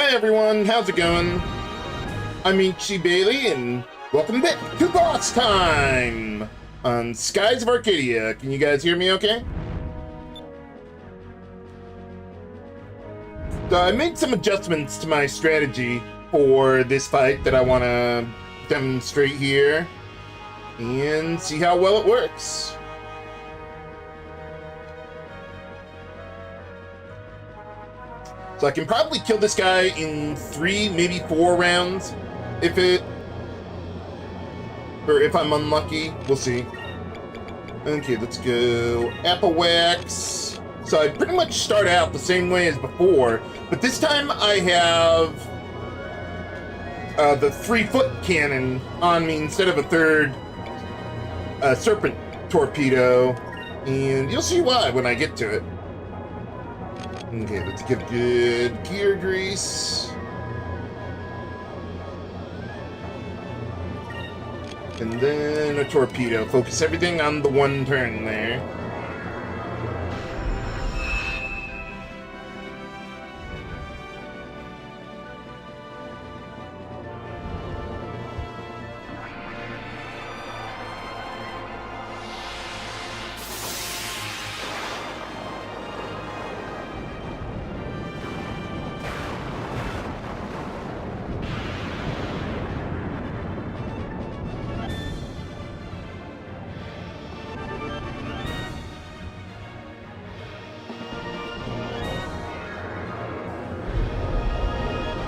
Hi everyone, how's it going? I'm Ichi Bailey, and welcome back to Boss Time on Skies of Arcadia. Can you guys hear me okay? So I made some adjustments to my strategy for this fight that I want to demonstrate here and see how well it works. So I can probably kill this guy in 3, maybe 4 rounds, if I'm unlucky. We'll see. Okay, let's go Apple Wax. So I pretty much start out the same way as before, but this time I have the 3-foot cannon on me instead of a third serpent torpedo, and you'll see why when I get to it. Okay, let's give good gear grease. And then a torpedo. Focus everything on the one turn there.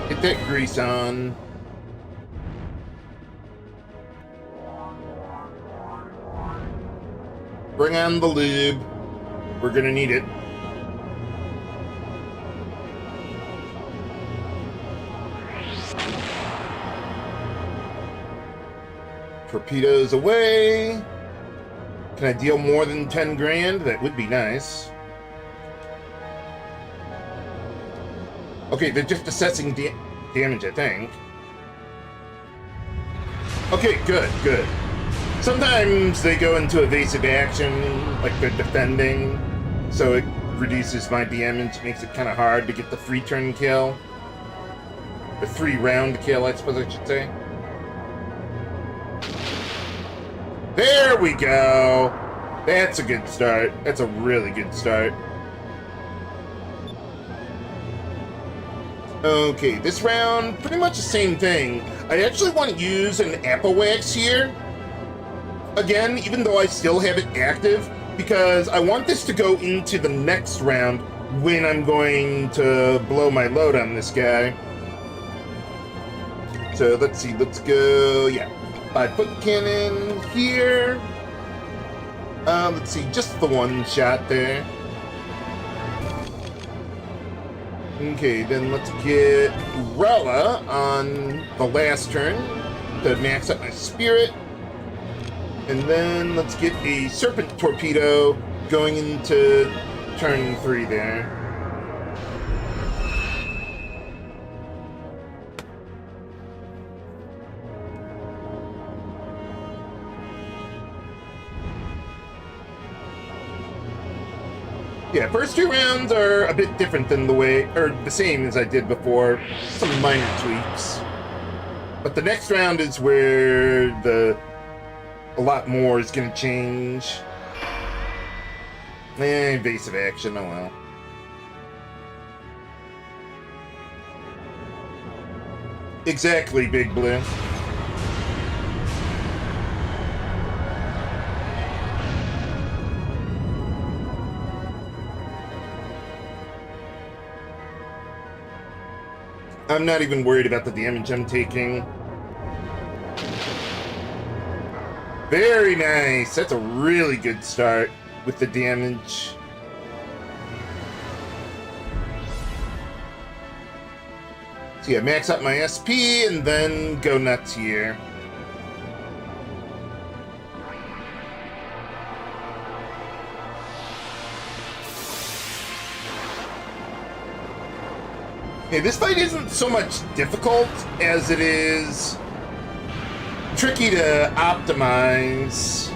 Get that grease on. Bring on the lube. We're gonna need it. Torpedoes away. Can I deal more than 10 grand? That would be nice. Okay, they're just assessing damage, I think. Okay, good. Sometimes they go into evasive action, like they're defending, so it reduces my damage, makes it kind of hard to get the 3-turn kill. The 3-round kill, I suppose I should say. There we go! That's a good start. That's a really good start. Okay, this round, pretty much the same thing. I actually want to use an Apple Wax here. Again, even though I still have it active, because I want this to go into the next round when I'm going to blow my load on this guy. So let's see, let's go, 5-foot cannon here. Let's see, just the one shot there. Okay, then let's get Rella on the last turn to max up my spirit. And then let's get a Serpent Torpedo going into turn 3 there. Yeah, first 2 rounds are a bit different than the same as I did before. Some minor tweaks. But the next round is where a lot more is gonna change. Evasive action, oh well. Exactly, Big Blue. I'm not even worried about the damage I'm taking. Very nice. That's a really good start with the damage. So yeah, max up my SP and then go nuts here. Okay, this fight isn't so much difficult as it is tricky to optimize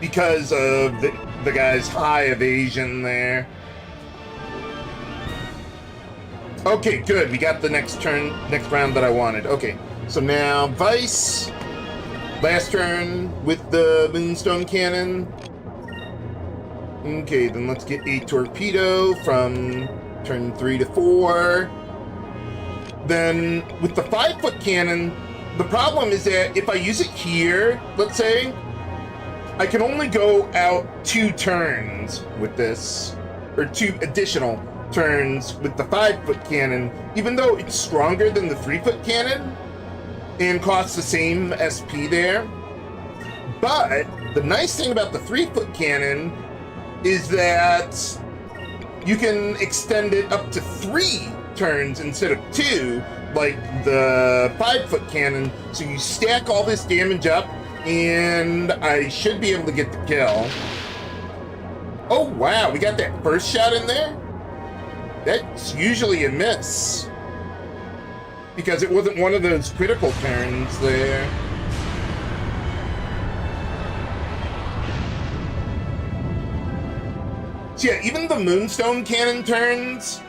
because of the guy's high evasion there. Okay, good. We got the next round that I wanted. Okay, so now Vice. Last turn with the Moonstone Cannon. Okay, then let's get a Torpedo from turn 3 to 4. Then with the 5-foot cannon, the problem is that if I use it here, let's say, I can only go out 2 turns with this, or 2 additional turns with the 5-foot cannon, even though it's stronger than the 3-foot cannon and costs the same SP there. But the nice thing about the 3-foot cannon is that you can extend it up to 3 turns instead of 2, like the 5-foot cannon. So you stack all this damage up, and I should be able to get the kill. Oh wow, we got that first shot in there? That's usually a miss, because it wasn't one of those critical turns there. So yeah, even the Moonstone Cannon turns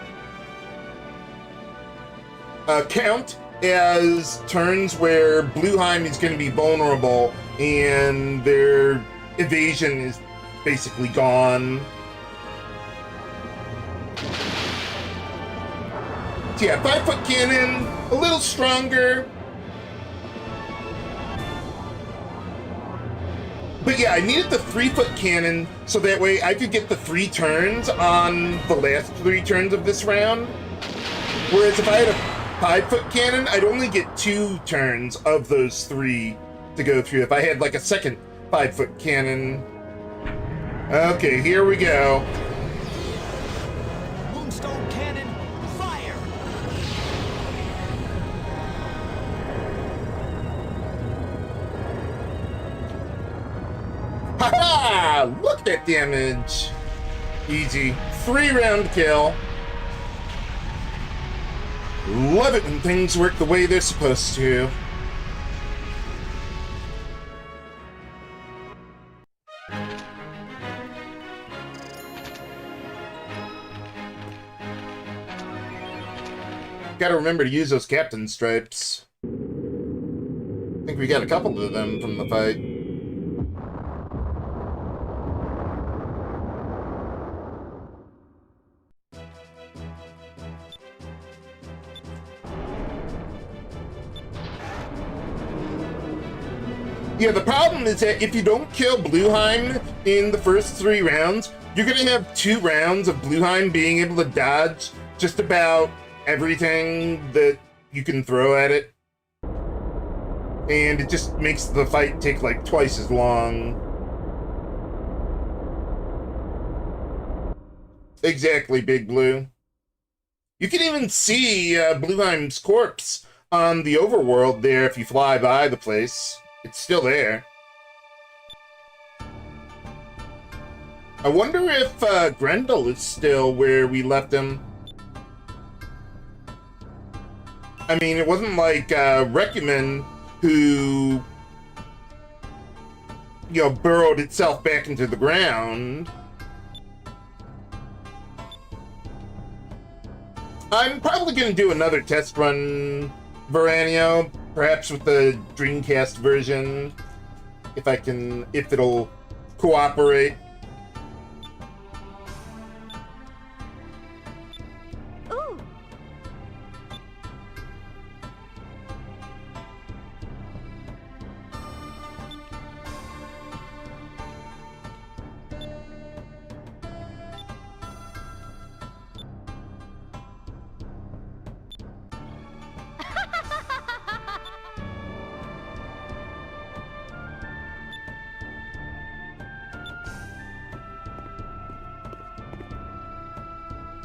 count as turns where Blueheim is going to be vulnerable and their evasion is basically gone. So yeah, 5-foot cannon, a little stronger. But yeah, I needed the 3-foot cannon so that way I could get the 3 turns on the last 3 turns of this round. Whereas if I had a 5-foot cannon, I'd only get 2 turns of those 3 to go through if I had like a second 5-foot cannon. Okay, here we go. Moonstone cannon, fire! Ha-ha! Look at that damage. Easy. 3-round kill. Love it when things work the way they're supposed to. Gotta remember to use those captain stripes. I think we got a couple of them from the fight. Yeah, the problem is that if you don't kill Blueheim in the first 3 rounds, you're gonna have 2 rounds of Blueheim being able to dodge just about everything that you can throw at it. And it just makes the fight take like twice as long. Exactly, Big Blue. You can even see Blueheim's corpse on the overworld there if you fly by the place. It's still there. I wonder if Grendel is still where we left him. I mean, it wasn't like Recumen who, you know, burrowed itself back into the ground. I'm probably going to do another test run, Varanio, perhaps with the Dreamcast version, if it'll cooperate. Ooh.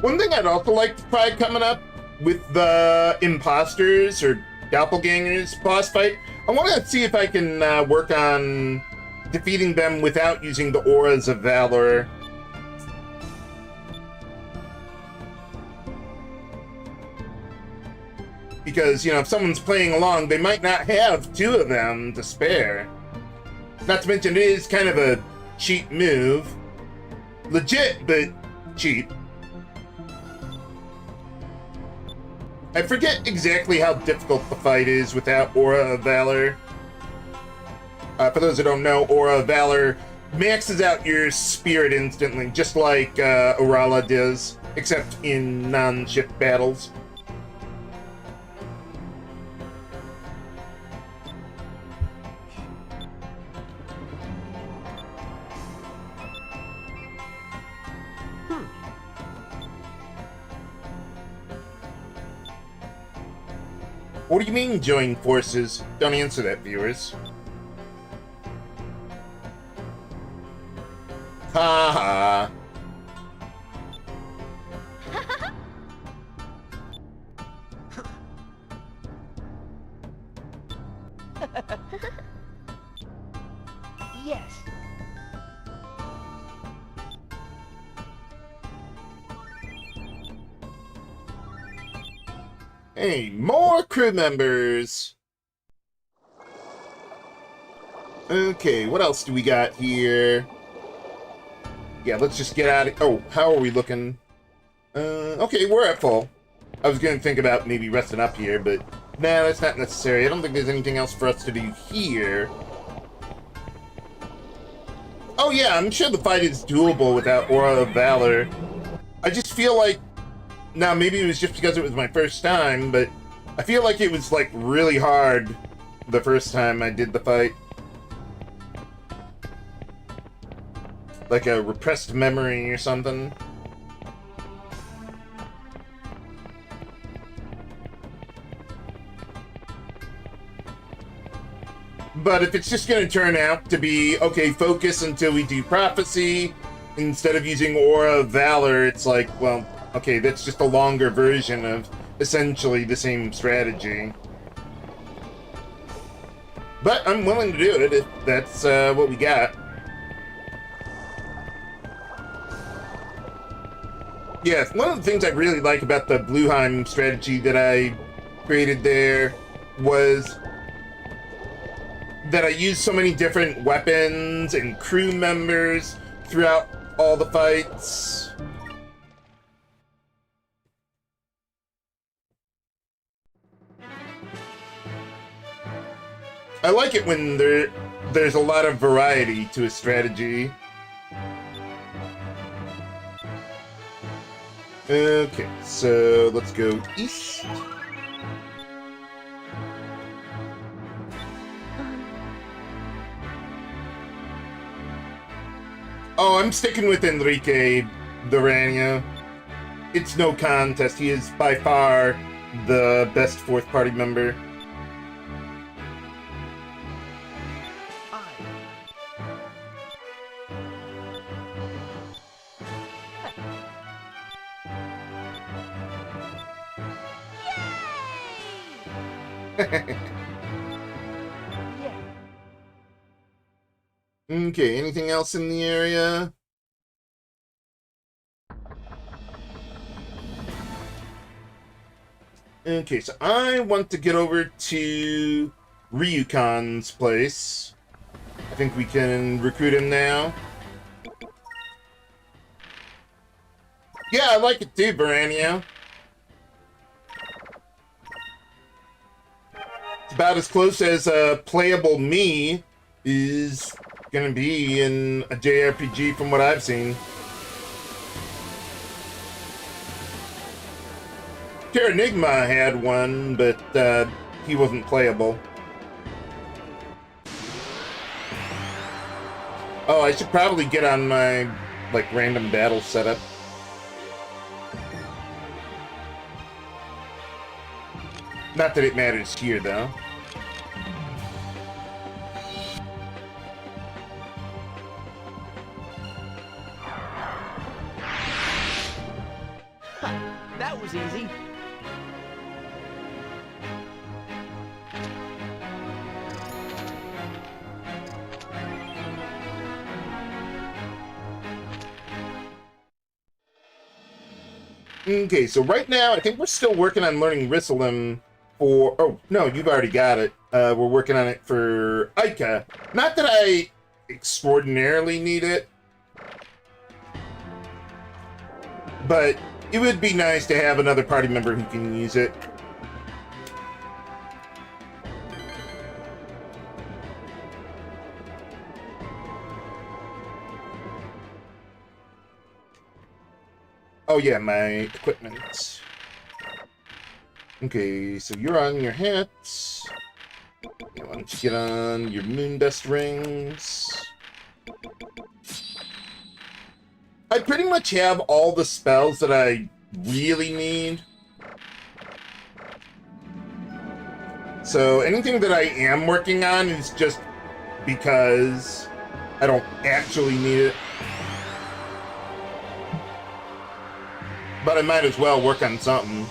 One thing I'd also like to try coming up with the imposters or doppelgangers boss fight, I want to see if I can work on defeating them without using the auras of valor. Because, you know, if someone's playing along, they might not have 2 of them to spare. Not to mention, it is kind of a cheap move. Legit, but cheap. I forget exactly how difficult the fight is without Aura of Valor. For those who don't know, Aura of Valor maxes out your spirit instantly, just like Orala does, except in non-ship battles. What do you mean, join forces? Don't answer that, viewers. Ha ha. Yes. Hey, more crew members! Okay, what else do we got here? Yeah, let's just get out of... Oh, how are we looking? Okay, we're at full. I was gonna think about maybe resting up here, but... Nah, that's not necessary. I don't think there's anything else for us to do here. Oh yeah, I'm sure the fight is doable without Aura of Valor. I just feel like... Now, maybe it was just because it was my first time, but I feel like it was, like, really hard the first time I did the fight. Like a repressed memory or something. But if it's just going to turn out to be, okay, focus until we do Prophecy, instead of using Aura of Valor, it's like, well... Okay, that's just a longer version of essentially the same strategy. But I'm willing to do it if that's what we got. Yeah, one of the things I really like about the Blueheim strategy that I created there was that I used so many different weapons and crew members throughout all the fights. I like it when there's a lot of variety to a strategy. Okay, so let's go east. Oh, I'm sticking with Enrique Durania. It's no contest. He is by far the best fourth party member. Okay, anything else in the area? Okay, so I want to get over to Ryukon's place. I think we can recruit him now. Yeah, I like it too, Baranio. It's about as close as a playable me is gonna be in a JRPG from what I've seen. Terranigma had one, but he wasn't playable. Oh, I should probably get on my, like, random battle setup. Not that it matters here, though. That was easy. Okay, so right now, I think we're still working on learning Rissalem for... Oh, no, you've already got it. We're working on it for Ica. Not that I extraordinarily need it, but it would be nice to have another party member who can use it. Oh yeah, my equipment. Okay, so you're on your hats. Why don't you get on your moon dust rings? I pretty much have all the spells that I really need. So anything that I am working on is just because I don't actually need it. But I might as well work on something.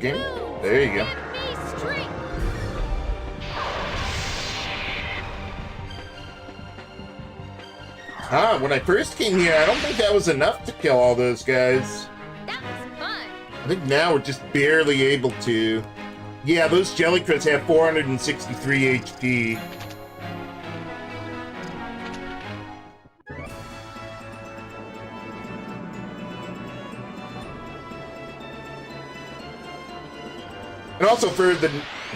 Game? There you go. Ah, when I first came here, I don't think that was enough to kill all those guys. That was fun. I think now we're just barely able to. Yeah, those jellycrits have 463 HP. And also for the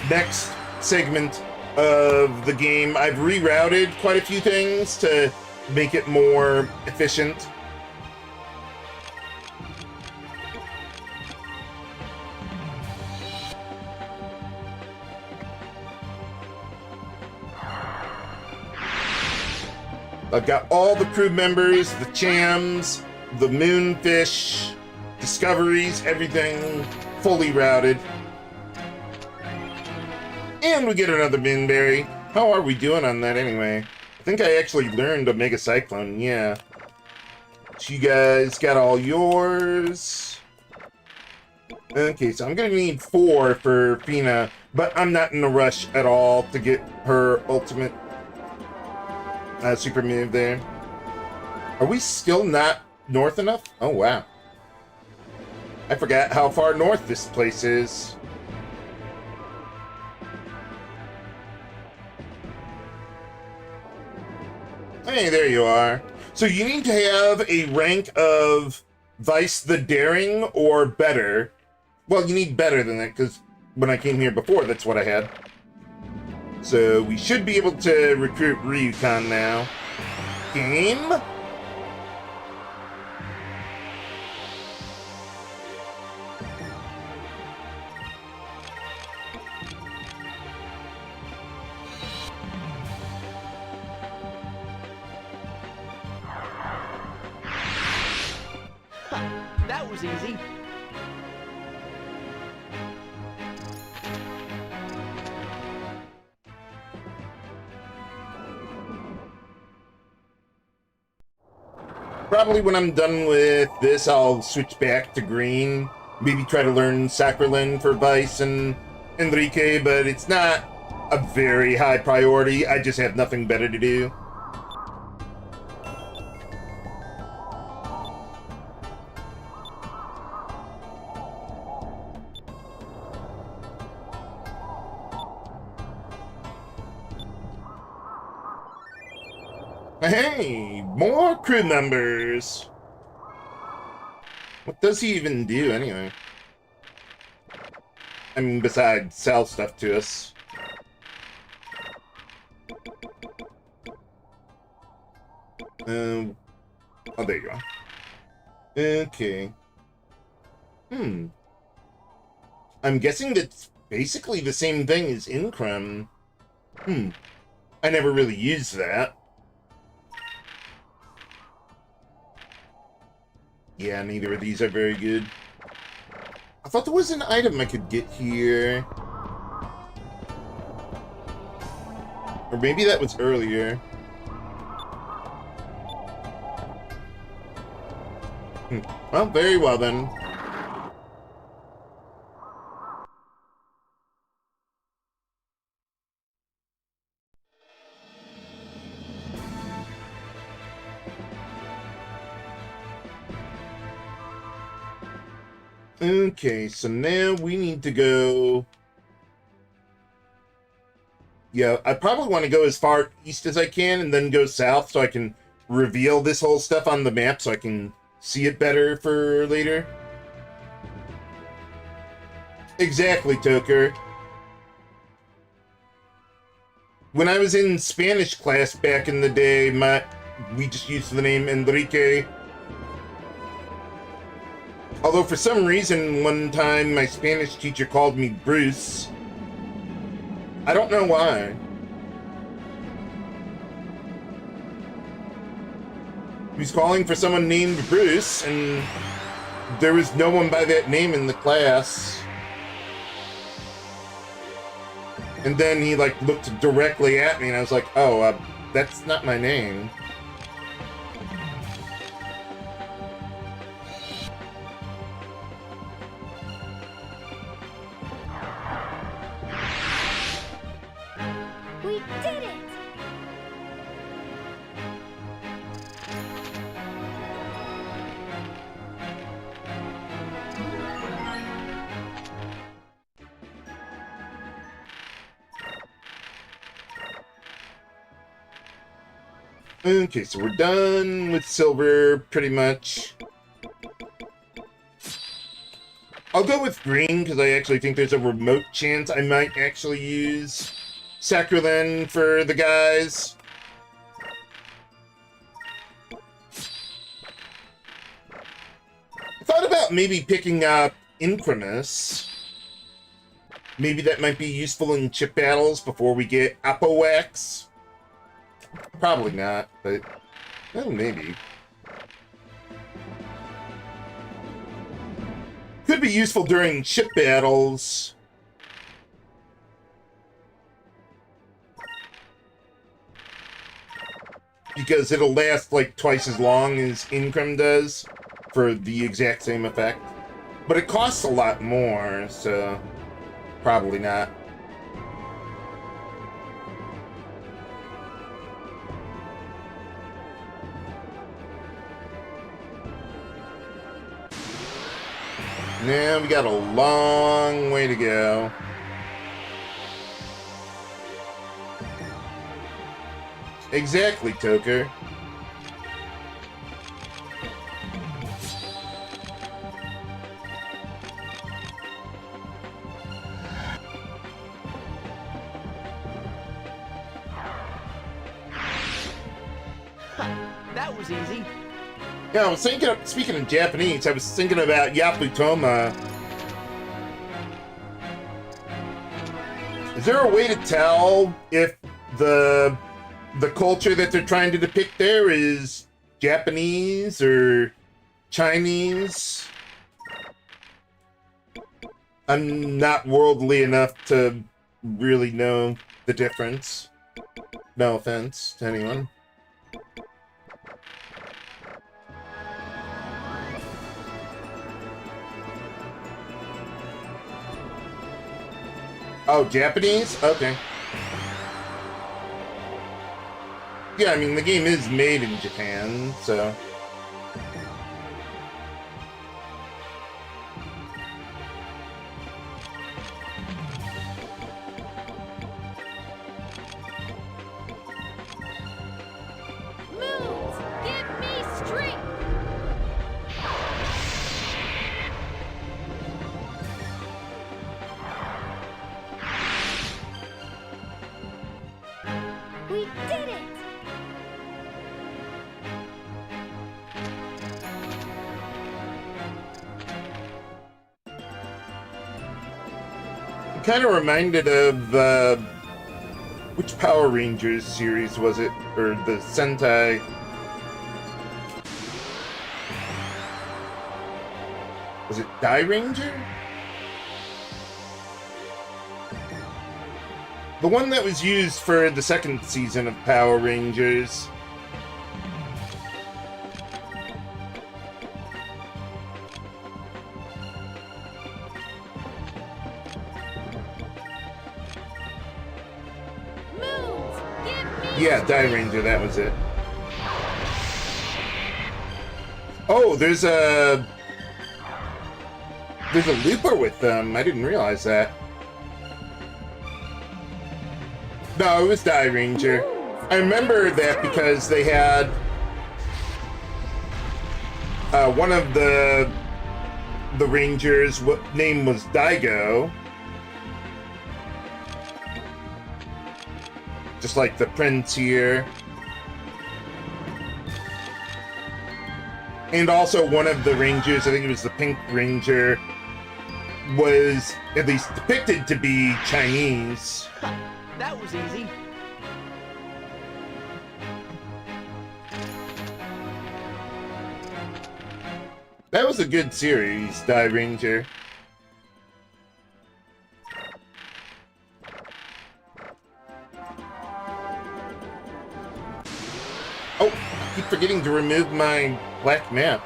next segment of the game, I've rerouted quite a few things to make it more efficient. I've got all the crew members, the chams, the moonfish, discoveries, everything fully routed. And we get another moonberry. How are we doing on that anyway? I think I actually learned Omega Cyclone, yeah. So you guys got all yours. Okay, so I'm gonna need 4 for Fina, but I'm not in a rush at all to get her ultimate super move there. Are we still not north enough? Oh, wow. I forgot how far north this place is. Hey, there you are. So you need to have a rank of Vice the Daring or better. Well, you need better than that, because when I came here before, that's what I had. So we should be able to recruit Ryukon now. Game? That was easy. Probably when I'm done with this, I'll switch back to green. Maybe try to learn Sacralin for Vice and Enrique, but it's not a very high priority. I just have nothing better to do. Hey, more crew members. What does he even do anyway? I mean, besides sell stuff to us. Oh, there you go. Okay. I'm guessing that's basically the same thing as Increm. I never really used that. Yeah, neither of these are very good. I thought there was an item I could get here. Or maybe that was earlier. Well, very well then. Okay, so now we need to go... Yeah, I probably want to go as far east as I can and then go south so I can reveal this whole stuff on the map so I can see it better for later. Exactly, Toker. When I was in Spanish class back in the day, we just used the name Enrique. Although for some reason, one time my Spanish teacher called me Bruce. I don't know why. He was calling for someone named Bruce, and there was no one by that name in the class. And then he, like, looked directly at me, and I was like, oh, that's not my name. We did it! Okay, so we're done with silver, pretty much. I'll go with green, because I actually think there's a remote chance I might actually use Sacralin for the guys. I thought about maybe picking up Incremus. Maybe that might be useful in chip battles before we get Apowax. Probably not, but well, maybe. Could be useful during ship battles. Because it'll last like twice as long as Increm does for the exact same effect. But it costs a lot more, so probably not. Now we got a long way to go. Exactly, Toker. That was easy. Yeah, I was thinking of, speaking in Japanese, I was thinking about Yaputoma. Is there a way to tell if the culture that they're trying to depict there is Japanese or Chinese? I'm not worldly enough to really know the difference. No offense to anyone. Oh, Japanese? Okay. Yeah, I mean, the game is made in Japan, so... Moons, give me strength! We did it! It kind of reminded of, which Power Rangers series was it? Or the Sentai? Was it Die Ranger? The one that was used for the second season of Power Rangers. Moons, give me Yeah, Die Ranger, that was it. Oh, there's a looper with them. I didn't realize that. No, it was Die Ranger. I remember that because they had One of the Rangers' name was Daigo. Just like the prince here. And also one of the Rangers, I think it was the Pink Ranger, was at least depicted to be Chinese. That was easy. That was a good series, Die Ranger. Oh, I keep forgetting to remove my black map.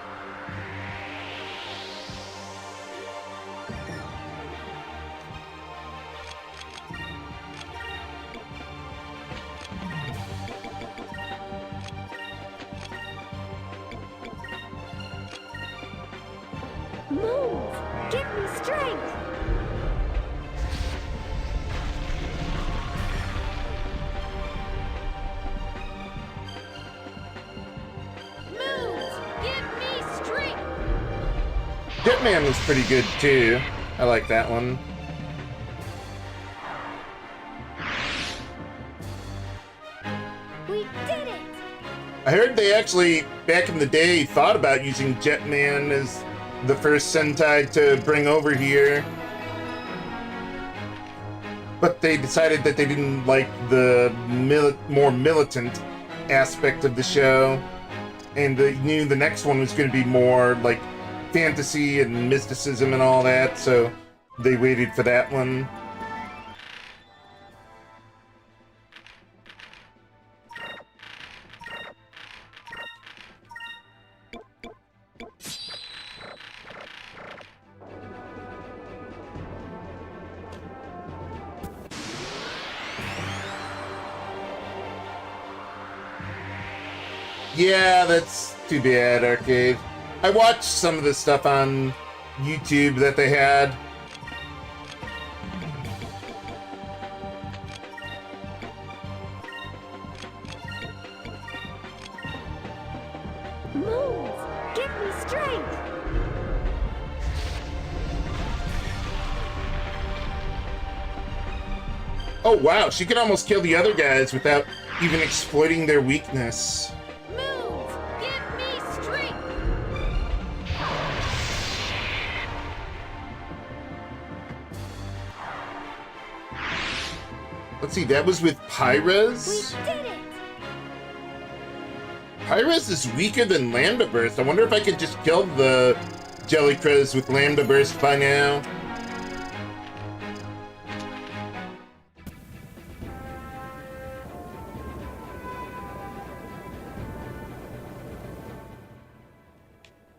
Move! Give me strength! Move! Give me strength! Jetman was pretty good too. I like that one. We did it! I heard they actually, back in the day, thought about using Jetman as the first Sentai to bring over here. But they decided that they didn't like the more militant aspect of the show. And they knew the next one was going to be more like fantasy and mysticism and all that, so they waited for that one. Yeah, that's too bad, Arcade. I watched some of the stuff on YouTube that they had. Move! Give me strength! Oh wow, she could almost kill the other guys without even exploiting their weakness. Move! Give me strength! Let's see, that was with We Pyres? did it! Pyres is weaker than Lambda Burst. I wonder if I could just kill the Jellycrest with Lambda Burst by now.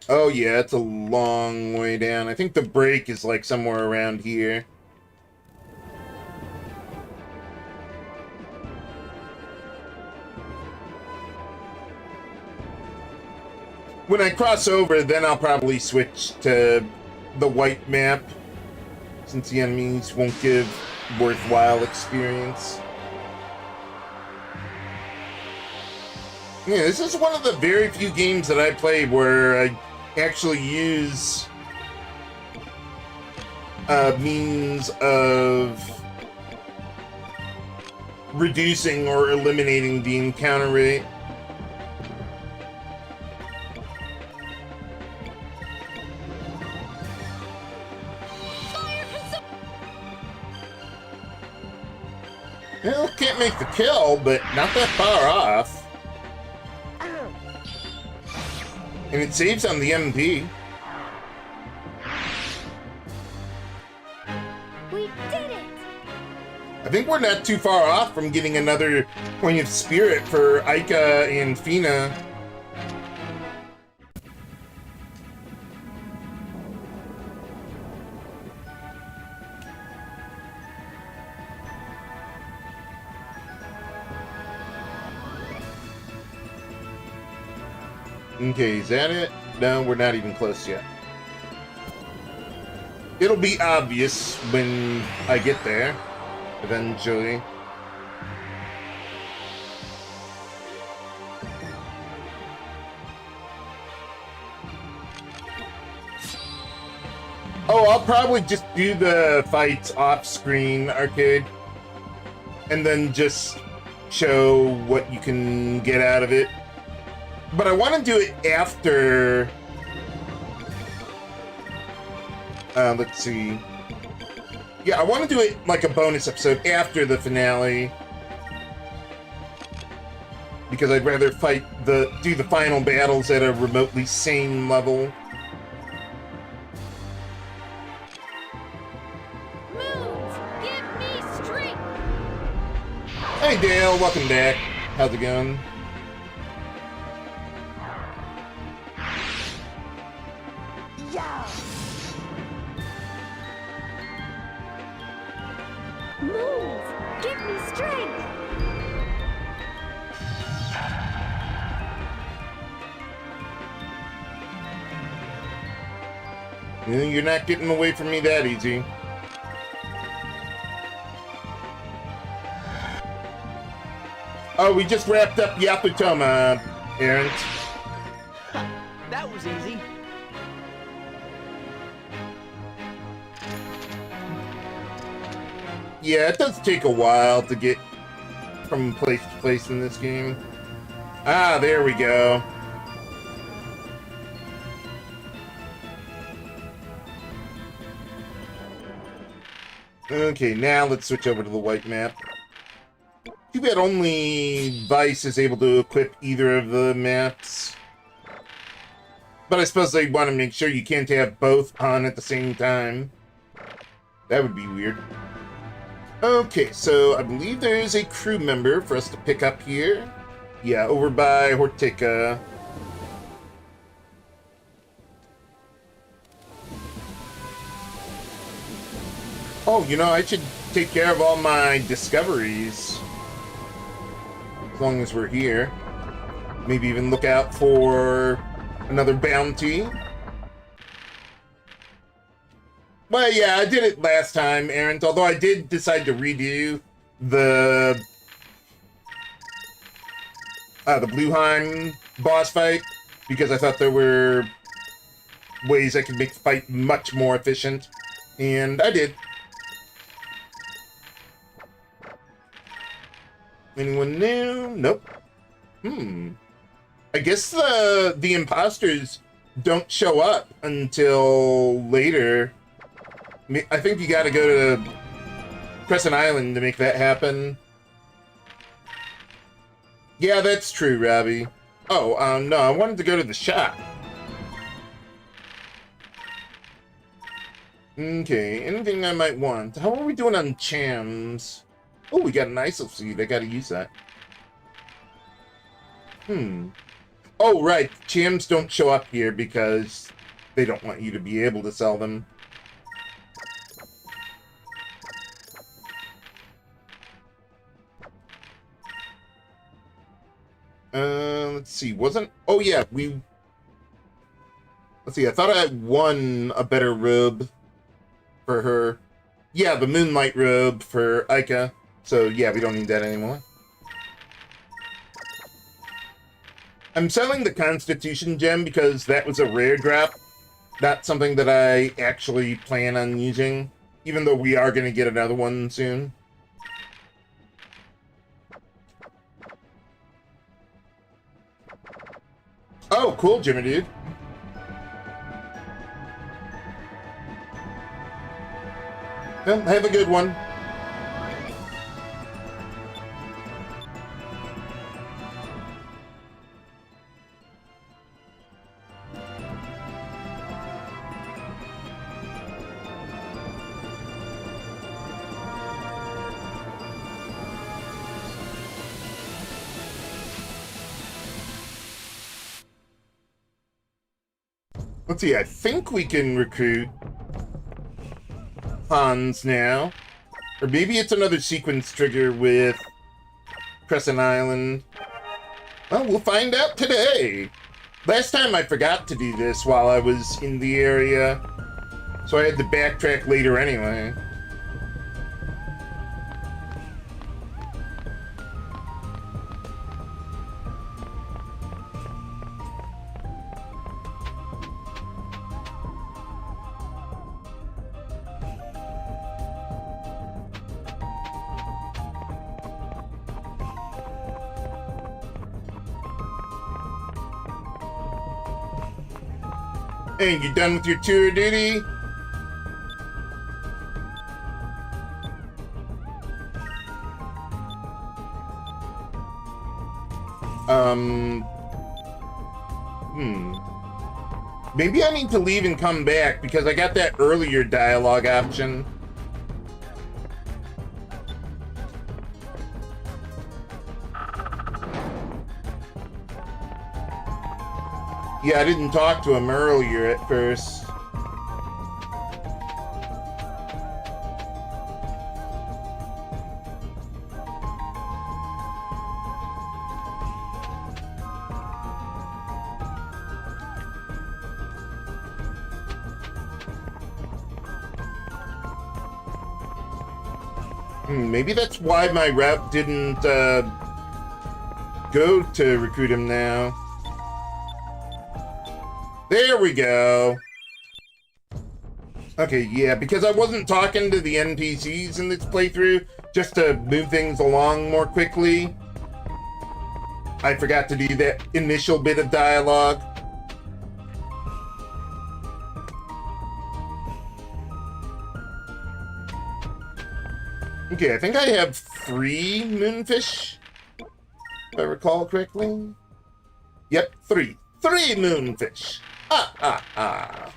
Oh yeah, it's a long way down. I think the break is like somewhere around here. When I cross over, then I'll probably switch to the white map, since the enemies won't give worthwhile experience. Yeah, this is one of the very few games that I play where I actually use means of reducing or eliminating the encounter rate. Well, can't make the kill, but not that far off. And it saves on the MP. We did it! I think we're not too far off from getting another Point of Spirit for Aika and Fina. Okay, is that it? No, we're not even close yet. It'll be obvious when I get there, eventually. Oh, I'll probably just do the fights off screen, Arcade. And then just show what you can get out of it. But I want to do it after... let's see. Yeah, I want to do it like a bonus episode after the finale. Because I'd rather do the final battles at a remotely sane level. Moons, give me strength. Hey Dale, welcome back. How's it going? Yeah. Moons, give me strength. You're not getting away from me that easy. Oh, we just wrapped up Yaputoma, Aaron. That was easy. Yeah, it does take a while to get from place to place in this game. Ah, there we go. Okay, now let's switch over to the white map. Too bad only Vice is able to equip either of the maps. But I suppose they want to make sure you can't have both on at the same time. That would be weird. Okay, so I believe there is a crew member for us to pick up here. Yeah, over by Hortica. Oh, you know, I should take care of all my discoveries. As long as we're here. Maybe even look out for another bounty. Well, yeah, I did it last time, Aaron. Although I did decide to redo the Blueheim boss fight because I thought there were ways I could make the fight much more efficient, and I did. Anyone new? Nope. I guess the imposters don't show up until later. I think you gotta go to Crescent Island to make that happen. Yeah, that's true, Robbie. Oh, no, I wanted to go to the shop. Okay, anything I might want. How are we doing on Chams? Oh, we got an ISO seed. I gotta use that. Oh, right. Chams don't show up here because they don't want you to be able to sell them. Let's see. Oh, yeah. Let's see. I thought I had won a better robe for her. Yeah, the Moonlight robe for Aika. So, yeah, we don't need that anymore. I'm selling the Constitution gem because that was a rare drop. Not something that I actually plan on using, even though we are going to get another one soon. Oh, cool, Jimmy dude. Well, have a good one. Let's see, I think we can recruit Hans now. Or maybe it's another sequence trigger with Crescent Island. Well, we'll find out today. Last time I forgot to do this while I was in the area, so I had to backtrack later anyway. And you're done with your tour duty? Maybe I need to leave and come back because I got that earlier dialogue option. Yeah, I didn't talk to him earlier at first. Maybe that's why my rep didn't go to recruit him now. There we go. Okay, yeah, because I wasn't talking to the NPCs in this playthrough, just to move things along more quickly. I forgot to do that initial bit of dialogue. Okay, I think I have 3 moonfish, if I recall correctly. Yep, 3. 3 moonfish! Ah.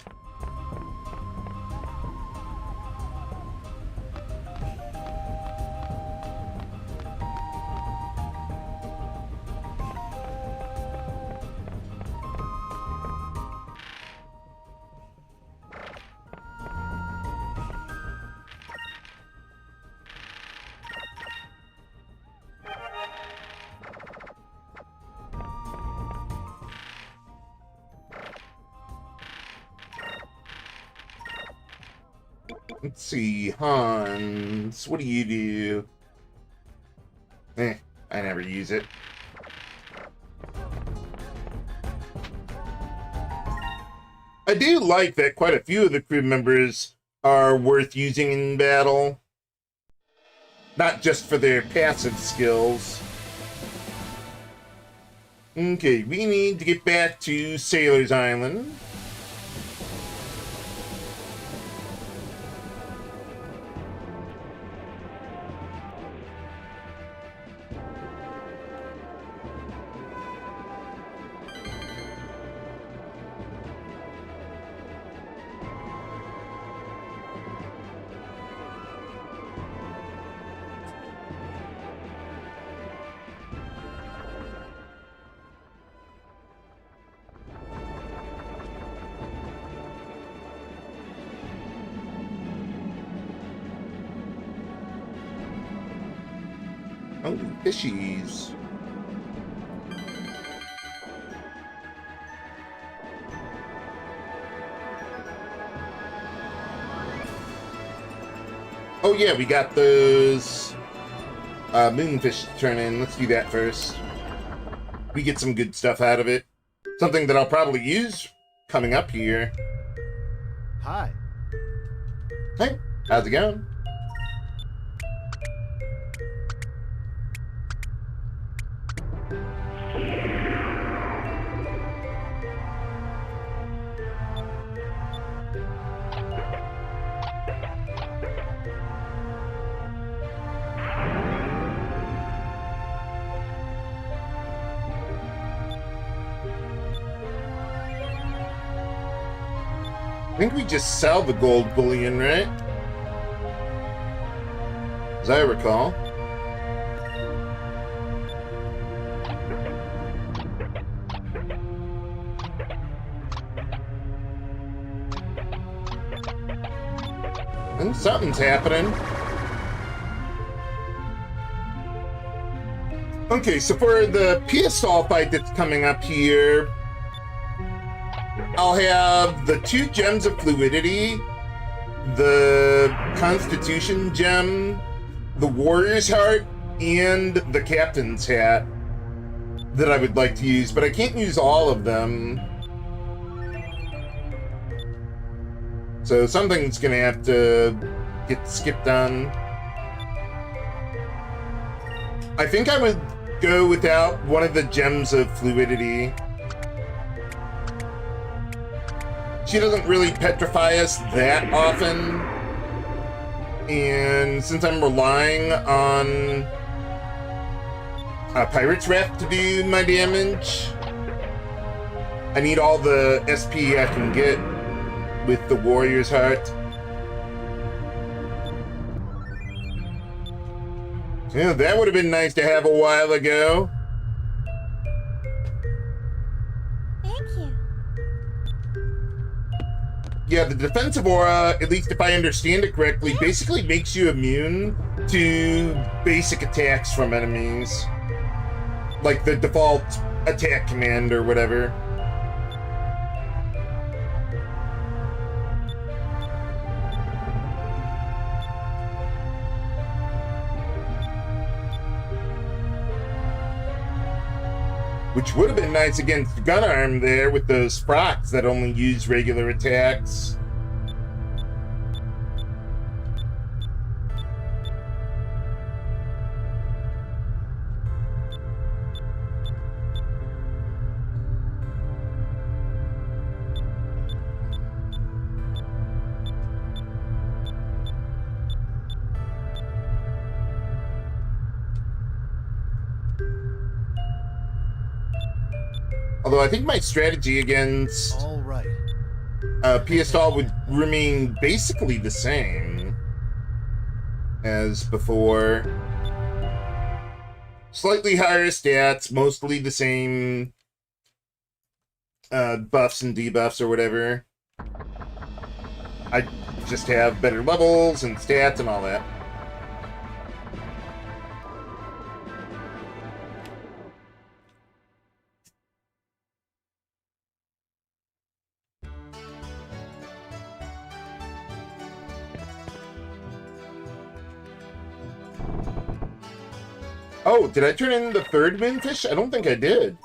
Let's see, Hans, what do you do? I never use it. I do like that quite a few of the crew members are worth using in battle. Not just for their passive skills. Okay, we need to get back to Sailor's Island. Oh, fishies. Oh yeah, we got those moonfish to turn in. Let's do that first. We get some good stuff out of it. Something that I'll probably use coming up here. Hi. Hey, how's it going? I think we just sell the gold bullion, right? As I recall. And something's happening. Okay, so for the PSL fight that's coming up here, I'll have the 2 gems of fluidity, the Constitution gem, the Warrior's Heart, and the Captain's Hat that I would like to use, but I can't use all of them. So something's gonna have to get skipped on. I think I would go without one of the gems of fluidity. she doesn't really petrify us that often. And since I'm relying on Pirate's Wrath to do my damage, I need all the SP I can get with the Warrior's Heart. Yeah, that would have been nice to have a while ago. Thank you. Yeah, the defensive aura, at least if I understand it correctly, basically makes you immune to basic attacks from enemies. Like the default attack command or whatever. Which would have been nice against Gunarm there with those sprots that only use regular attacks. Although I think my strategy against All right. Piastol would remain basically the same as before. Slightly higher stats, mostly the same buffs and debuffs or whatever. I just have better levels and stats and all that. Oh, did I turn in the third moonfish? I don't think I did.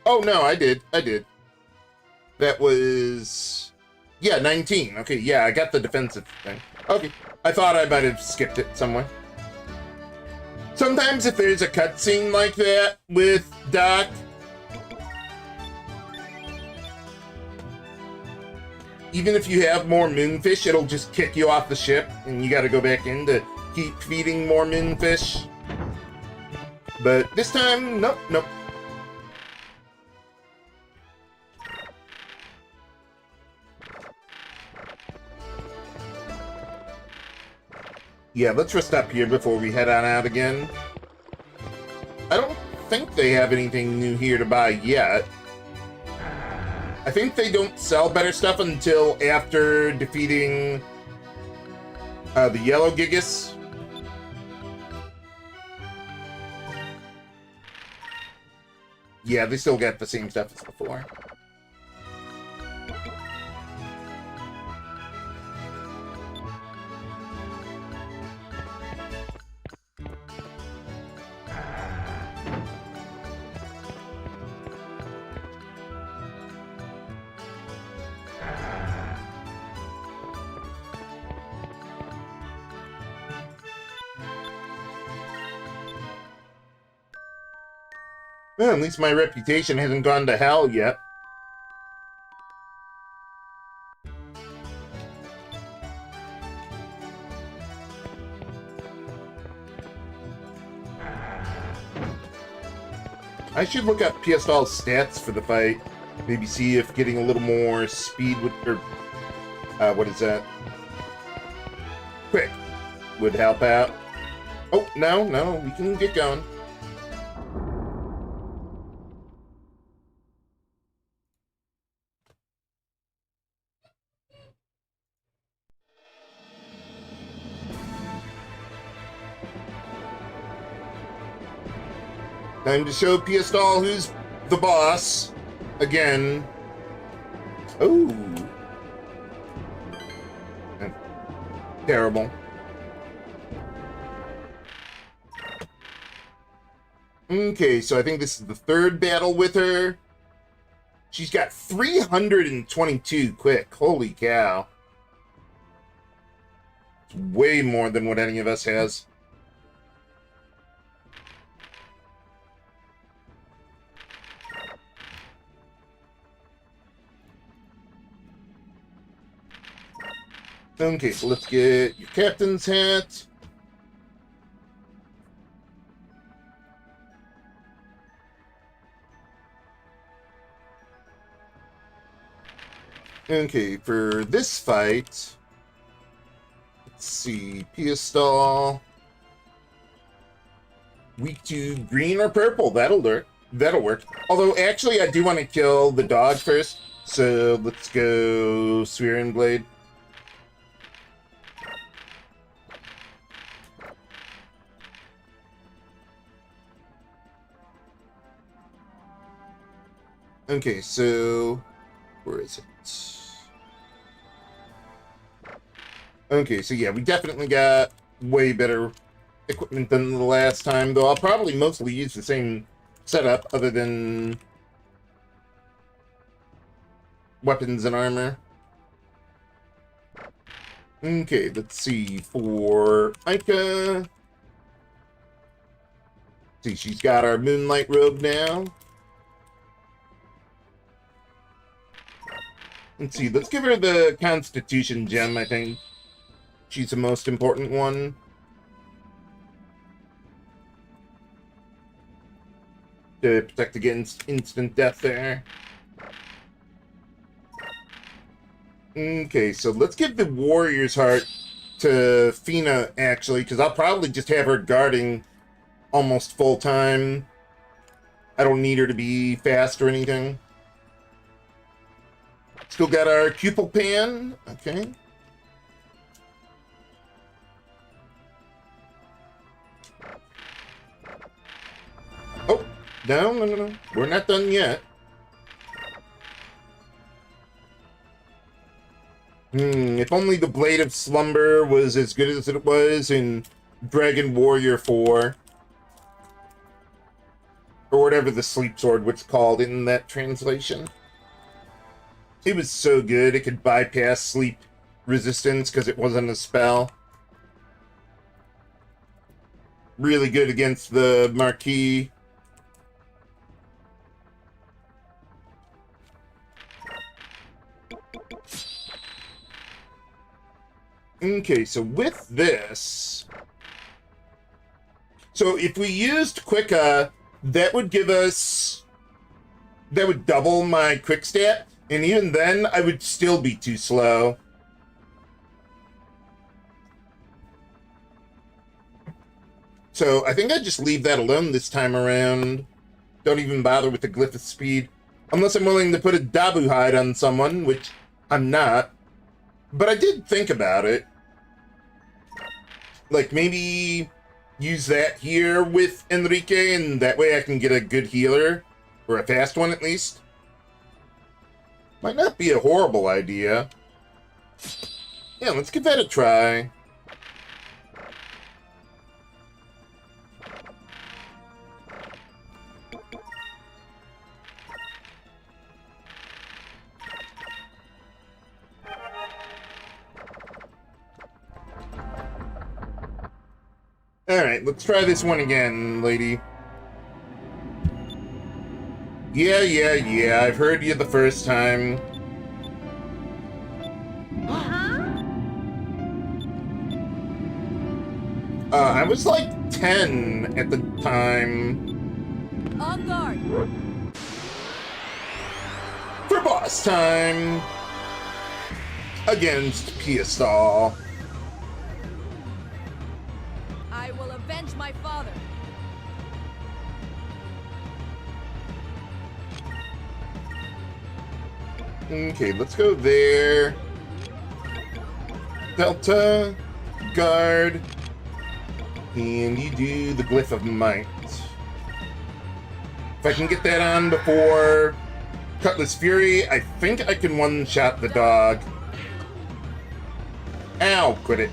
Oh, no, I did. I did. That was... Yeah, 19. Okay, yeah, I got the defensive thing. Okay, I thought I might have skipped it somewhere. Sometimes if there's a cutscene like that with Doc, even if you have more moonfish, it'll just kick you off the ship, and you gotta go back in to keep feeding more moonfish. But this time, nope, nope. Yeah, let's rest up here before we head on out again. I don't think they have anything new here to buy yet. I think they don't sell better stuff until after defeating the Yellow Gigas. Yeah, they still get the same stuff as before. Well, at least my reputation hasn't gone to hell yet. I should look up Piastol's stats for the fight. Maybe see if getting a little more speed would, or what is that? Quick would help out. Oh, no, we can get going. Time to show Piastol who's the boss. Again. Oh. Terrible. Okay, so I think this is the third battle with her. She's got 322 quick. Holy cow. It's way more than what any of us has. Okay, so let's get your captain's hat. Okay, for this fight, let's see, Piastol. Weak to green or purple. That'll work. That'll work. Although, actually, I do want to kill the dog first. So let's go Swearing Blade. Okay, so where is it? Okay, so yeah, we definitely got way better equipment than the last time, though I'll probably mostly use the same setup other than weapons and armor. Okay, let's see, for Ica. See, she's got our Moonlight Robe now. Let's see, let's give her the Constitution Gem, I think. She's the most important one. To protect against instant death there. Okay, so let's give the Warrior's Heart to Fina, actually, because I'll probably just have her guarding almost full time. I don't need her to be fast or anything. Still got our Cupel Pan. Okay. Oh, no. We're not done yet. If only the Blade of Slumber was as good as it was in Dragon Warrior 4. Or whatever the Sleep Sword was called in that translation. It was so good, it could bypass sleep resistance because it wasn't a spell. Really good against the Marquis. Okay, so with this... So if we used Quicka, that would give us... That would double my quick stat. And even then, I would still be too slow. So I think I'd just leave that alone this time around. Don't even bother with the Glyph of Speed. Unless I'm willing to put a Dabu hide on someone, which I'm not. But I did think about it. Like, maybe use that here with Enrique, and that way I can get a good healer. Or a fast one, at least. Might not be a horrible idea. Yeah, let's give that a try. Alright, let's try this one again, lady. Yeah, I've heard you the first time. I was like 10 at the time. On guard. For boss time. Against Piastol. I will avenge my father. Okay, let's go there. Delta, guard, and you do the Glyph of Might. If I can get that on before Cutlass Fury, I think I can one-shot the dog. Ow, quit it.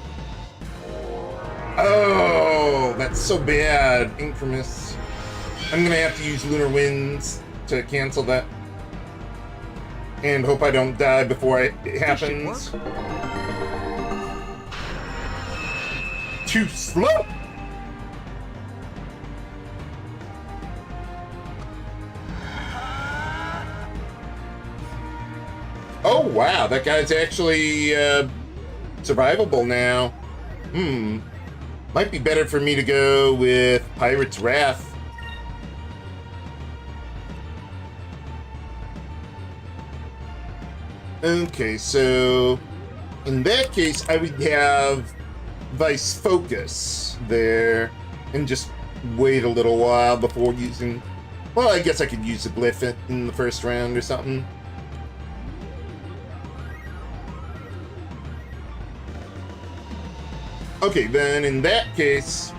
Oh, that's so bad, Incremus. I'm gonna have to use Lunar Winds to cancel that. And hope I don't die before it happens. Too slow! Oh wow, that guy's actually survivable now. Might be better for me to go with Pirate's Wrath. Okay, so in that case, I would have Vice Focus there and just wait a little while before using... Well, I guess I could use the Glyph in the first round or something. Okay, then in that case...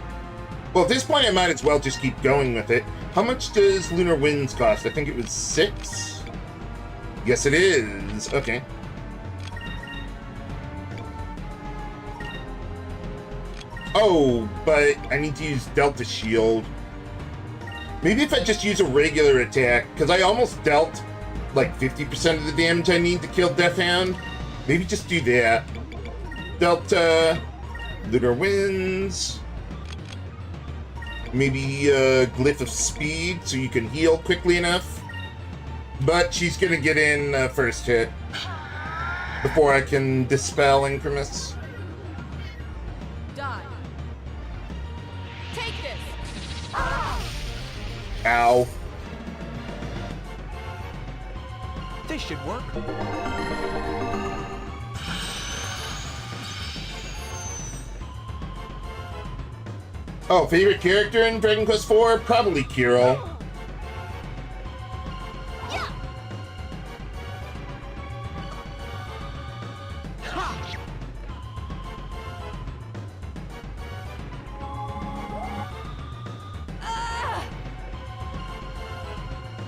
Well, at this point, I might as well just keep going with it. How much does Lunar Winds cost? I think it was 6? Yes, it is. Okay. Oh, but I need to use Delta Shield. Maybe if I just use a regular attack, because I almost dealt like 50% of the damage I need to kill Death Hound. Maybe just do that. Delta, Lunar Winds, maybe Glyph of Speed so you can heal quickly enough. But she's gonna get in first hit before I can dispel Incremus. Die. Take this. Ow. This should work. Oh, favorite character in Dragon Quest IV? Probably Kirill.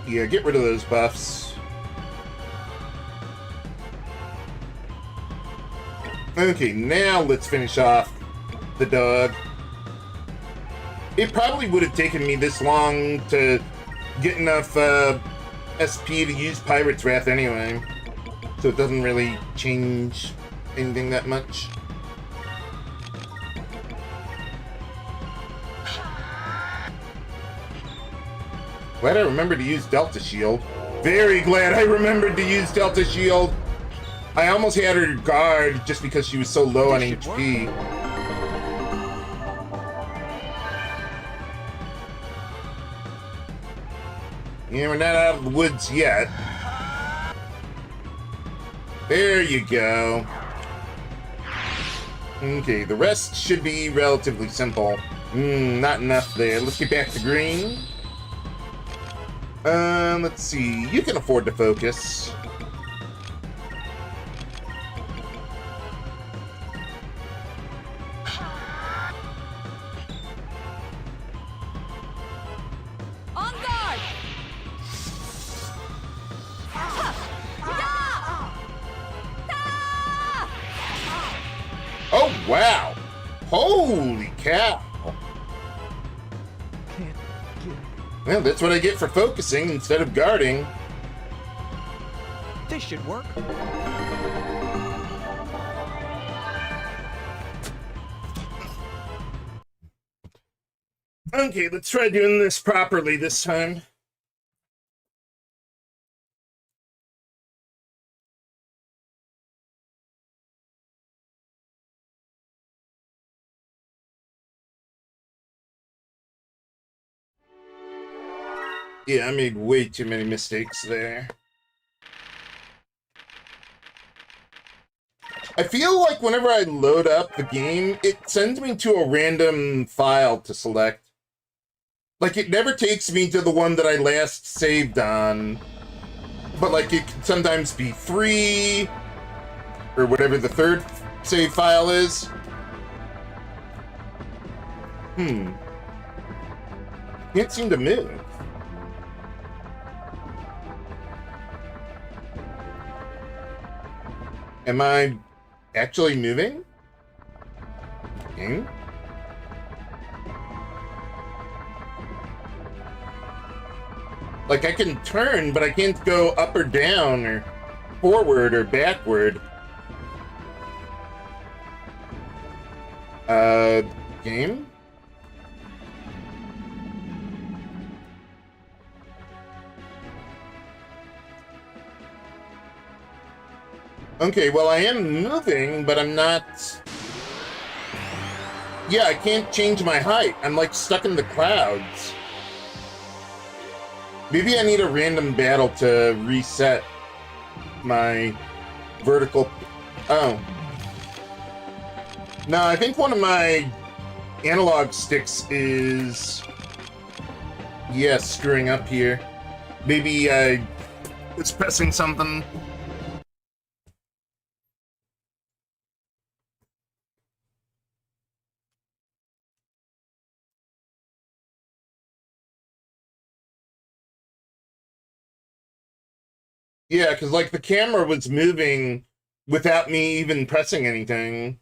Yeah, get rid of those buffs. Okay, now let's finish off the dog. It probably would have taken me this long to get enough SP to use Pirate's Wrath anyway. So it doesn't really change anything that much. Glad I remembered to use Delta Shield. Very glad I remembered to use Delta Shield. I almost had her guard just because she was so low on HP. Yeah, we're not out of the woods yet. There you go. Okay, the rest should be relatively simple. Not enough there. Let's get back to green. Let's see. You can afford to focus. On guard. Oh, wow. Holy cow. Well, that's what I get for focusing instead of guarding. This should work. Okay, let's try doing this properly this time. Yeah, I made way too many mistakes there. I feel like whenever I load up the game, it sends me to a random file to select. Like, it never takes me to the one that I last saved on. But, like, it can sometimes be 3, or whatever the third save file is. Can't seem to move. Am I actually moving? Okay. Like, I can turn, but I can't go up or down or forward or backward. Game? Okay, well, I am moving, but I'm not... Yeah, I can't change my height. I'm, like, stuck in the clouds. Maybe I need a random battle to reset my vertical... Oh. No, I think one of my analog sticks is... Yeah, screwing up here. Maybe I was pressing something. Yeah, because, like, the camera was moving without me even pressing anything.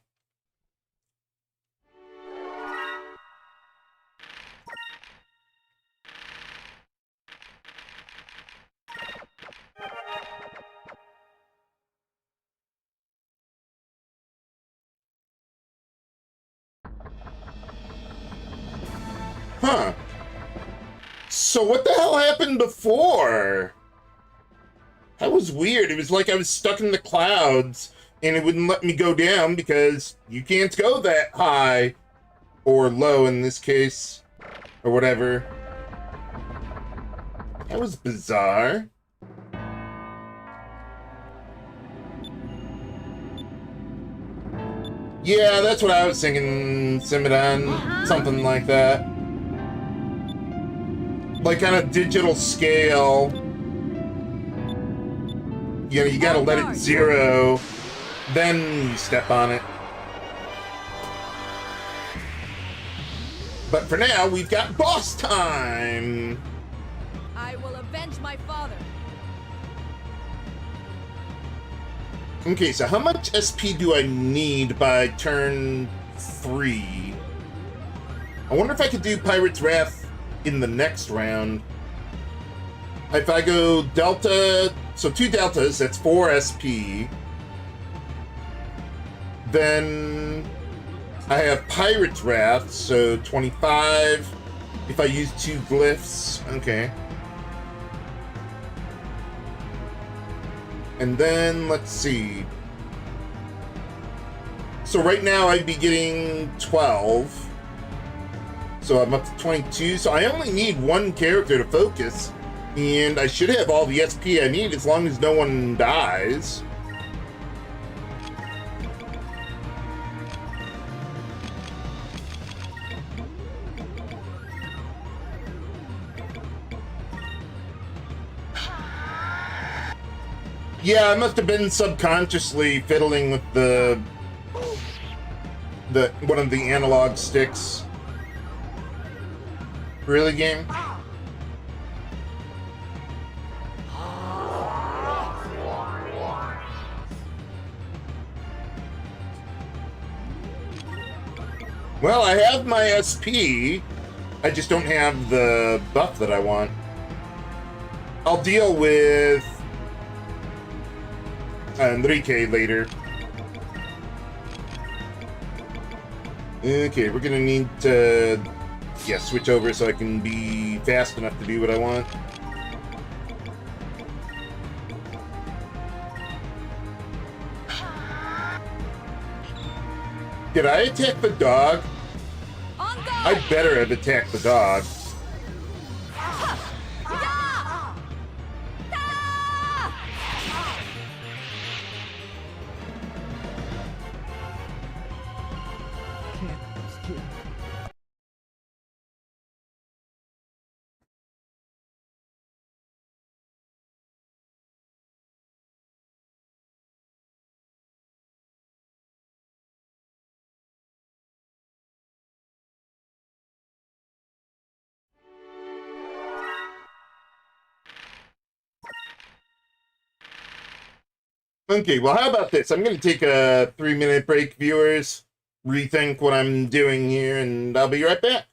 Huh. So what the hell happened before? That was weird. It was like I was stuck in the clouds, and it wouldn't let me go down because you can't go that high, or low in this case, or whatever. That was bizarre. Yeah, that's what I was thinking, Simidon. Something like that. Like on a digital scale, you know, you gotta let it zero, then you step on it. But for now, we've got boss time! I will avenge my father. Okay, so how much SP do I need by turn 3? I wonder if I could do Pirate's Wrath in the next round. If I go Delta, so 2 Deltas, that's 4 SP. Then I have Pirate's Wrath, so 25. If I use 2 Glyphs, okay. And then, let's see. So right now I'd be getting 12. So I'm up to 22. So I only need 1 character to focus. And I should have all the SP I need as long as no one dies. Yeah, I must have been subconsciously fiddling with the one of the analog sticks. Really, game? Well, I have my SP. I just don't have the buff that I want. I'll deal with Enrique later. Okay, we're gonna need to, yeah, switch over so I can be fast enough to do what I want. Did I attack the dog? I better have attacked the dog. Okay, well, how about this? I'm going to take a 3-minute break, viewers, rethink what I'm doing here, and I'll be right back.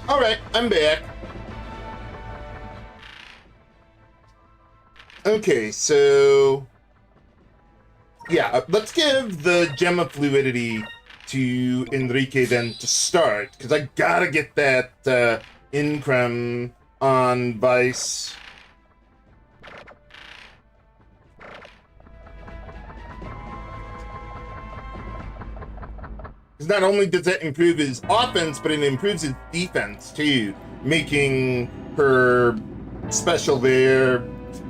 Alright, I'm back. Okay, so... yeah, let's give the Gem of Fluidity to Enrique then to start, because I gotta get that Increm on Vice. Because not only does that improve his offense, but it improves his defense too, making her special there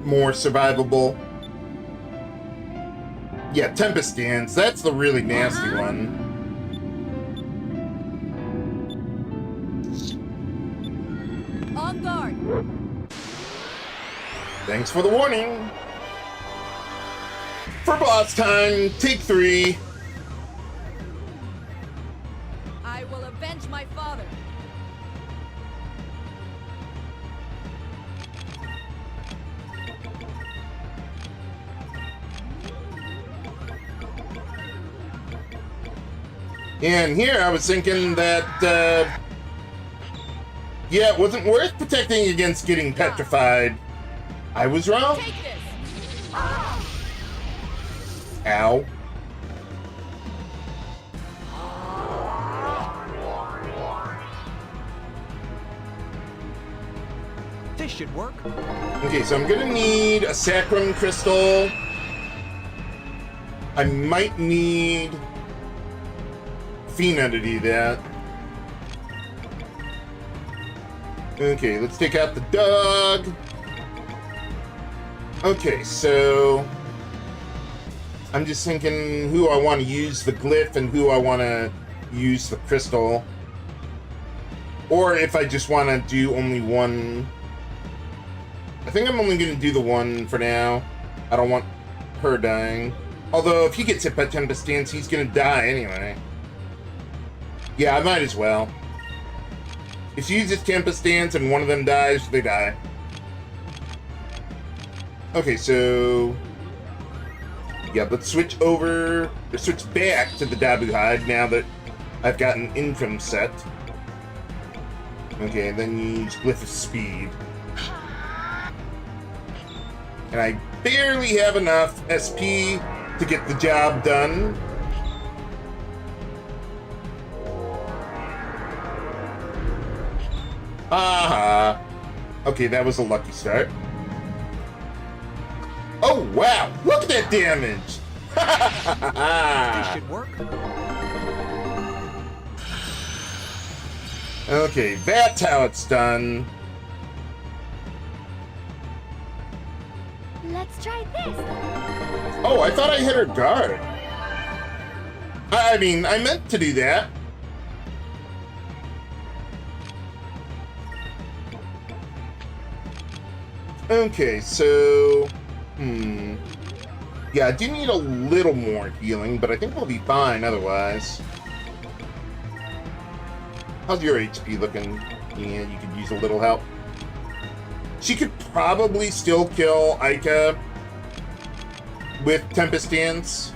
more survivable. Yeah, Tempest Dance, that's the really nasty one. On guard. Thanks for the warning. For boss time, take 3. I will avenge my father. And here I was thinking that, yeah, it wasn't worth protecting against getting petrified. I was wrong. Take this. Ow. This should work. Okay, so I'm gonna need a Sacrum Crystal. I might need Fina to do that. Okay, let's take out the dog. Okay, so I'm just thinking who I want to use the glyph and who I want to use the crystal. Or if I just want to do only one. I think I'm only going to do the one for now. I don't want her dying. Although if he gets hit by Tempest Dance, he's going to die anyway. Yeah, I might as well. If she uses Tempest Dance and one of them dies, they die. Okay, so... yeah, let's switch over... or switch back to the Dabu Hide now that I've got an income set. Okay, and then use Glyph of Speed. And I barely have enough SP to get the job done. Aha! Okay, that was a lucky start. Oh, wow! Look at that damage! This should work. Okay, that's how it's done. Let's try this. Oh, I thought I hit her guard. I mean, I meant to do that. Okay, so... yeah, I do need a little more healing, but I think we'll be fine otherwise. How's your HP looking? Yeah, you could use a little help. She could probably still kill Ica with Tempest Dance.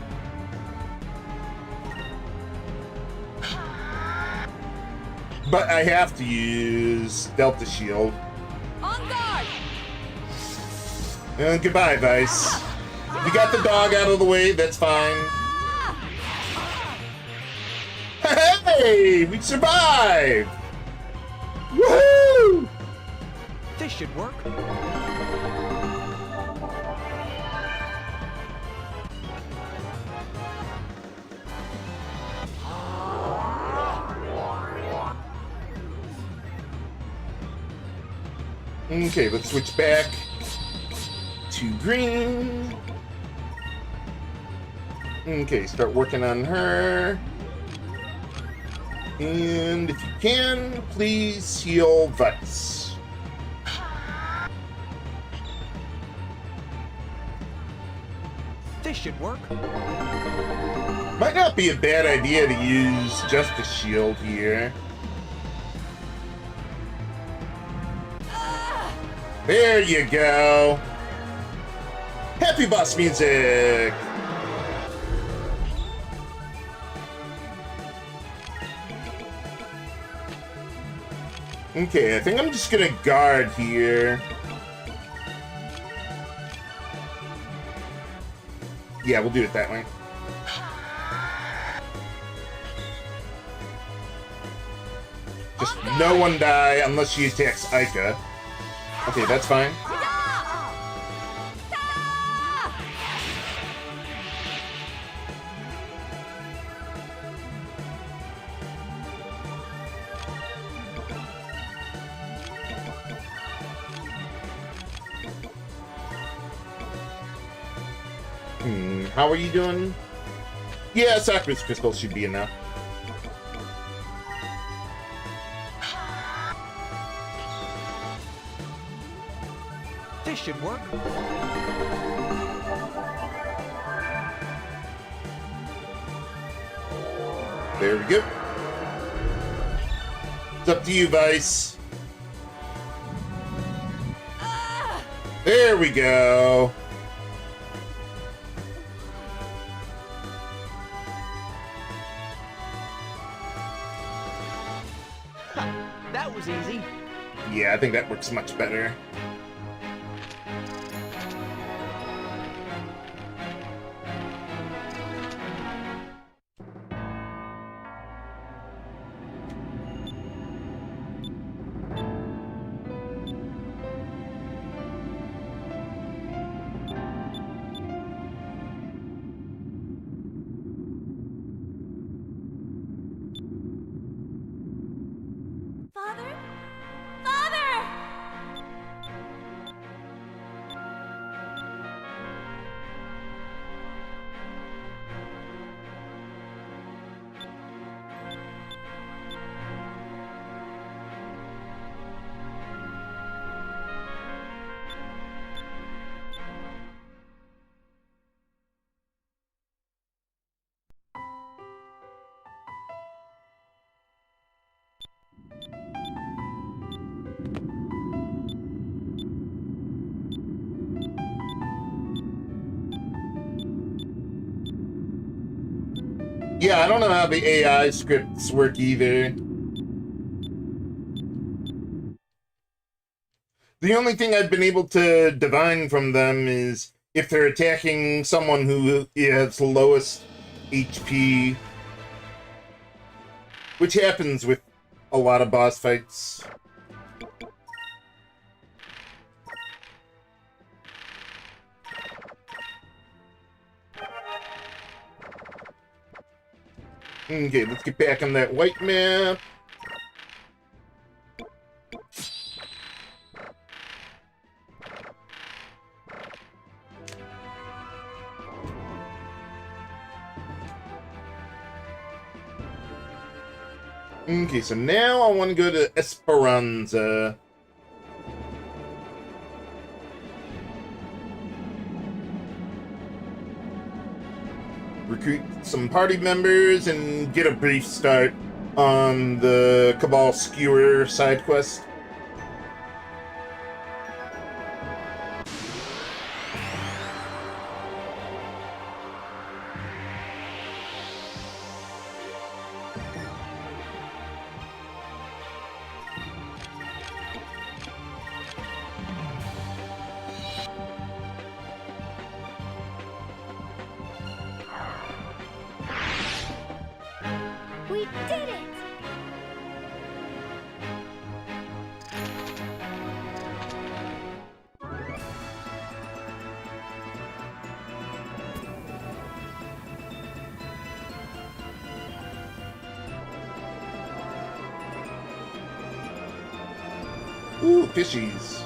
But I have to use Delta Shield. On guard. And goodbye, Vice. You got the dog out of the way, that's fine. Hey, we survived! Woohoo! This should work. Okay, let's switch back to green. Okay, start working on her. And if you can, please heal Vice. This should work. Might not be a bad idea to use just a shield here. There you go. Happy boss music. Okay, I think I'm just gonna guard here. Yeah, we'll do it that way. Just no one die unless she attacks Aika. Okay, that's fine. How are you doing? Yeah, Sakura's crystal should be enough. This should work. There we go. It's up to you, Vice. There we go. That was easy. Yeah, I think that works much better. Father? Father! Yeah, I don't know how the AI scripts work either. The only thing I've been able to divine from them is if they're attacking someone who has lowest HP, which happens with a lot of boss fights. Okay, let's get back on that white map. Okay, so now I want to go to Esperanza. Recruit some party members and get a brief start on the Cabal Skewer side quest. We did it! Ooh, fishies.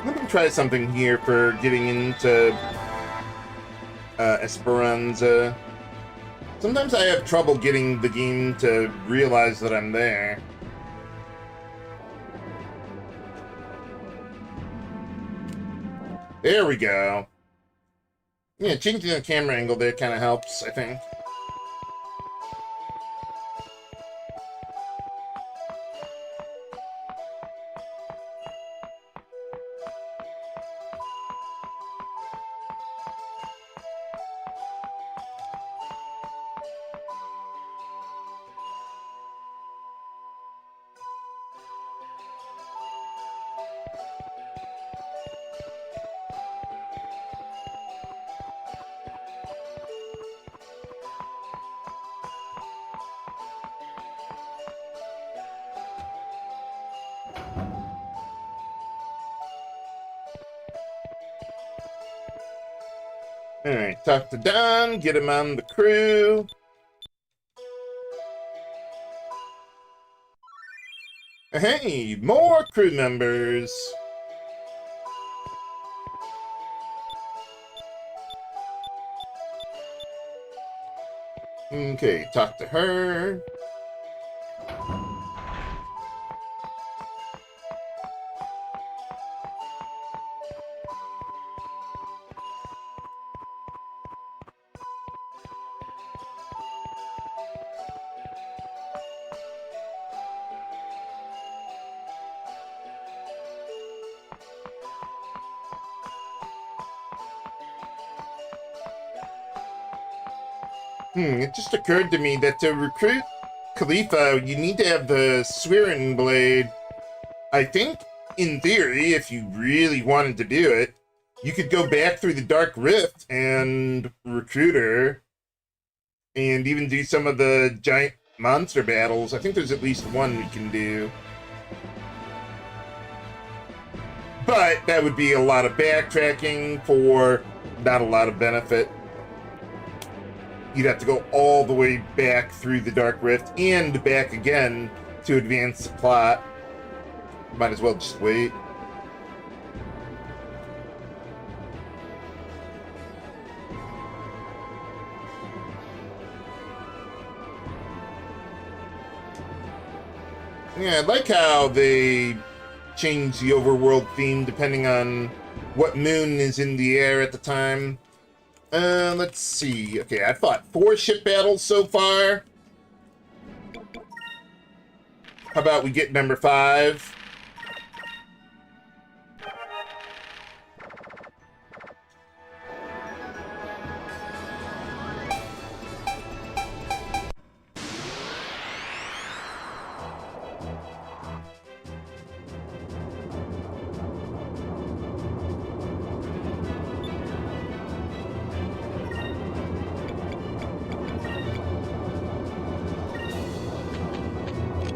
Let me try something here for getting into Esperanza. Sometimes I have trouble getting the game to realize that I'm there. There we go. Yeah, changing the camera angle there kind of helps, I think. Alright, talk to Don, get him on the crew. Hey, more crew members. Okay, talk to her. It just occurred to me that to recruit Khalifa, you need to have the Swearing Blade. I think, in theory, if you really wanted to do it, you could go back through the Dark Rift and recruit her, and even do some of the giant monster battles. I think there's at least one we can do. But that would be a lot of backtracking for not a lot of benefit. You'd have to go all the way back through the Dark Rift and back again to advance the plot. Might as well just wait. Yeah, I like how they change the overworld theme depending on what moon is in the air at the time. Let's see. Okay, I fought 4 ship battles so far. How about we get number 5?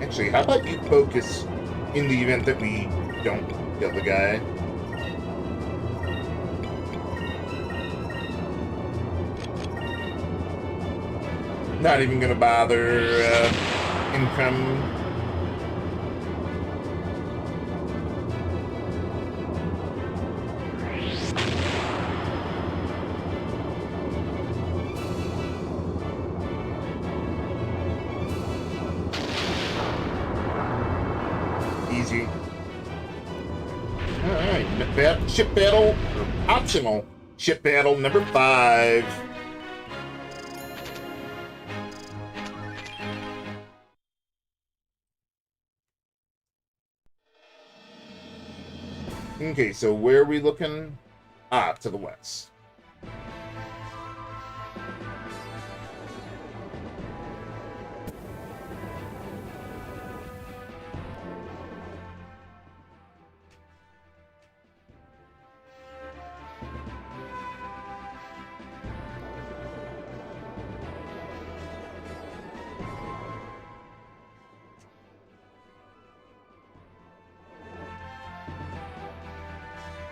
Actually, how about you focus in the event that we don't kill the guy? Not even gonna bother income. Easy. Alright, ship battle, or optional ship battle number 5. Okay, so where are we looking? Ah, to the west.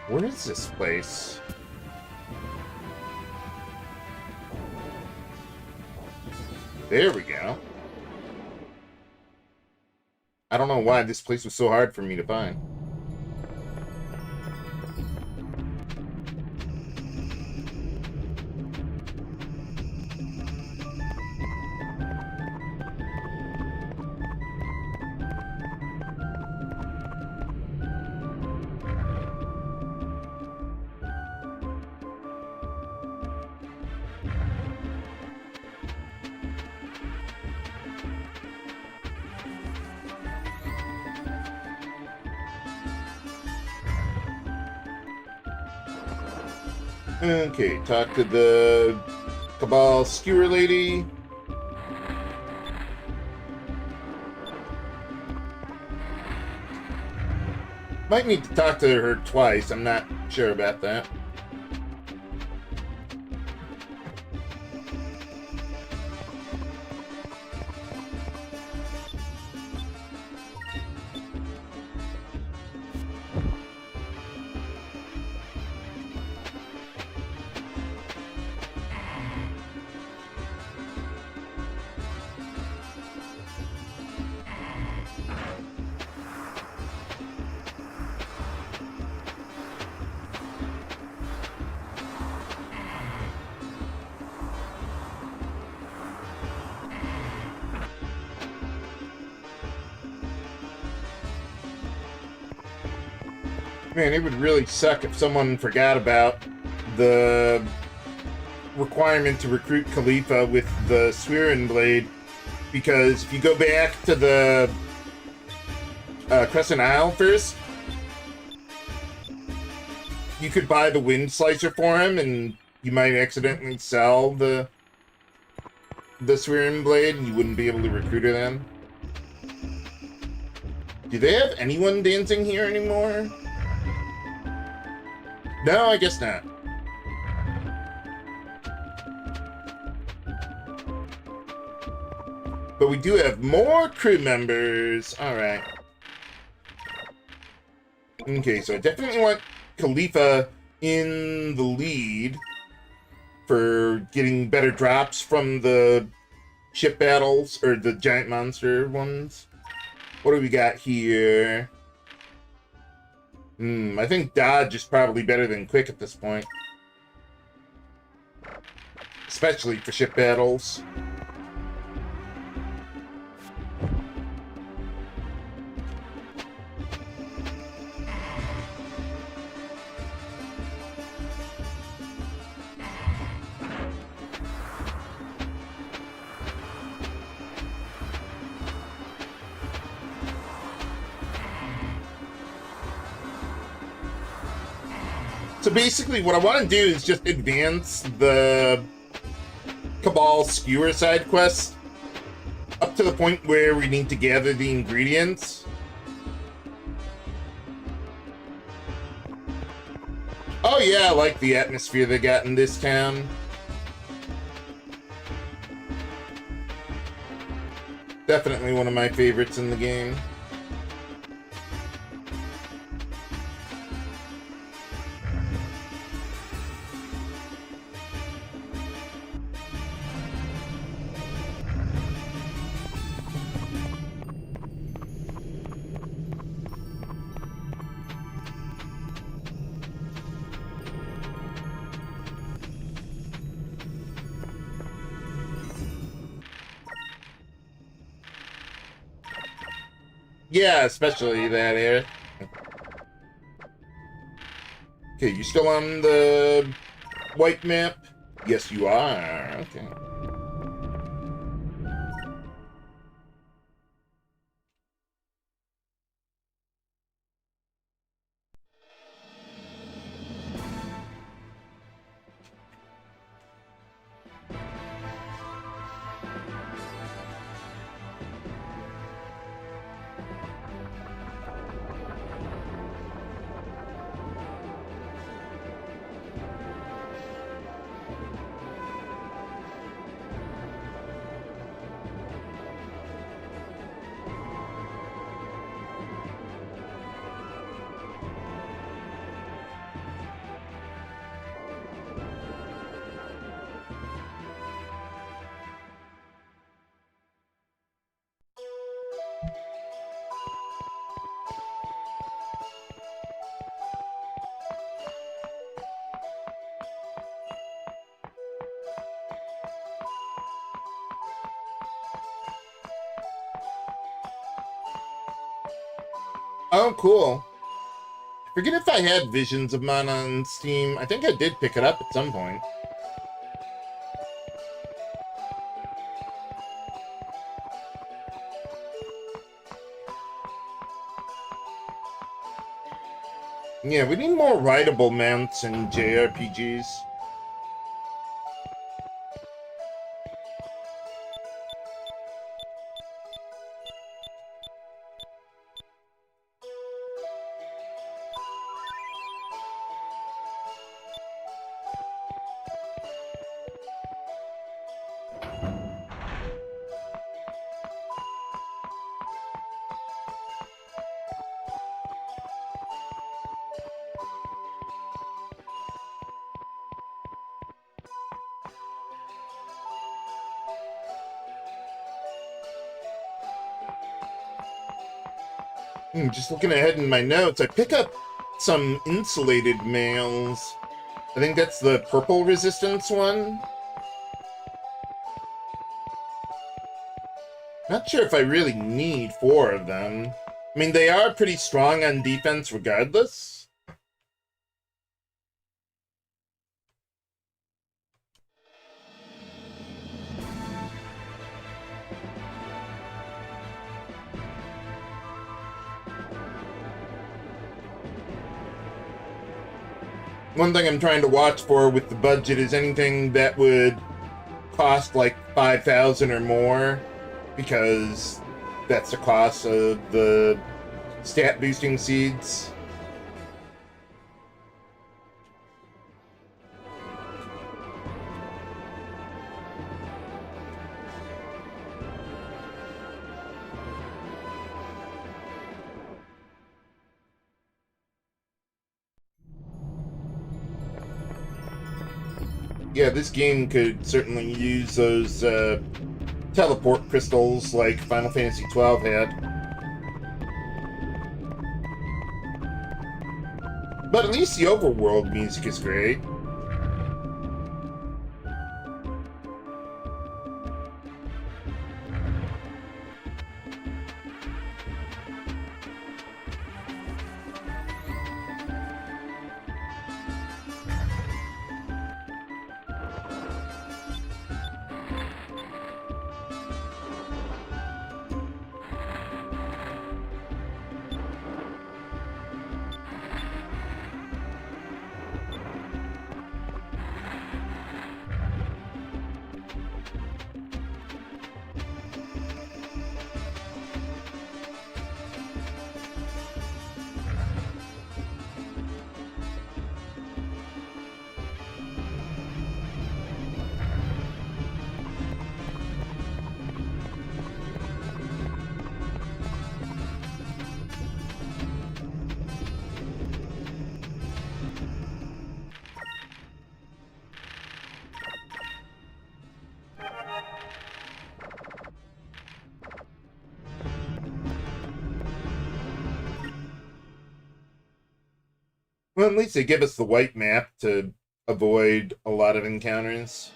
Where is this place? There we go. I don't know why this place was so hard for me to find. Okay, talk to the Cabal skewer lady. Might need to talk to her twice. I'm not sure about that. Man, it would really suck if someone forgot about the requirement to recruit Khalifa with the Swearin Blade, because if you go back to the Crescent Isle first, you could buy the Wind Slicer for him, and you might accidentally sell the Swearin Blade, and you wouldn't be able to recruit her then. Do they have anyone dancing here anymore? No, I guess not. But we do have more crew members. Alright. Okay, so I definitely want Khalifa in the lead for getting better drops from the ship battles, or the giant monster ones. What do we got here? I think dodge is probably better than quick at this point. Especially for ship battles. So basically what I want to do is just advance the Cabal Skewer side quest up to the point where we need to gather the ingredients. Oh yeah, I like the atmosphere they got in this town. Definitely one of my favorites in the game. Yeah, especially that area. Okay, you still on the white map? Yes, you are. Okay. Oh, cool. Forget if I had Visions of Mana on Steam. I think I did pick it up at some point. Yeah, we need more rideable mounts in JRPGs. Just looking ahead in my notes, I pick up some insulated mails. I think that's the purple resistance one. Not sure if I really need 4 of them. I mean, they are pretty strong on defense regardless. One thing I'm trying to watch for with the budget is anything that would cost like 5,000 or more, because that's the cost of the stat boosting seeds. Yeah, this game could certainly use those teleport crystals like Final Fantasy XII had. But at least the overworld music is great. Well, at least they give us the white map to avoid a lot of encounters.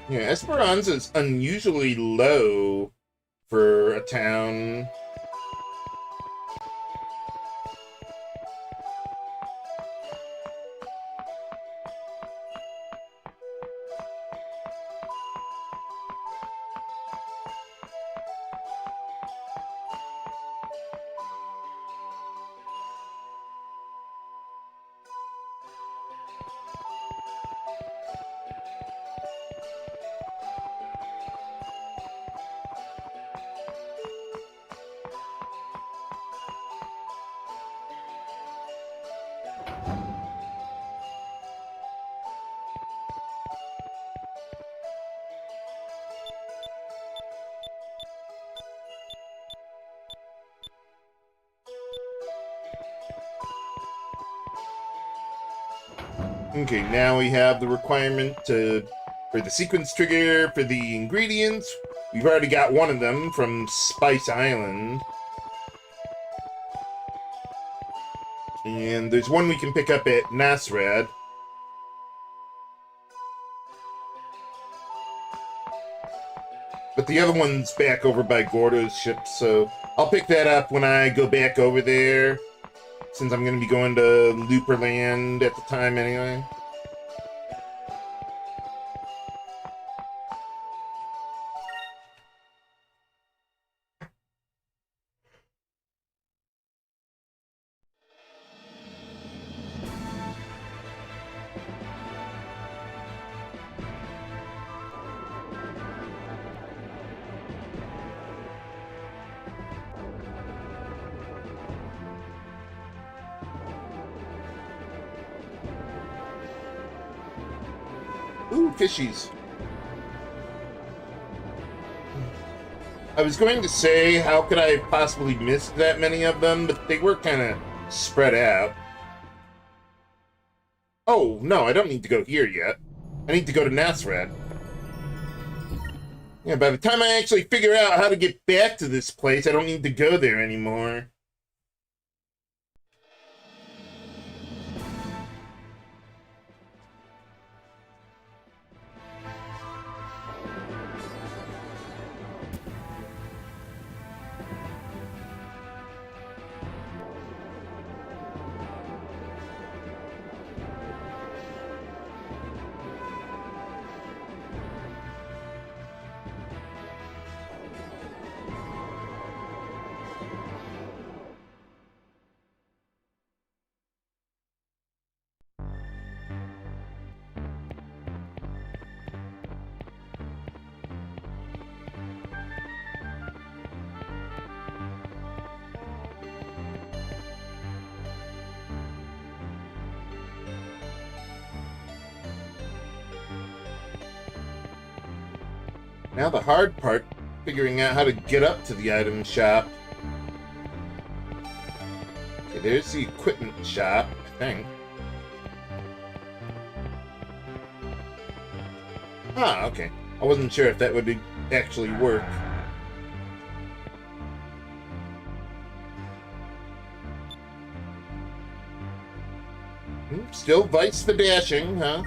Yeah, Esperanza's unusually low for a town. Okay, now we have the requirement for the sequence trigger for the ingredients. We've already got one of them from Spice Island. And there's one we can pick up at Nasrad. But the other one's back over by Gordo's ship, so I'll pick that up when I go back over there, since I'm going to be going to Looperland at the time anyway. Ooh, fishies. I was going to say, how could I have possibly missed that many of them, but they were kind of spread out. Oh, no, I don't need to go here yet. I need to go to Nasrad. Yeah, by the time I actually figure out how to get back to this place, I don't need to go there anymore. Now the hard part, figuring out how to get up to the item shop. Okay, there's the equipment shop, I think. Ah, okay. I wasn't sure if that would actually work. Still Vice the Dashing, huh?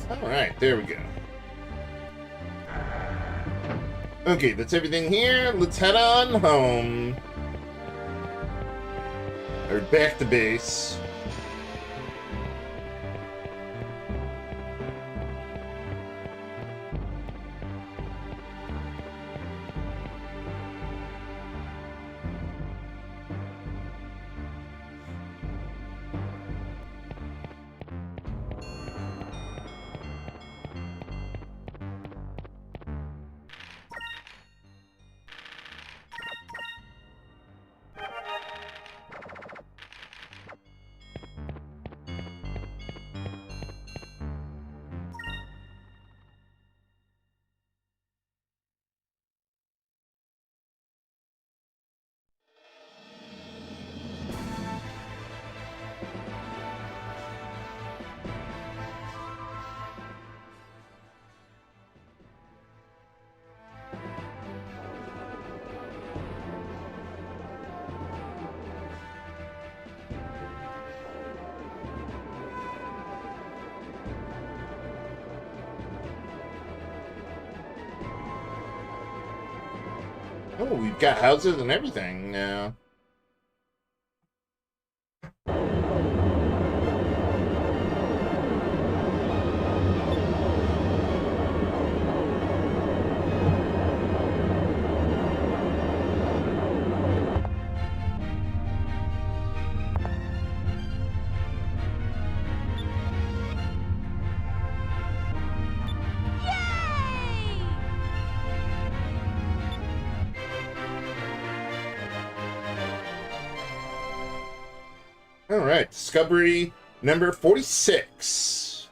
Alright, there we go. Okay, that's everything here. Let's head on home. Or back to base. Oh, we've got houses and everything now. Alright, discovery number 46.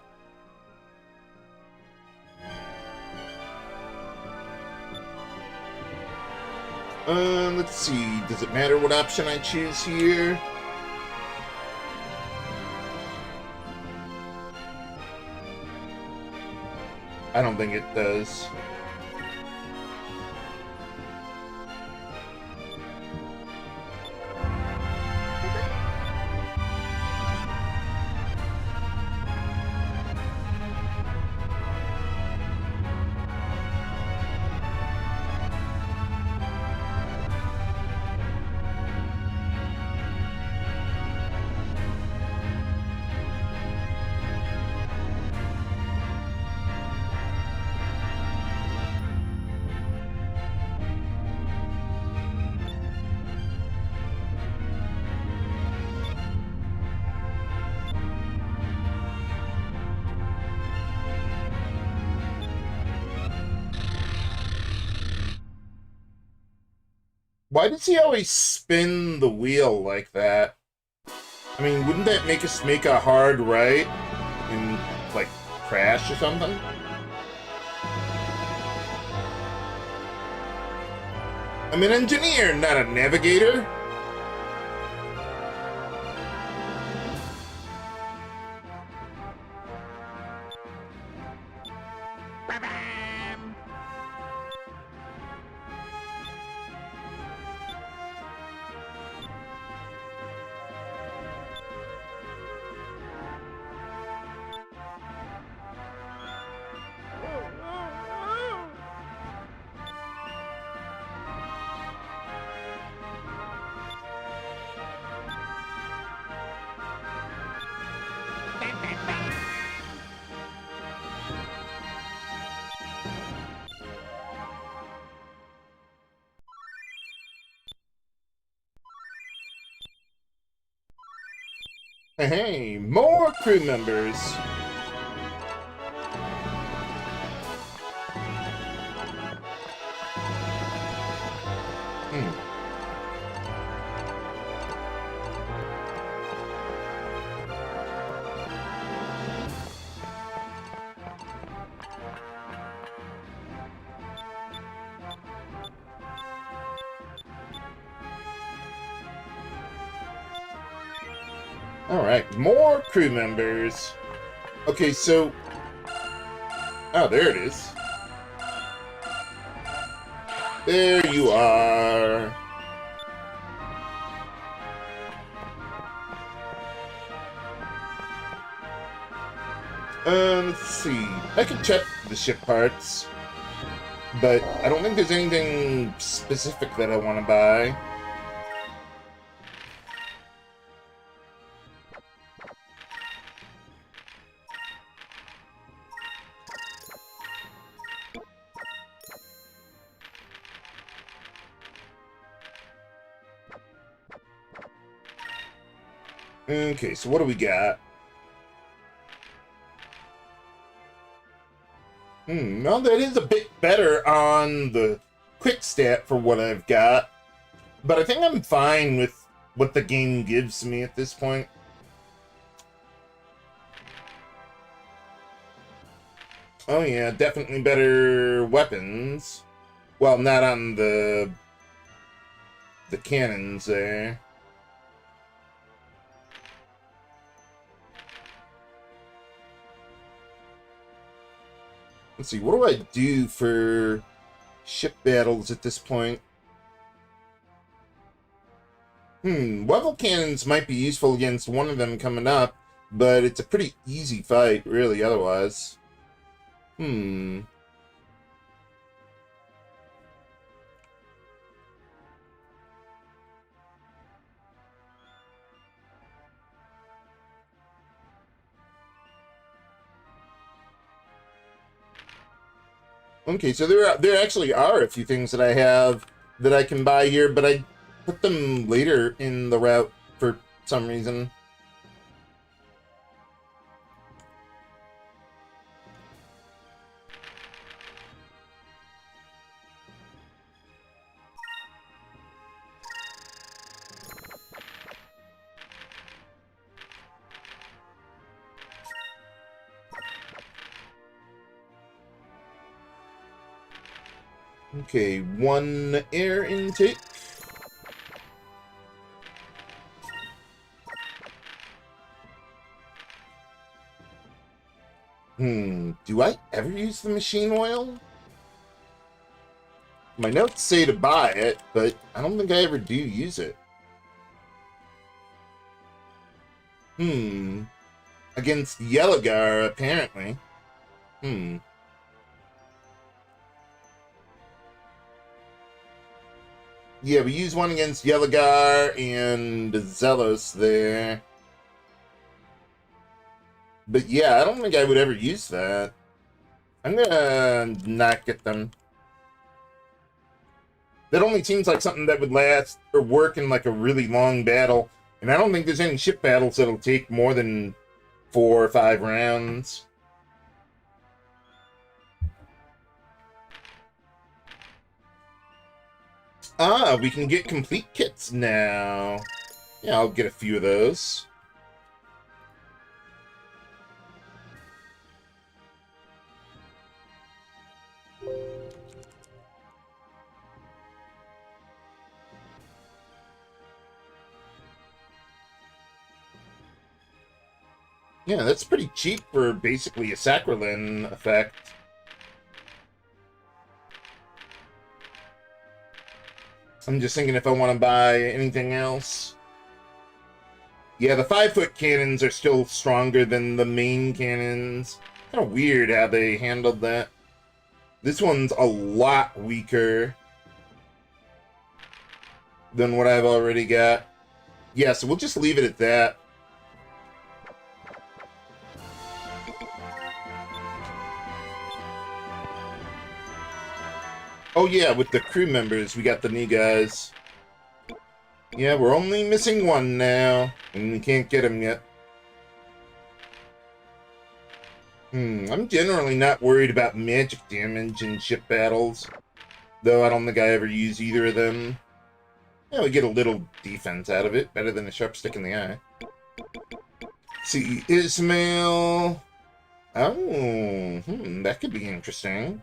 Let's see. Does it matter what option I choose here? I don't think it does. Why does he always spin the wheel like that? I mean, wouldn't that make us make a hard right and, like, crash or something? I'm an engineer, not a navigator. Hey, more crew members. Alright, more crew members. Okay, so... Oh, there it is. There you are. Let's see. I could check the ship parts, but I don't think there's anything specific that I want to buy. Okay, so what do we got? Well, that is a bit better on the quick stat for what I've got. But I think I'm fine with what the game gives me at this point. Oh yeah, definitely better weapons. Well, not on the cannons there. Let's see, what do I do for ship battles at this point? Level cannons might be useful against one of them coming up, but it's a pretty easy fight, really, otherwise. Okay, so there actually are a few things that I have that I can buy here, but I put them later in the route for some reason. Okay, one air intake. Do I ever use the machine oil? My notes say to buy it, but I don't think I ever do use it. Against Yellowgar, apparently. Yeah, we use one against Yellowgar and Zealous there. But yeah, I don't think I would ever use that. I'm gonna not get them. That only seems like something that would last or work in like a really long battle. And I don't think there's any ship battles that'll take more than 4 or 5 rounds. Ah, we can get complete kits now. Yeah, I'll get a few of those. Yeah, that's pretty cheap for basically a Sacralin effect. I'm just thinking if I want to buy anything else. Yeah, the 5-foot cannons are still stronger than the main cannons. Kind of weird how they handled that. This one's a lot weaker than what I've already got. Yeah, so we'll just leave it at that. Oh yeah, with the crew members, we got the new guys. Yeah, we're only missing one now, and we can't get him yet. I'm generally not worried about magic damage in ship battles, though I don't think I ever use either of them. Yeah, we get a little defense out of it, better than a sharp stick in the eye. See, Ismail... Oh, that could be interesting.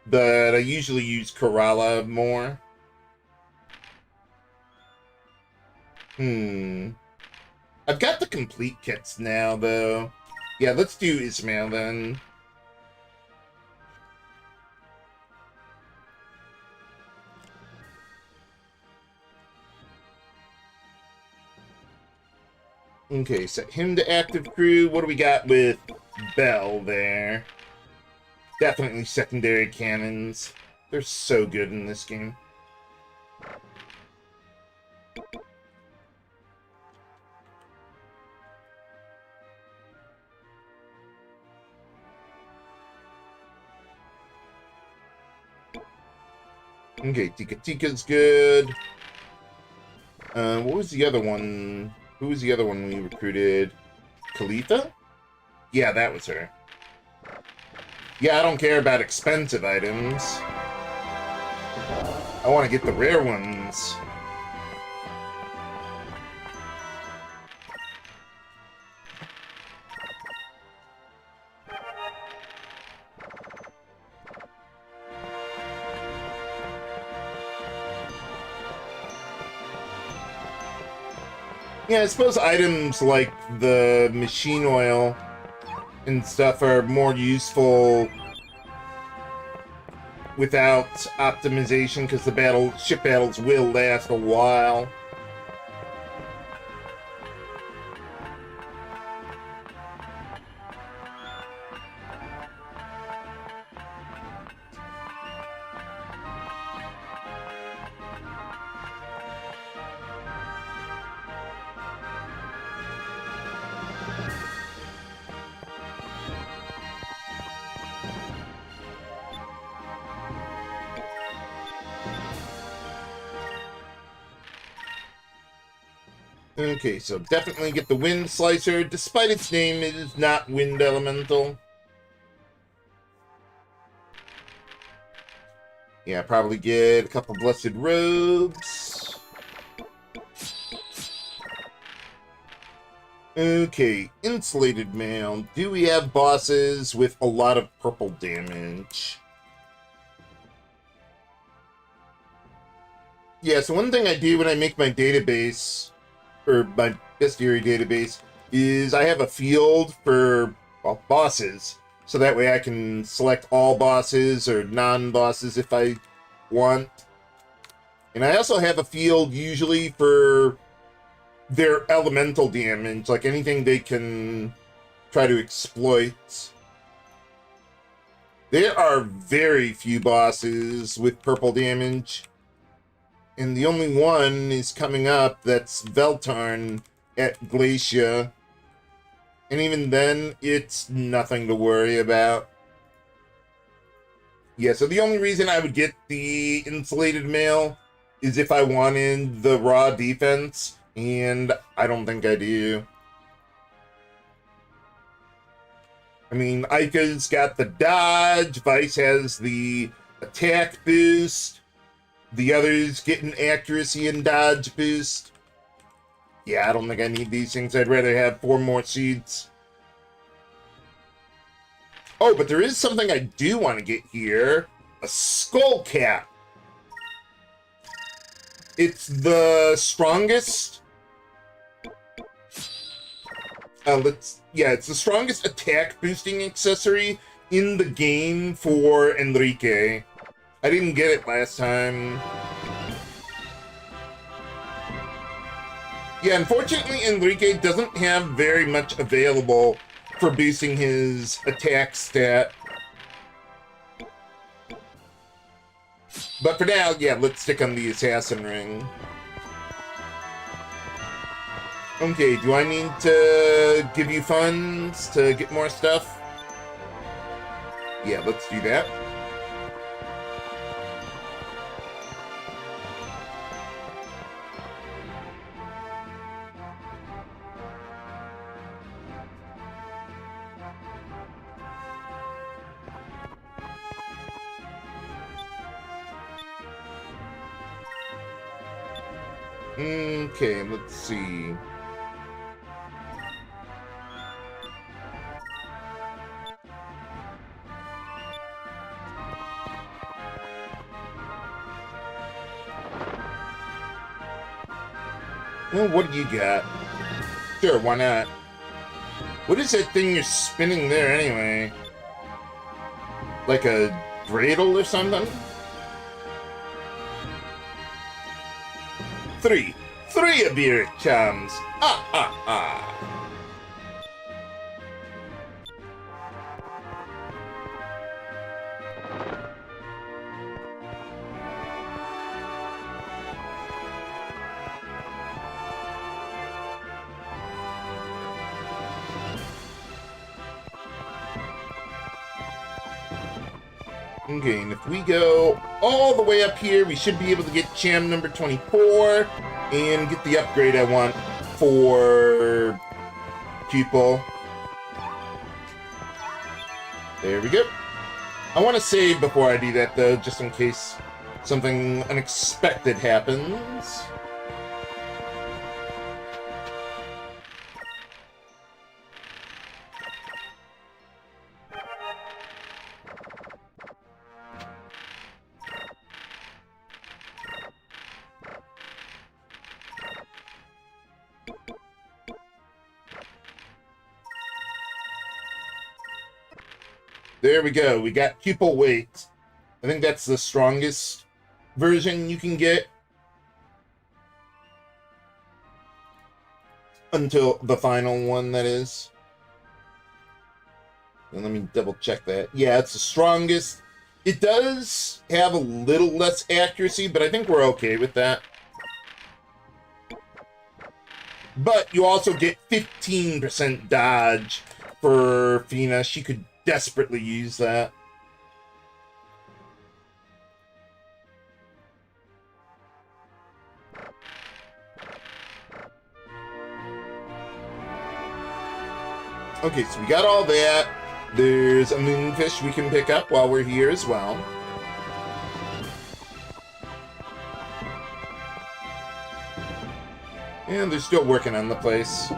But I usually use Kerala more. I've got the complete kits now, though. Yeah, let's do Ismail, then. Okay, set him to active crew. What do we got with Bell there? Definitely secondary cannons. They're so good in this game. Okay, Tika Tika's good. What was the other one? Who was the other one we recruited? Khalifa? Yeah, that was her. Yeah, I don't care about expensive items. I want to get the rare ones. Yeah, I suppose items like the machine oil and stuff are more useful without optimization because the ship battles will last a while. Okay, so definitely get the Wind Slicer. Despite its name, it is not Wind Elemental. Yeah, probably get a couple Blessed Robes. Okay, Insulated Mail. Do we have bosses with a lot of purple damage? Yeah, so one thing I do when I make my database, or my bestiary database, is I have a field for, well, bosses. So that way I can select all bosses or non-bosses if I want. And I also have a field usually for their elemental damage, like anything they can try to exploit. There are very few bosses with purple damage. And the only one is coming up, that's Veltarn at Glacia. And even then, it's nothing to worry about. Yeah, so the only reason I would get the Insulated Mail is if I wanted the raw defense, and I don't think I do. I mean, Aika's got the dodge, Vice has the attack boost, The others get an accuracy and dodge boost. Yeah, I don't think I need these things. I'd rather have 4 more seeds. Oh, but there is something I do want to get here. A skull cap. It's the strongest... it's the strongest attack boosting accessory in the game for Enrique. I didn't get it last time. Yeah, unfortunately, Enrique doesn't have very much available for boosting his attack stat. But for now, yeah, let's stick on the Assassin Ring. Okay, do I need to give you funds to get more stuff? Yeah, let's do that. Okay, let's see. Well, what do you got? Sure, why not? What is that thing you're spinning there anyway? Like a dreidel or something? 3 of your chums. Ah, ah, ah. Okay, and if we go all the way up here, we should be able to get Cham number 24 and get the upgrade I want for Pupil. There we go. I want to save before I do that, though, just in case something unexpected happens. There we go. We got pupil weight. I think that's the strongest version you can get. Until the final one, that is. And let me double check that. Yeah, it's the strongest. It does have a little less accuracy, but I think we're okay with that. But you also get 15% dodge for Fina. She could desperately use that. Okay, so we got all that. There's a moonfish we can pick up while we're here as well. And they're still working on the place.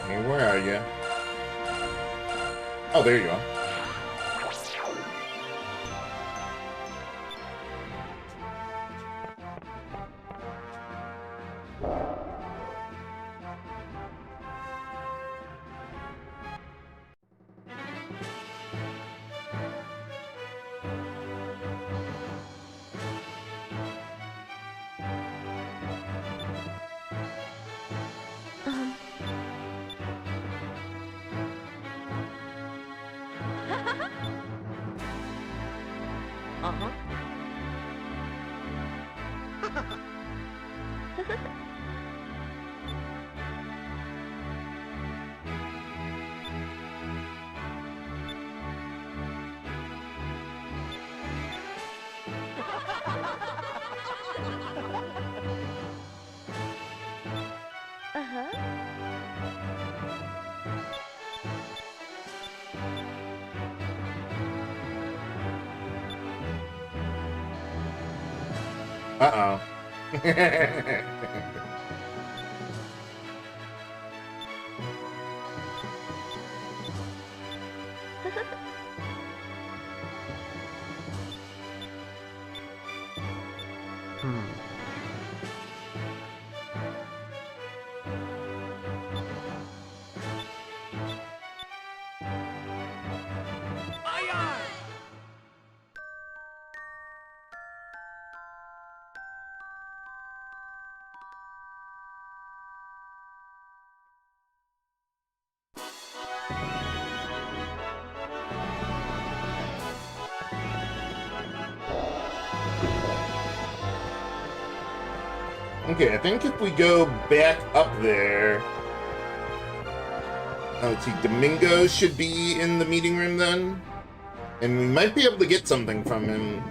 Hey, where are you? Oh, there you are. Uh-huh. Uh-oh. Aye, aye! Okay, I think if we go back up there... let's see, Domingo should be in the meeting room then? And we might be able to get something from him.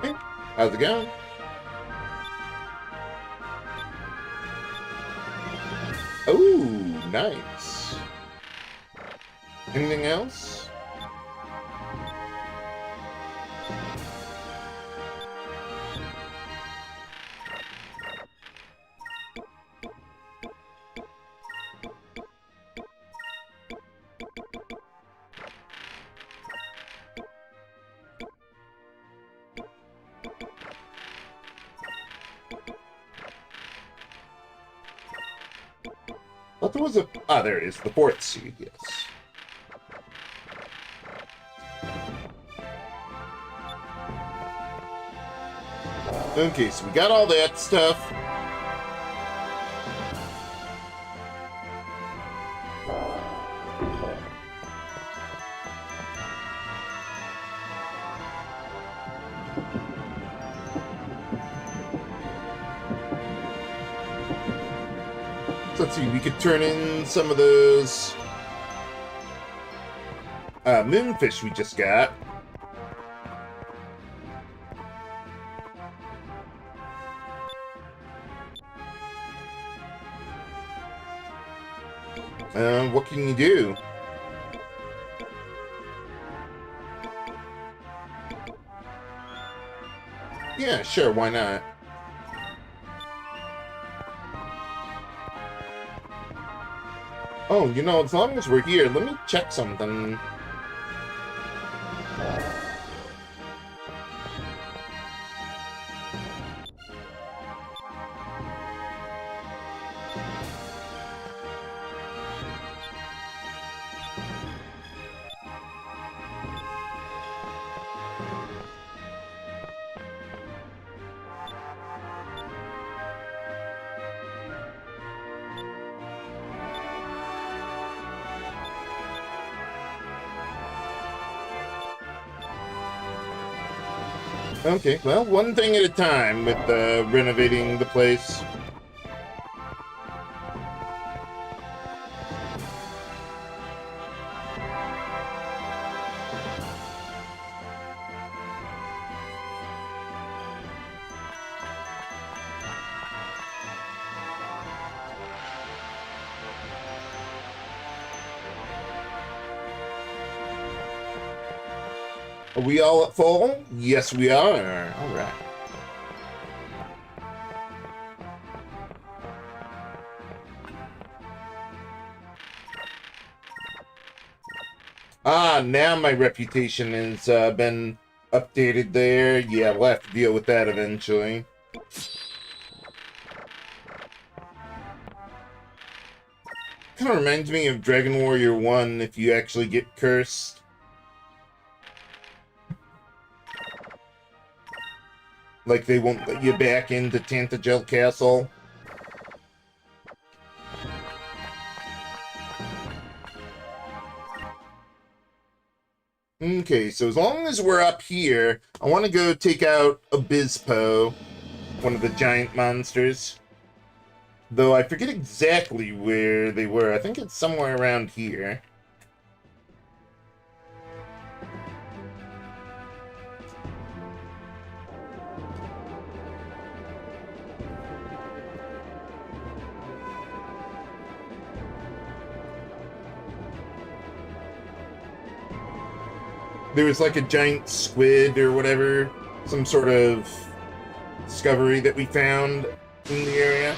Hey, how's it going? Oh, nice. Anything else? Thought there was a... Ah, there it is. The fourth seed, yes. Okay, so we got all that stuff. So let's see, we could turn in some of those moonfish we just got. What can you do? Yeah, sure, why not? Oh, you know, as long as we're here, let me check something. Okay, well, one thing at a time with renovating the place. Are we all at full? Yes, we are. All right. Ah, now my reputation has been updated there. Yeah, we'll have to deal with that eventually. Kind of reminds me of Dragon Warrior 1 if you actually get cursed. Like they won't let you back into Tantagel Castle. Okay, so as long as we're up here, I want to go take out Abyspo, one of the giant monsters. Though I forget exactly where they were. I think it's somewhere around here. there was like a giant squid or whatever, some sort of discovery that we found in the area.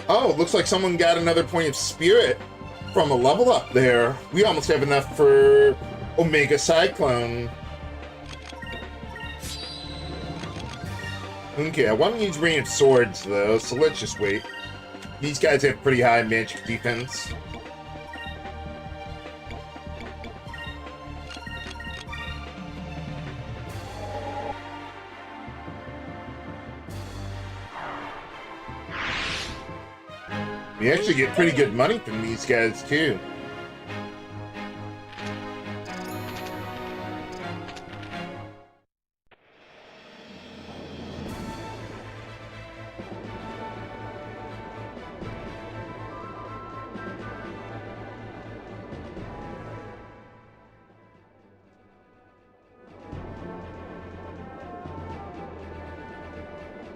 Oh, looks like someone got another point of spirit from a level up there. We almost have enough for Omega Cyclone. Okay, I want to use Rain of Swords, though, so let's just wait. These guys have pretty high magic defense. We actually get pretty good money from these guys, too.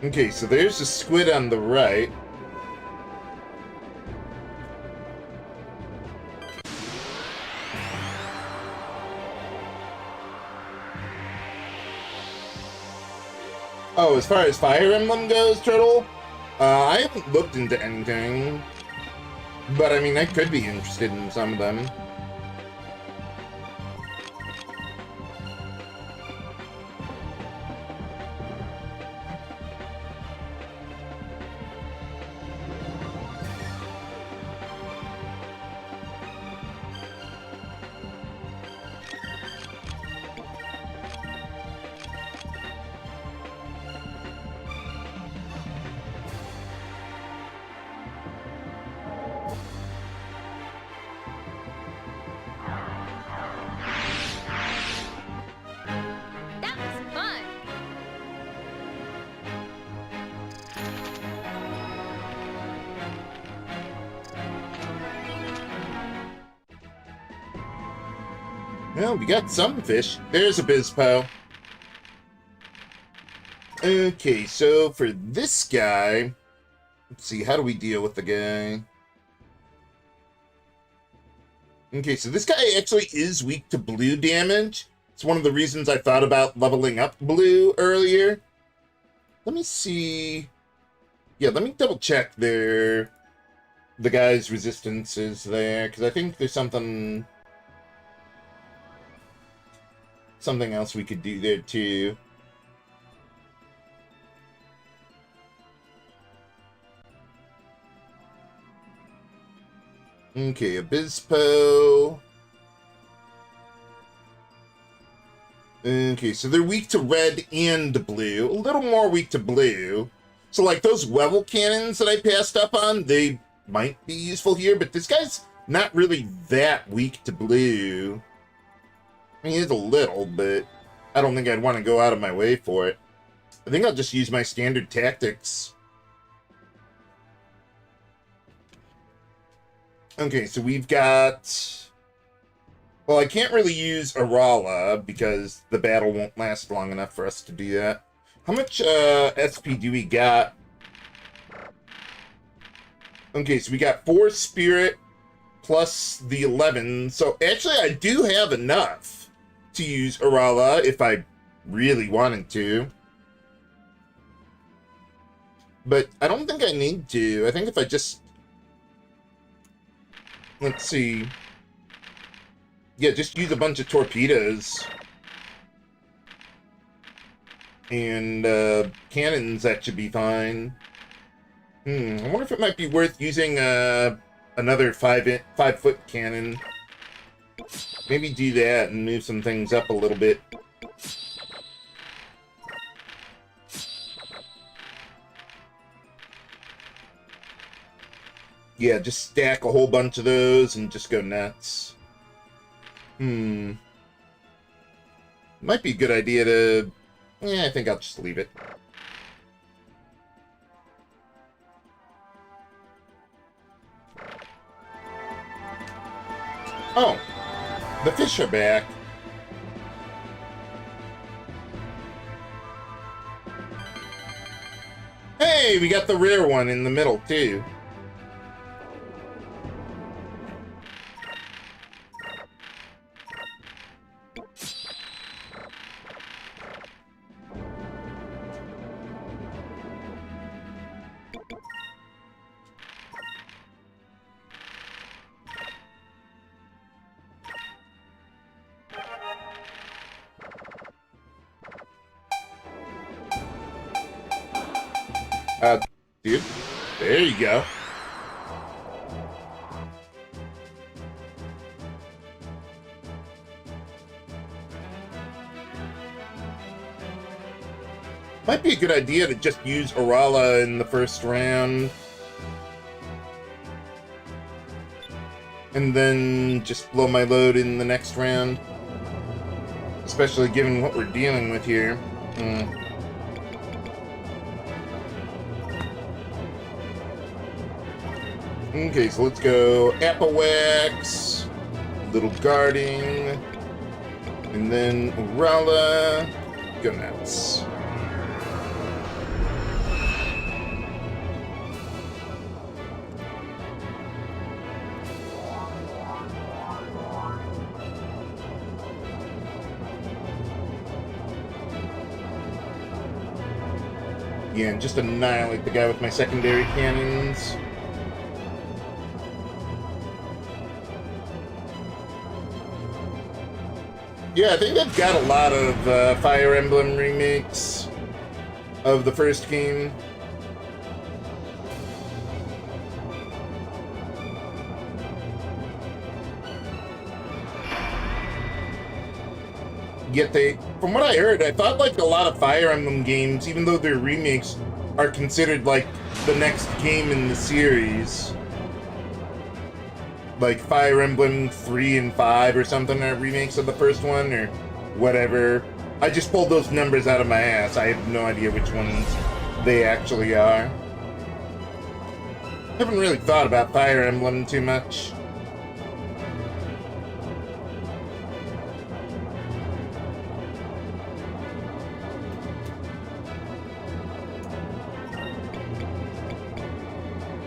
Okay, so there's the squid on the right. Oh, as far as Fire Emblem goes, Turtle, I haven't looked into anything. But, I mean, I could be interested in some of them. That was fun. Well, we got some fish. There's a Bizpo. Okay, so for this guy, let's see, how do we deal with the guy? Okay, so this guy actually is weak to blue damage. It's one of the reasons I thought about leveling up blue earlier. Let me see. Yeah, let me double check the guy's resistances there, because I think there's something else we could do there too. Okay, Abispo. Okay, so they're weak to red and blue. A little more weak to blue. So, like, those level cannons that I passed up on, they might be useful here, but this guy's not really that weak to blue. I mean, he is a little, but I don't think I'd want to go out of my way for it. I think I'll just use my standard tactics. Okay, so we've got... Well, I can't really use Arala because the battle won't last long enough for us to do that. How much SP do we got? Okay, so we got 4 Spirit plus the 11. So actually, I do have enough to use Arala if I really wanted to. But I don't think I need to. I think if I just... Let's see. Yeah, just use a bunch of torpedoes. And cannons, that should be fine. I wonder if it might be worth using another 5-foot cannon. Maybe do that and move some things up a little bit. Yeah, just stack a whole bunch of those and just go nuts. Might be a good idea to... Yeah, I think I'll just leave it. Oh, the fish are back. Hey, we got the rare one in the middle, too. Dude, there you go. Might be a good idea to just use Orala in the first round. And then just blow my load in the next round. Especially given what we're dealing with here. Okay, so let's go Apple Wax, Little Guarding, and then Orala. Go nuts. Yeah, and just annihilate the guy with my secondary cannons. Yeah, I think they've got a lot of Fire Emblem remakes of the first game. Yet they, from what I heard, I thought like a lot of Fire Emblem games, even though they're remakes, are considered like the next game in the series. Like Fire Emblem 3 and 5 or something are remakes of the first one or whatever. I just pulled those numbers out of my ass. I have no idea which ones they actually are. Haven't really thought about Fire Emblem too much.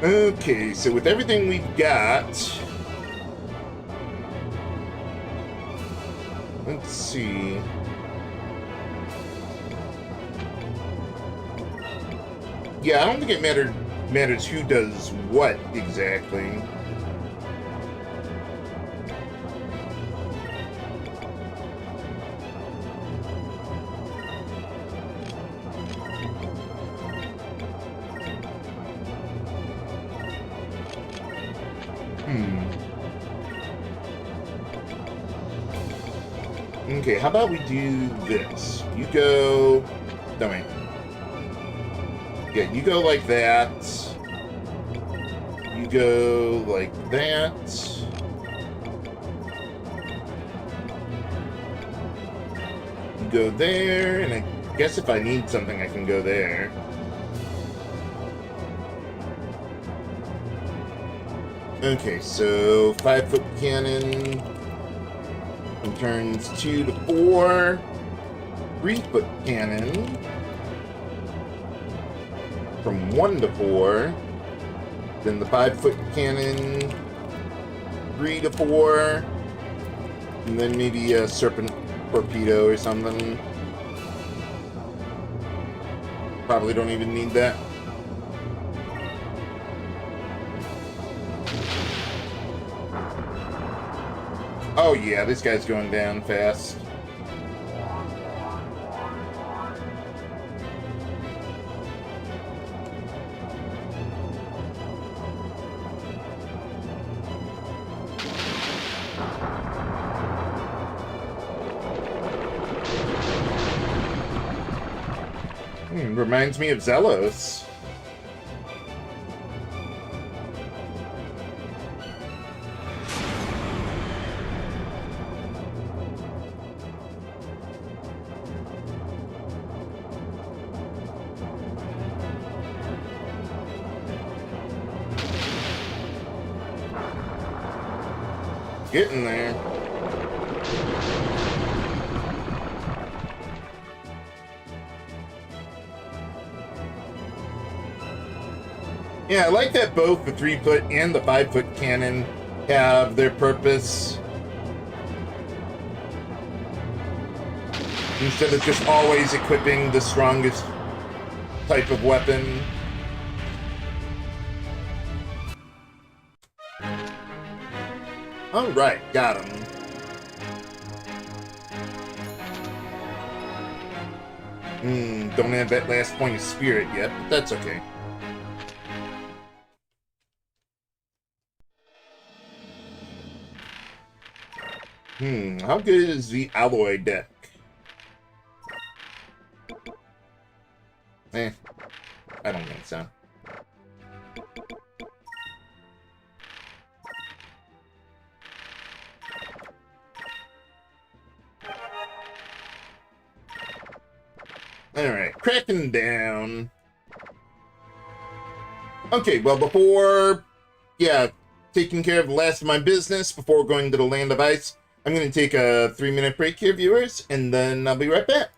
Okay, so with everything we've got, let's see. Yeah, I don't think it matters who does what exactly. Okay, how about we do this? You go... No, wait. Yeah, you go like that. You go like that. You go there, and I guess if I need something, I can go there. Okay, so 5-foot cannon. And turns 2 to 4. 3-foot cannon. From 1 to 4. Then the 5-foot cannon. 3 to 4. And then maybe a serpent torpedo or something. Probably don't even need that. Oh yeah, this guy's going down fast. Reminds me of Zelos. Getting there. Yeah, I like that both the 3-foot and the 5-foot cannon have their purpose. Instead of just always equipping the strongest type of weapon. Alright, got him. Don't have that last point of spirit yet, but that's okay. How good is the alloy deck? I don't think so. Alright, cracking down. Okay, well, before, taking care of the last of my business, before going to the Land of Ice, I'm going to take a 3-minute break here, viewers, and then I'll be right back.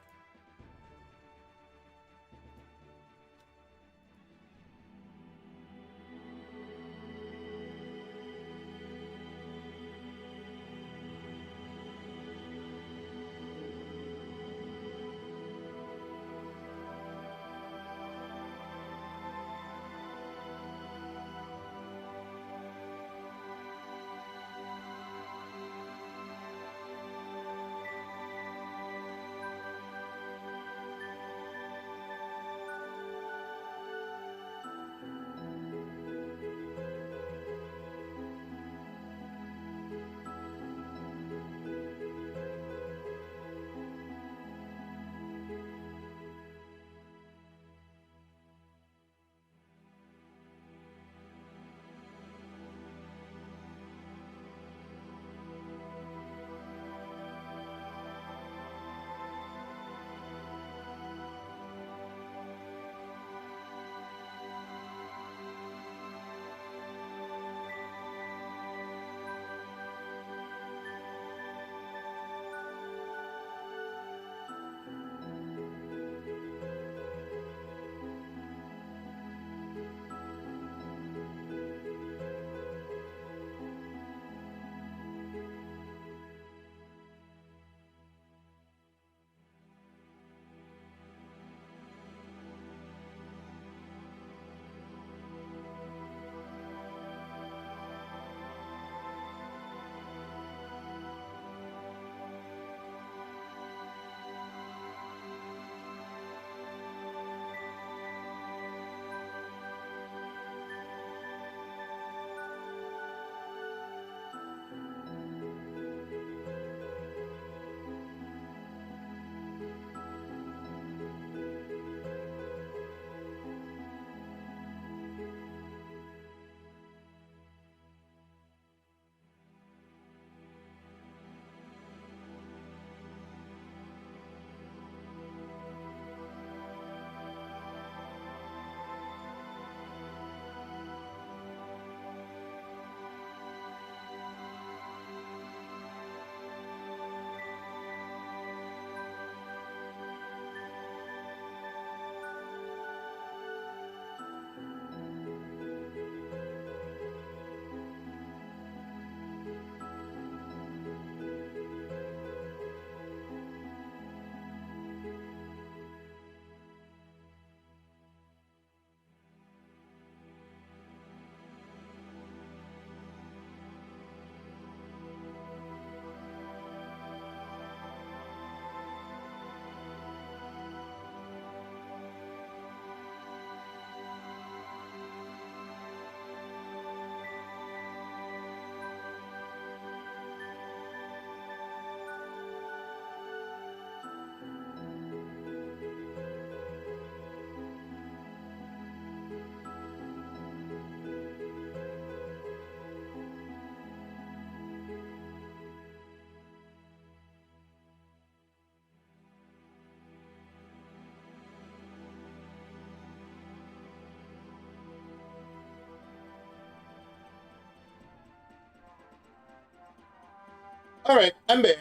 Alright, I'm back.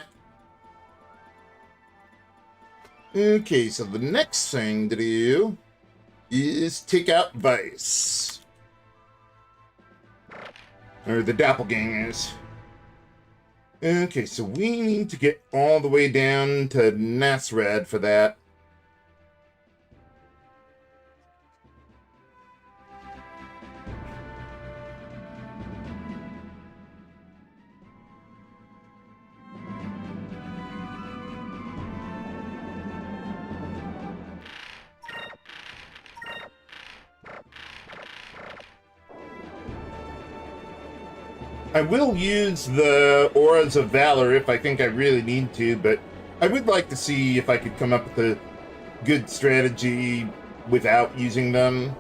Okay, so the next thing to do is take out Vice. Or the doppelgangers. Okay, so we need to get all the way down to Nasred for that. I will use the Auras of Valor if I think I really need to, but I would like to see if I could come up with a good strategy without using them.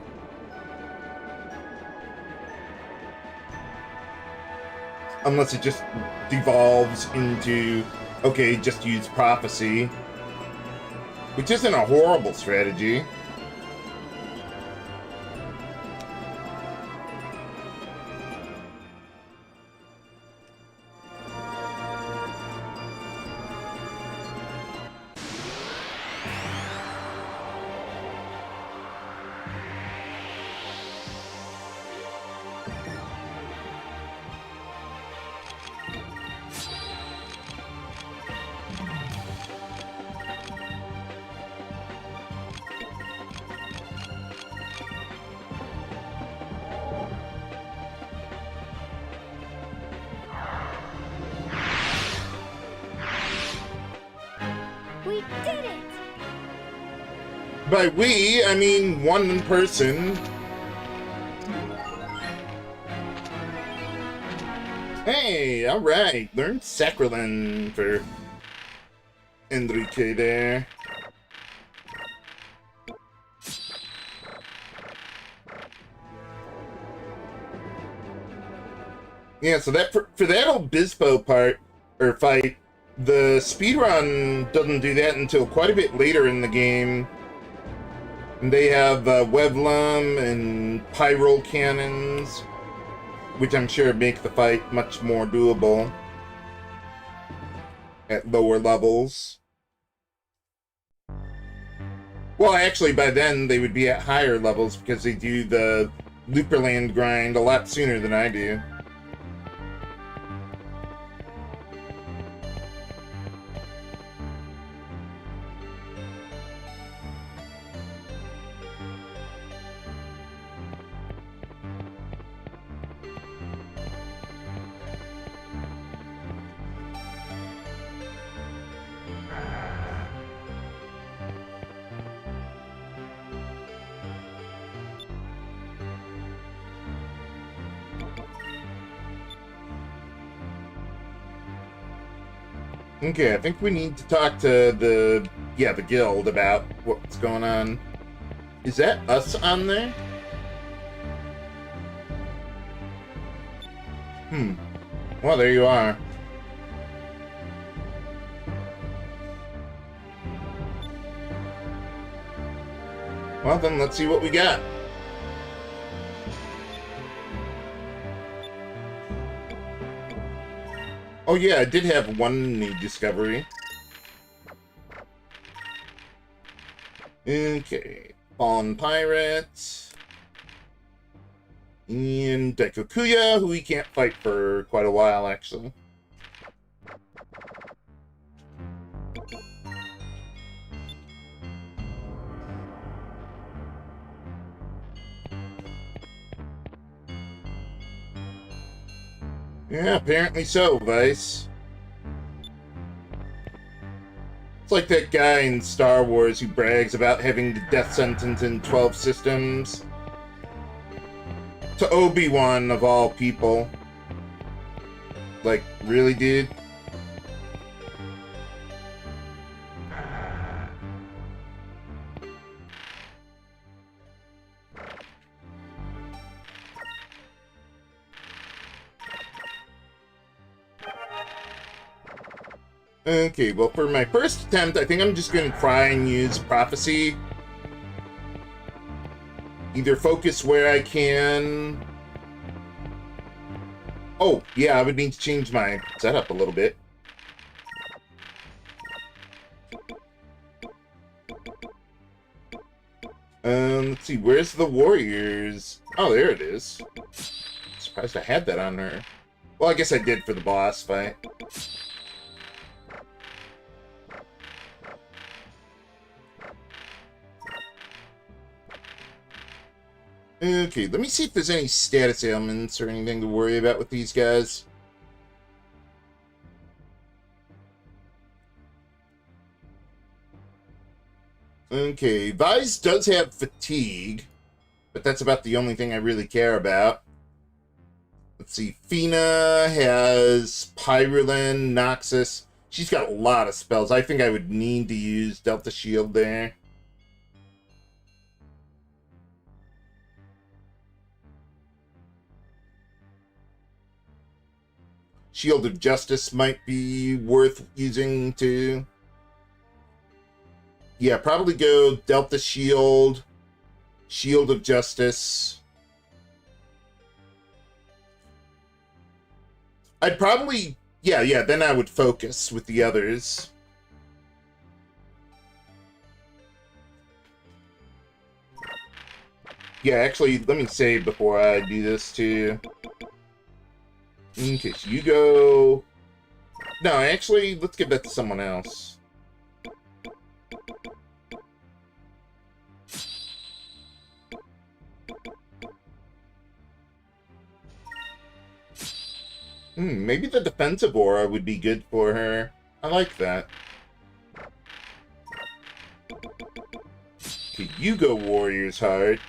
Unless it just devolves into, okay, just use Prophecy. Which isn't a horrible strategy. We did it! By we, I mean one person. Hey, alright. Learned Sacralin for Enrique there. Yeah, so that for that Obispo part, or fight, the speedrun doesn't do that until quite a bit later in the game. And they have Weblam and Pyro Cannons, which I'm sure make the fight much more doable at lower levels. Well, actually, by then they would be at higher levels because they do the Looperland grind a lot sooner than I do. Okay, I think we need to talk to the guild about what's going on. Is that us on there? Well, there you are. Well, then let's see what we got. Oh yeah, I did have one new discovery. Okay. Fallen Pirates. And Daikokuya, who we can't fight for quite a while, actually. Yeah, apparently so, Vice. It's like that guy in Star Wars who brags about having the death sentence in 12 systems. To Obi-Wan, of all people. Like, really, dude? Okay, well, for my first attempt, I think I'm just going to try and use Prophecy. Either focus where I can... Oh, yeah, I would need to change my setup a little bit. Let's see, where's the warriors? Oh, there it is. Surprised I had that on her. Well, I guess I did for the boss fight. Okay, let me see if there's any status ailments or anything to worry about with these guys. Okay, Vise does have fatigue, but that's about the only thing I really care about. Let's see, Fina has Pyrulin, Noxus. She's got a lot of spells. I think I would need to use Delta Shield there. Shield of Justice might be worth using too. Yeah, probably go Delta Shield, Shield of Justice. I'd probably, yeah, then I would focus with the others. Yeah, actually, let me save before I do this too. In case you go... No, actually, let's give that to someone else. Maybe the defensive aura would be good for her. I like that. Okay, you go Warrior's Heart.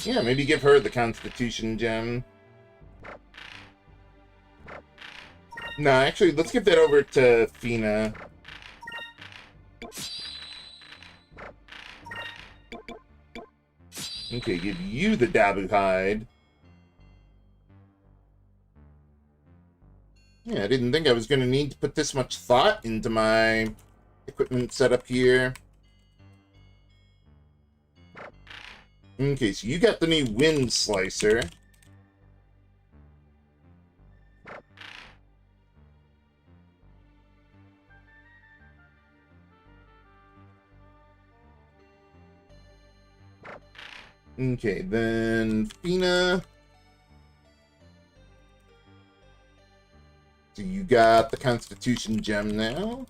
Yeah, maybe give her the Constitution Gem. No, actually, let's give that over to Fina. Okay, give you the Dabu Hide. Yeah, I didn't think I was going to need to put this much thought into my equipment setup here. Okay, so you got the new Wind Slicer. Okay, then Fina. So you got the Constitution Gem now.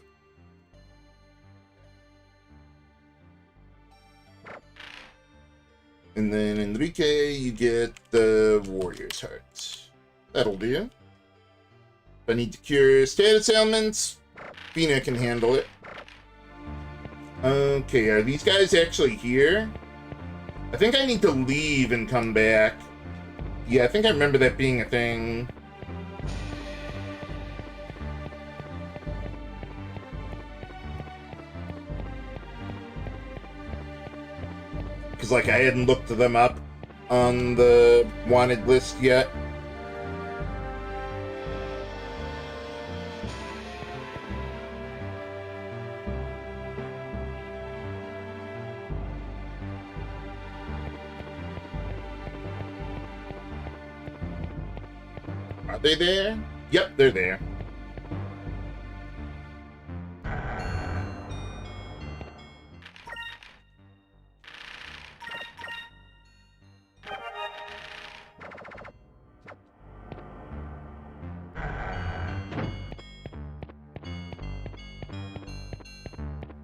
And then Enrique, you get the Warrior's Heart. That'll do. If I need to cure status ailments, Fina can handle it. Okay, are these guys actually here? I think I need to leave and come back. Yeah, I think I remember that being a thing. Because, like, I hadn't looked them up on the wanted list yet. Are they there? Yep, they're there.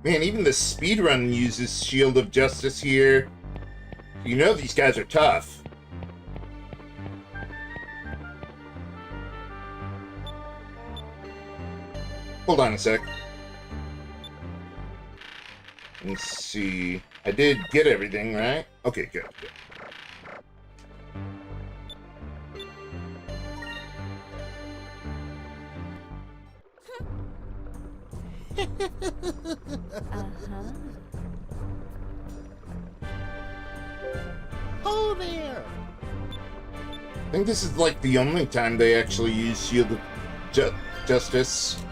Man, even the speedrun uses Shield of Justice here. You know these guys are tough. Hold on a sec. Let's see. I did get everything, right? Okay, good, good. Oh there! I think this is like the only time they actually use Shield of Justice.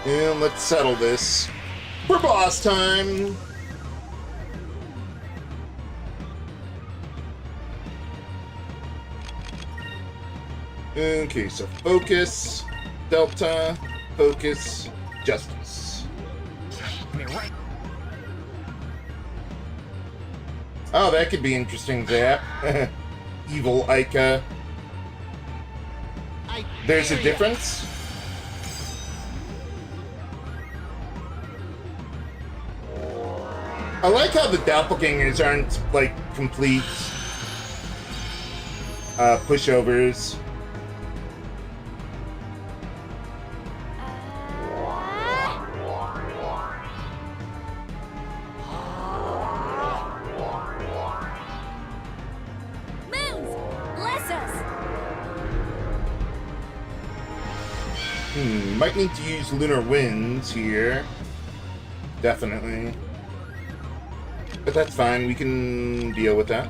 And let's settle this for boss time. Okay, so focus, delta, focus, justice. Oh, that could be interesting, Zap. Evil Ica. There's a difference? I like how the doppelgangers aren't, like, complete pushovers. Moons, bless us. Might need to use Lunar Winds here. Definitely. But that's fine, we can deal with that.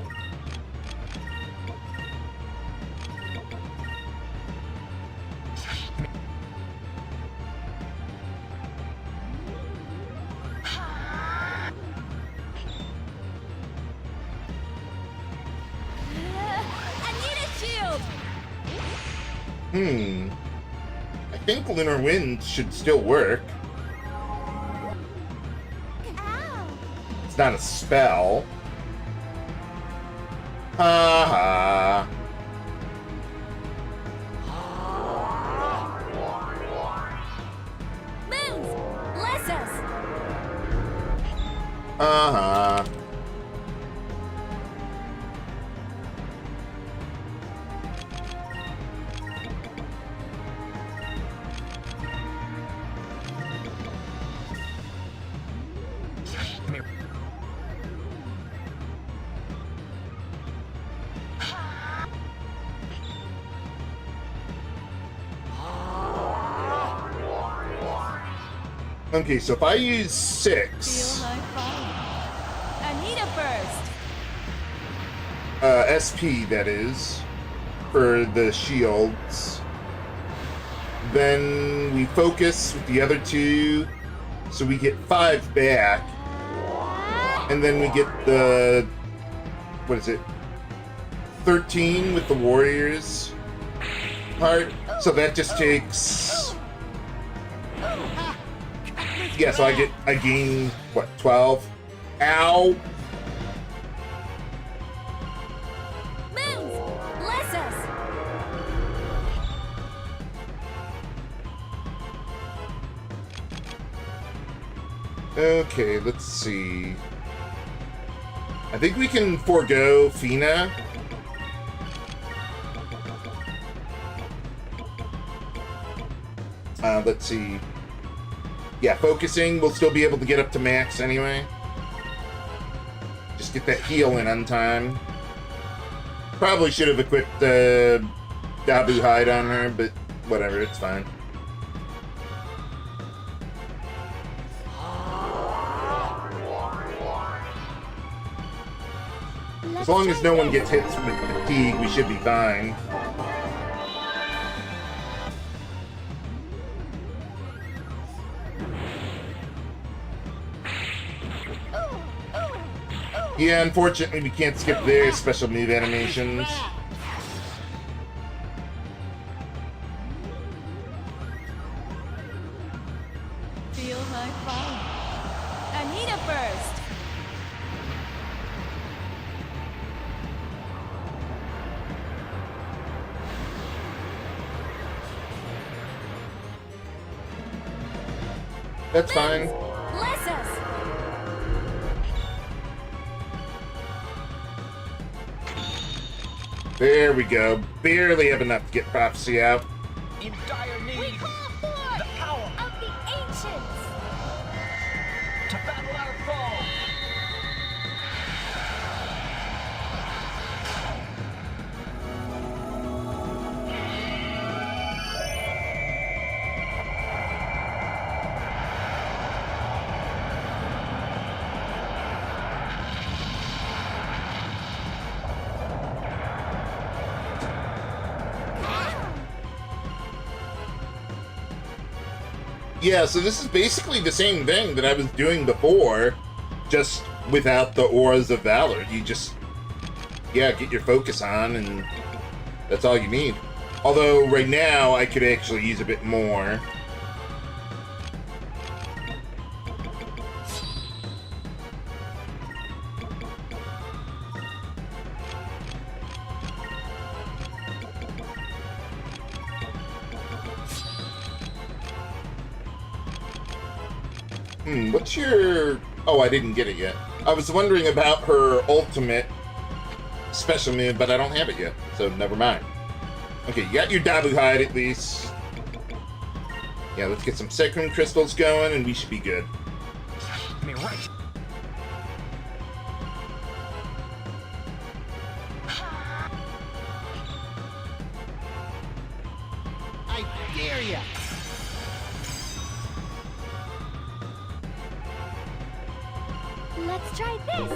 I need a shield. I think Lunar Winds should still work. Ow. It's not a spell. Ha Moons, bless us. ha. Okay, so if I use 6 Feel my fire. I need a burst. SP, that is, for the shields, then we focus with the other 2, so we get 5 back, and then we get the, what is it, 13 with the warriors part, so that just takes, yeah, so I gain, what, 12? Ow! Moons, bless us. Okay, let's see. I think we can forego Fina. Let's see. Yeah, focusing, we'll still be able to get up to max anyway. Just get that heal in on time. Probably should have equipped the Dabu hide on her, but whatever, it's fine. As long as no one gets hit with fatigue, we should be fine. Yeah, unfortunately, we can't skip their special move animations. Feel my fire. I need a burst. That's fine. Bless us. There we go. Barely have enough to get prophecy out. In dire need. The power Of the ancients. to battle our foe. Yeah, so this is basically the same thing that I was doing before, just without the auras of valor. You just, yeah, get your focus on, and that's all you need. Although, right now, I could actually use a bit more. What's your... Oh, I didn't get it yet. I was wondering about her ultimate special move, but I don't have it yet, so never mind. Okay, you got your Dabu hide at least. Yeah, let's get some Sacrum crystals going, and we should be good. I mean, right. I dare ya! Let's try this.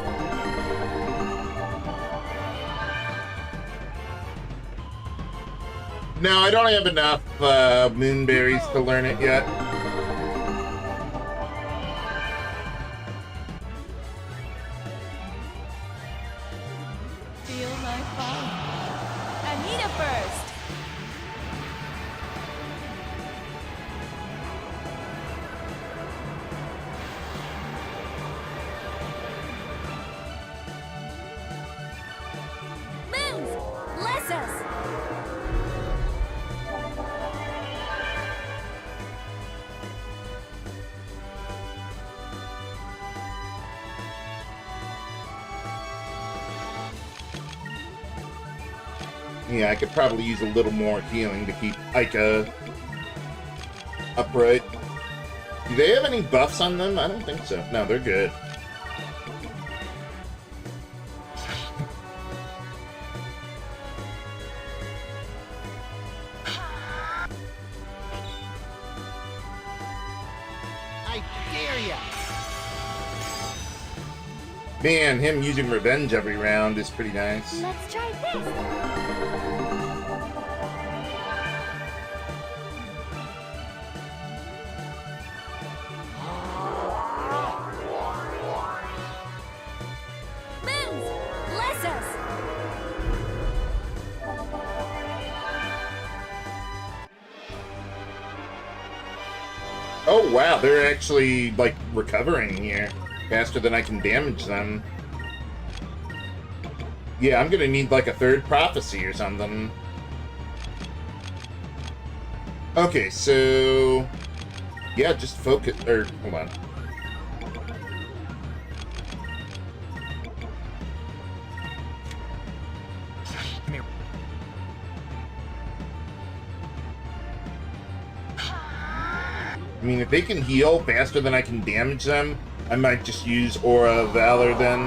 No, I don't have enough moonberries to learn it yet. Feel my fire. Anita first. Moons, bless us. Yeah, I could probably use a little more healing to keep Ica upright. Do they have any buffs on them? I don't think so. No, they're good. I dare ya! Man, him using revenge every round is pretty nice. Let's try this. Moons, bless us. Oh wow, they're actually, like, recovering here faster than I can damage them. Yeah, I'm gonna need, like, a third prophecy or something. Okay, so... Yeah, just focus... Or, hold on. I mean, I mean, if they can heal faster than I can damage them, I might just use Aura of Valor then.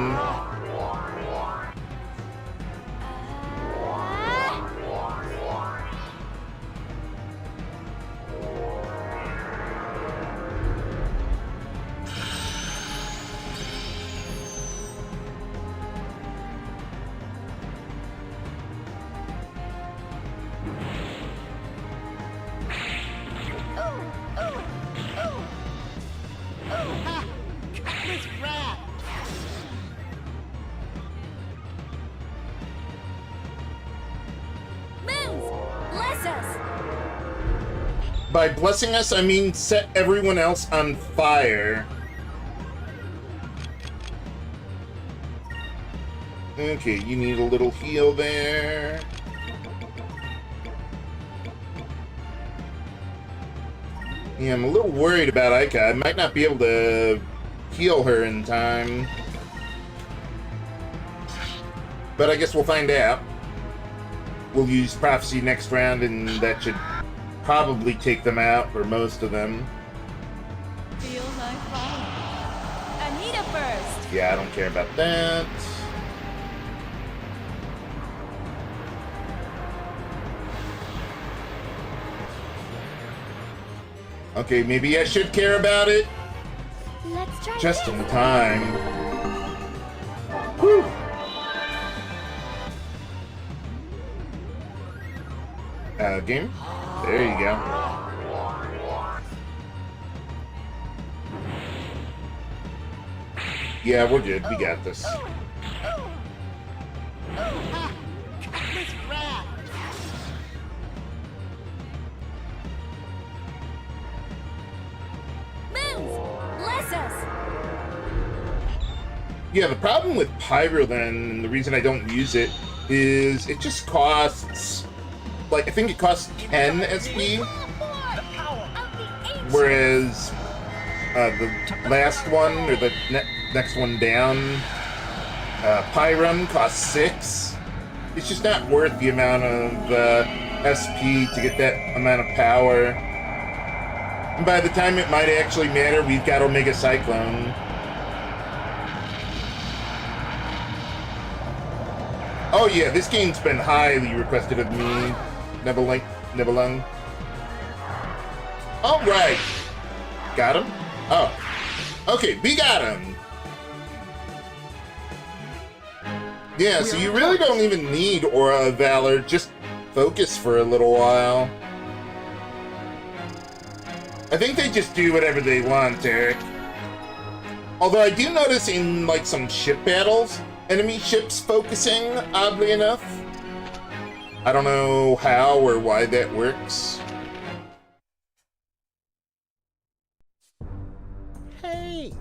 Ha! Cut this rat! Moons, bless us. By blessing us, I mean set everyone else on fire. Okay, you need a little heal there. Yeah, I'm a little worried about Ica. I might not be able to heal her in time. But I guess we'll find out. We'll use Prophecy next round, and that should probably take them out, or most of them. Feel my fire. Anita first. Yeah, I don't care about that. Okay, maybe I should care about it. Let's try Just this. in time. Whew. Game? There you go. Yeah, we're good. We got this. Ha! Miss Rat! Moons, bless us. Yeah, the problem with Pyro then, and the reason I don't use it, is it just costs, like, I think it costs 10 SP, whereas the last one, or the next one down, Pyrum costs 6. It's just not worth the amount of SP to get that amount of power. And by the time it might actually matter, we've got Omega Cyclone. Oh yeah, this game's been highly requested of me, Nebelung. Alright. Got him? Oh. Okay, we got him! Yeah, so you really don't even need Aura of Valor, just focus for a little while. I think they just do whatever they want, Eric. Although I do notice in, like, some ship battles, enemy ships focusing, oddly enough. I don't know how or why that works. Hey!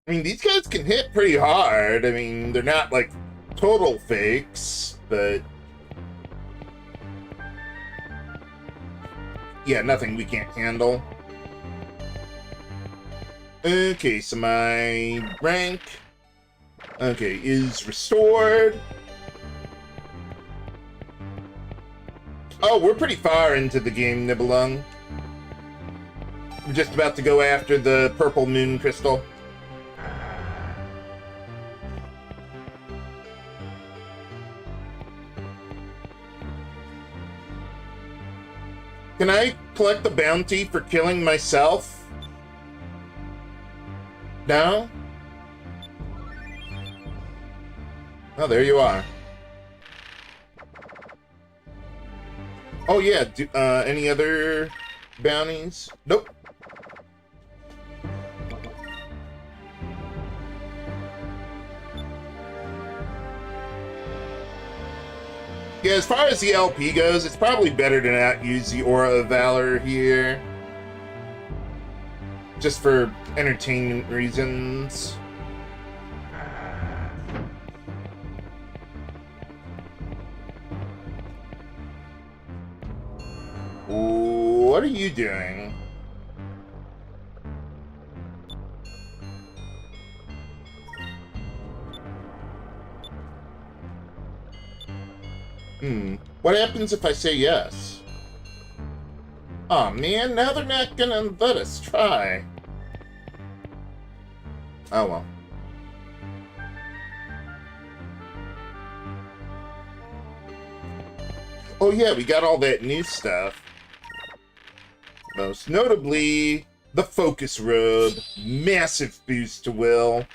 I mean, these guys can hit pretty hard. I mean, they're not, like, total fakes, but... yeah, nothing we can't handle. Okay, so my rank... okay, is restored. Oh, we're pretty far into the game, Nibelung. We're just about to go after the purple moon crystal. Can I collect the bounty for killing myself? No? Oh, there you are. Oh yeah, any other bounties? Nope. Yeah, as far as the LP goes, it's probably better to not use the Aura of Valor here. Just for entertainment reasons. What are you doing? What happens if I say yes? Aw, man, now they're not gonna let us try. Oh well. Oh yeah, we got all that new stuff. Most notably, the Focus Robe. Massive boost to will.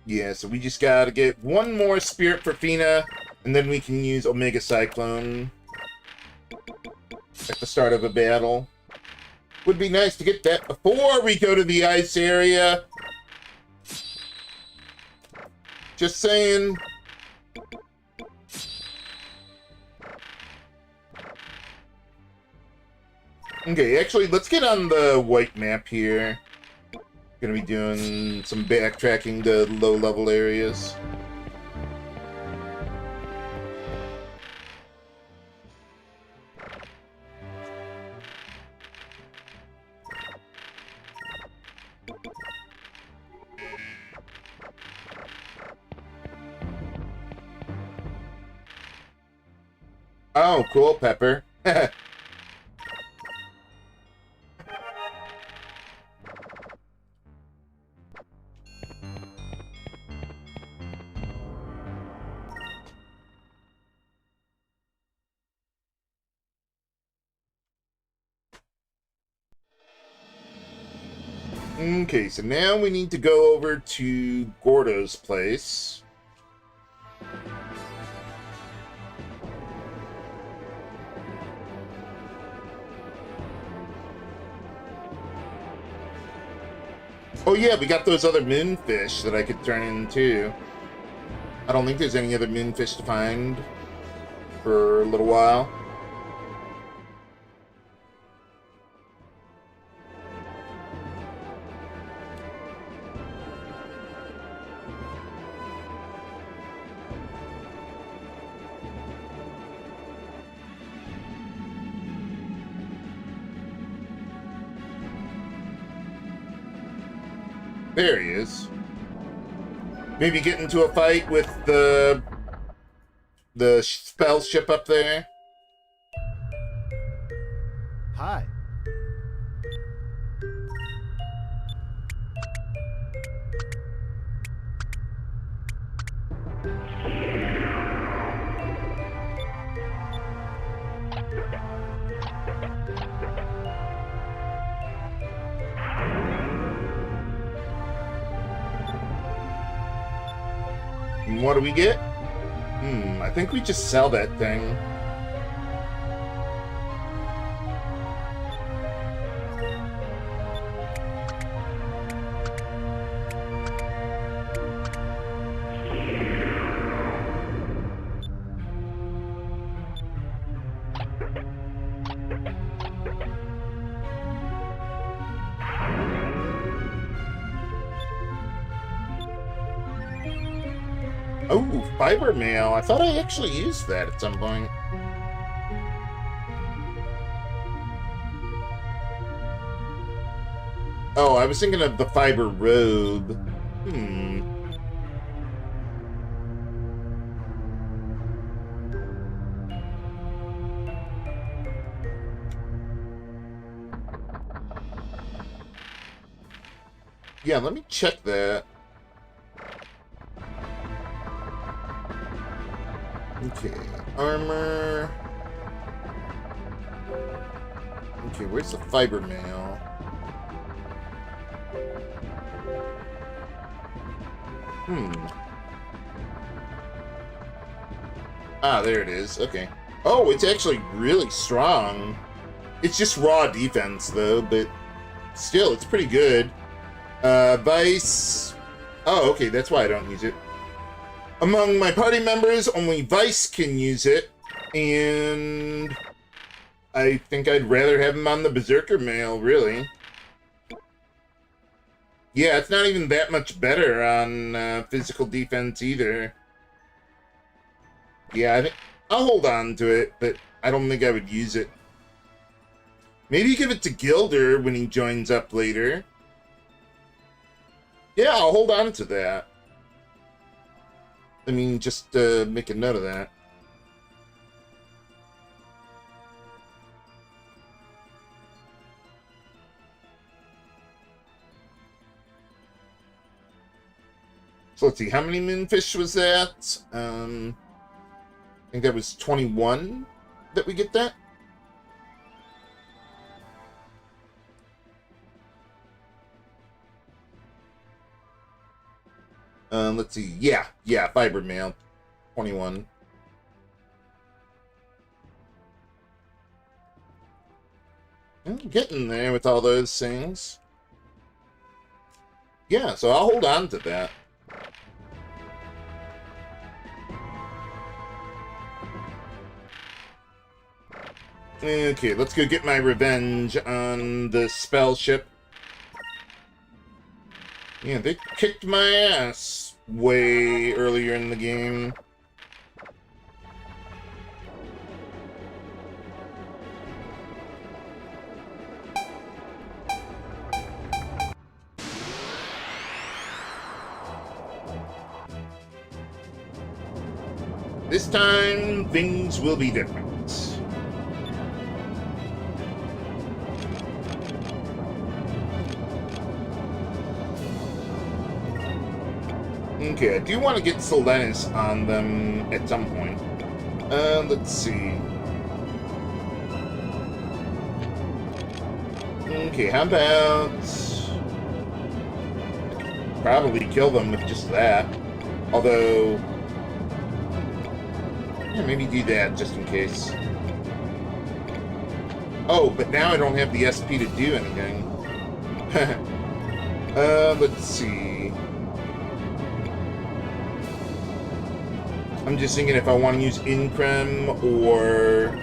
Yeah, so we just gotta get one more Spirit for Fina, and then we can use Omega Cyclone at the start of a battle. Would be nice to get that before we go to the ice area. Just saying. Okay, actually, let's get on the white map here. Gonna be doing some backtracking to low-level areas. Oh, cool, Pepper. Okay, so now we need to go over to Gordo's place. Oh yeah, we got those other moonfish that I could turn into. I don't think there's any other moonfish to find for a little while. There he is. Maybe get into a fight with the spell ship up there. Hi. And what do we get? I think we just sell that thing. Oh, fiber mail. I thought I actually used that at some point. Oh, I was thinking of the fiber robe. Yeah, let me check that. Okay, armor. Okay, where's the fiber mail? Ah, there it is. Okay. Oh, it's actually really strong. It's just raw defense, though, but still, it's pretty good. Vice. Oh, okay, that's why I don't use it. Among my party members, only Vice can use it, and I think I'd rather have him on the Berserker mail, really. Yeah, it's not even that much better on physical defense either. Yeah, I'll hold on to it, but I don't think I would use it. Maybe give it to Gilder when he joins up later. Yeah, I'll hold on to that. I mean, just make a note of that. So let's see, how many moonfish was that? I think that was 21 that we get that. Let's see. Yeah, fiber mail. 21. I'm getting there with all those things. Yeah, so I'll hold on to that. Okay, let's go get my revenge on the spell ship. Yeah, they kicked my ass way earlier in the game. This time, things will be different. Okay, I do want to get Solenis on them at some point. Let's see. Okay, how about... probably kill them with just that. Although, yeah, maybe do that just in case. Oh, but now I don't have the SP to do anything. Let's see. I'm just thinking if I want to use Increm or...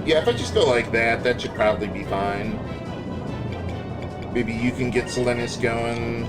Yeah, if I just go like that, that should probably be fine. Maybe you can get Selenis going.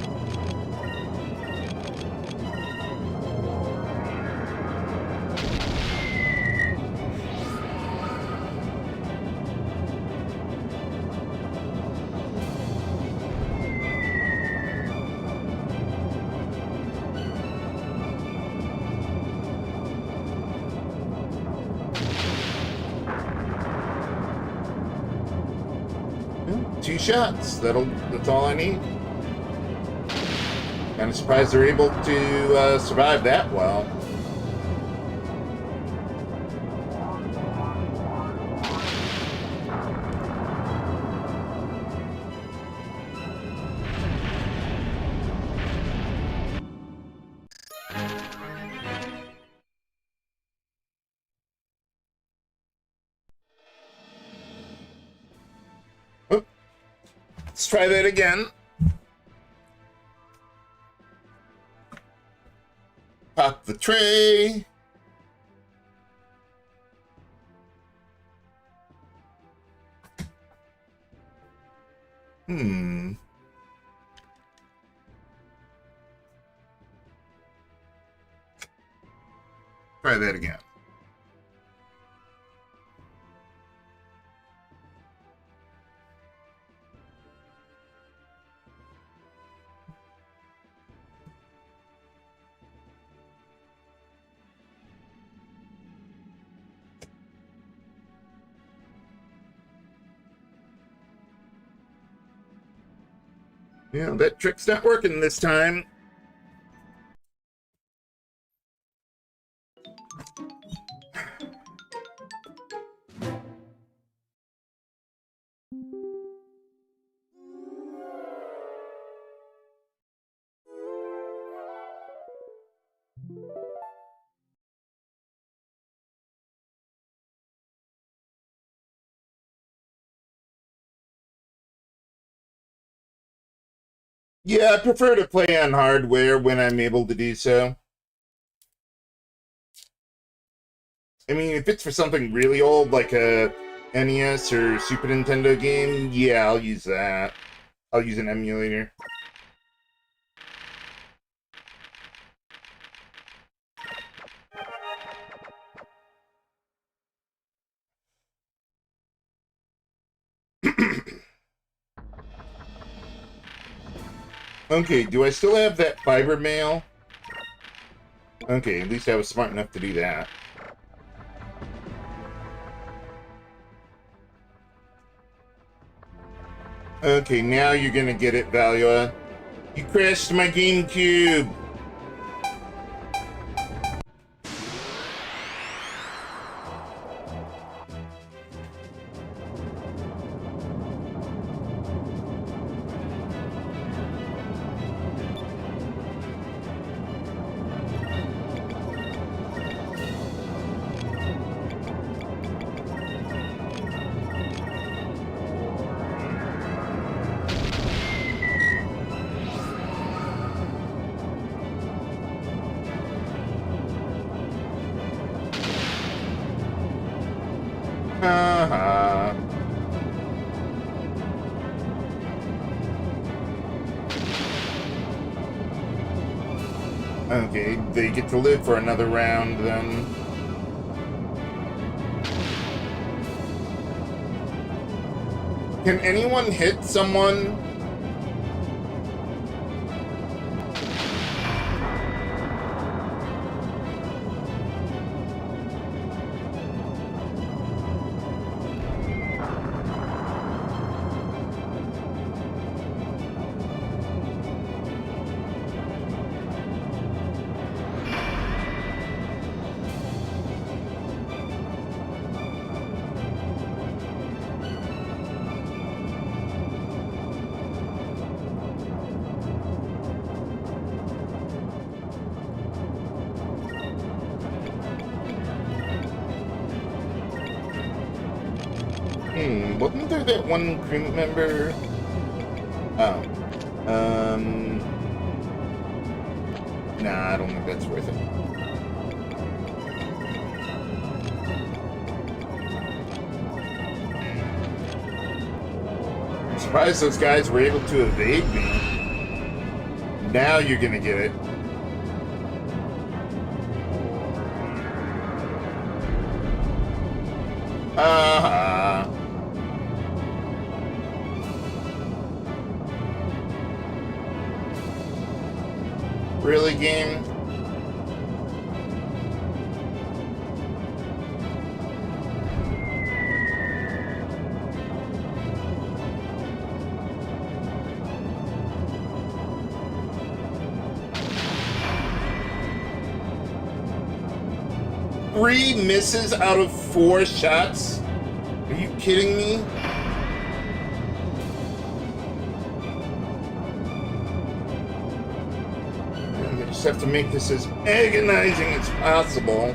Two shots. That's all I need. Kind of surprised they're able to survive that well. Let's try that again. Pop the tray. Try that again. Yeah, that trick's not working this time. Yeah, I prefer to play on hardware when I'm able to do so. I mean, if it's for something really old, like a NES or Super Nintendo game, yeah, I'll use that. I'll use an emulator. Okay, do I still have that fiber mail? Okay, at least I was smart enough to do that. Okay, now you're gonna get it, Valua. You crashed my Gamecube! Okay, they get to live for another round then. Can anyone hit someone? wasn't there that one crew member? Oh. Nah, I don't think that's worth it. I'm surprised those guys were able to evade me. Now you're gonna get it. Uh-huh. Really, game? Three misses out of 4 shots? Are you kidding me? And I just have to make this as agonizing as possible.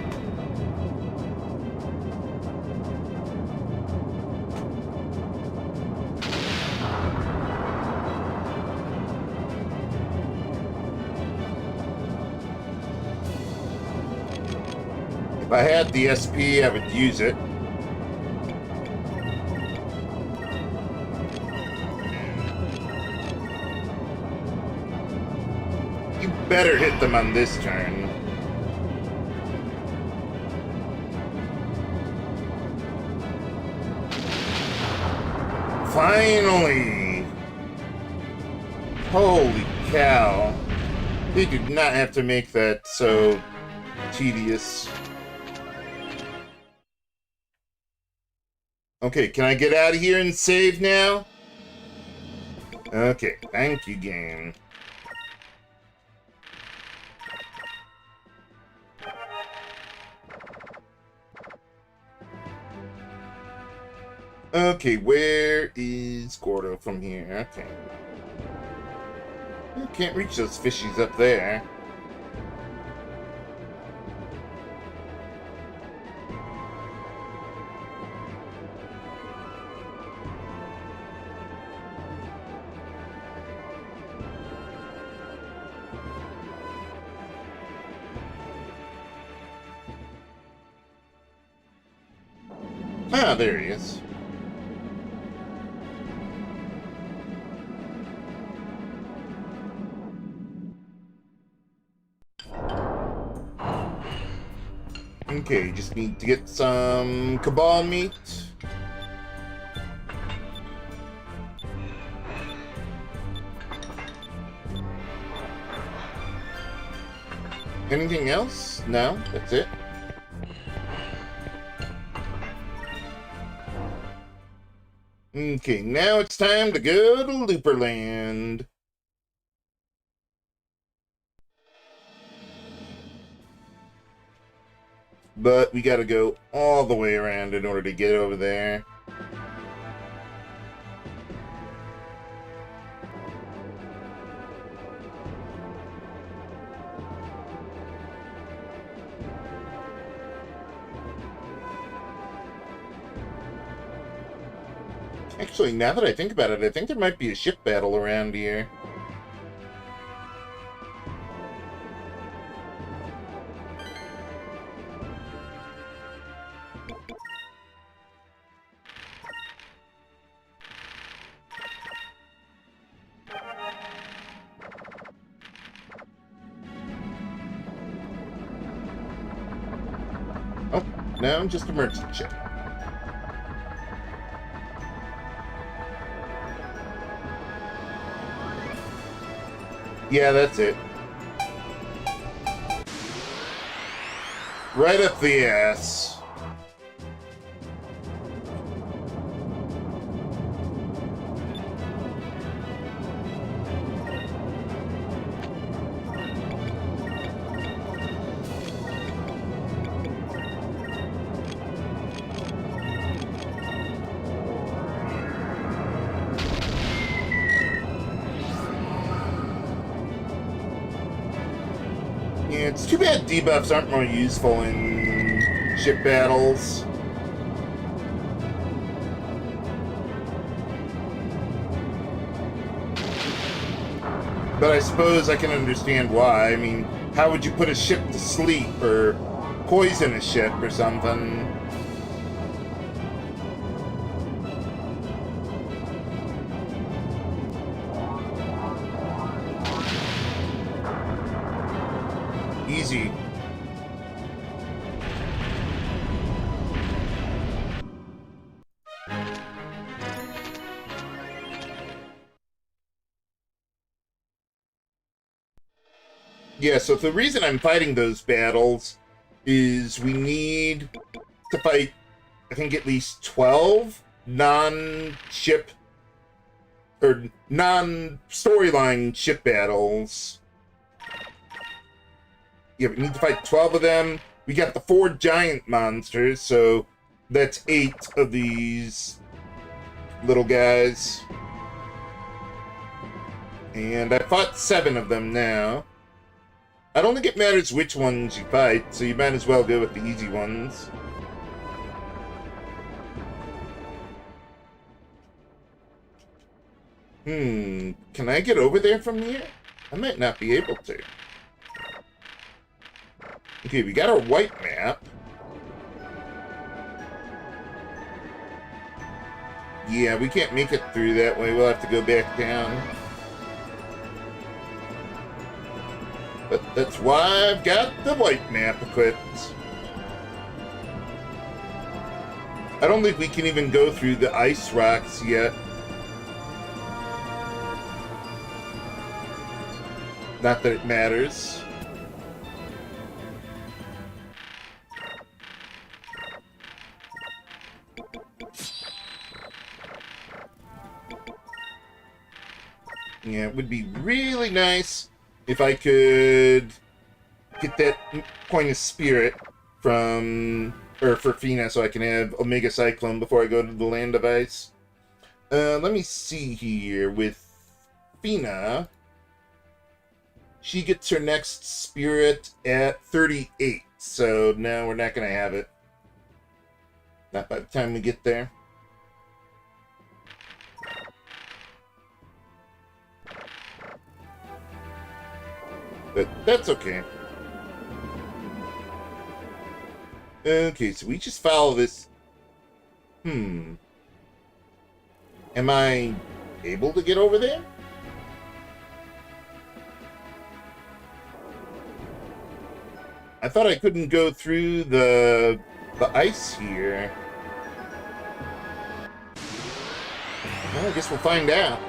If I had the SP, I would use it. You better hit them on this turn. Finally! Holy cow. They did not have to make that so tedious. Okay, can I get out of here and save now? Okay, thank you, game. Okay, where is Gordo from here? Okay. I can't reach those fishies up there. Ah, there he is. Okay, just need to get some Cabal meat. Anything else? No, that's it. Okay, now it's time to go to Looperland. But we gotta go all the way around in order to get over there. Actually, now that I think about it, I think there might be a ship battle around here. Oh, no, just a merchant ship. Yeah, that's it. Right up the ass. Yeah, it's too bad debuffs aren't more useful in ship battles. But I suppose I can understand why. I mean, how would you put a ship to sleep or poison a ship or something? Easy. Yeah, so the reason I'm fighting those battles is we need to fight, I think, at least 12 non-ship or non-storyline ship battles. Yeah, we need to fight 12 of them. We got the 4 giant monsters, so that's 8 of these little guys. And I fought 7 of them now. I don't think it matters which ones you fight, so you might as well go with the easy ones. Can I get over there from here? I might not be able to. Okay, we got our white map. Yeah, we can't make it through that way. We'll have to go back down. But that's why I've got the white map equipped. I don't think we can even go through the ice rocks yet. Not that it matters. Yeah, it would be really nice if I could get that point of spirit from, or for Fina, so I can have Omega Cyclone before I go to the Land of Ice. Let me see here. With Fina, she gets her next spirit at 38, so no, we're not going to have it. Not by the time we get there. But that's okay. Okay, so we just follow this. Am I able to get over there? I thought I couldn't go through the ice here. Well, I guess we'll find out.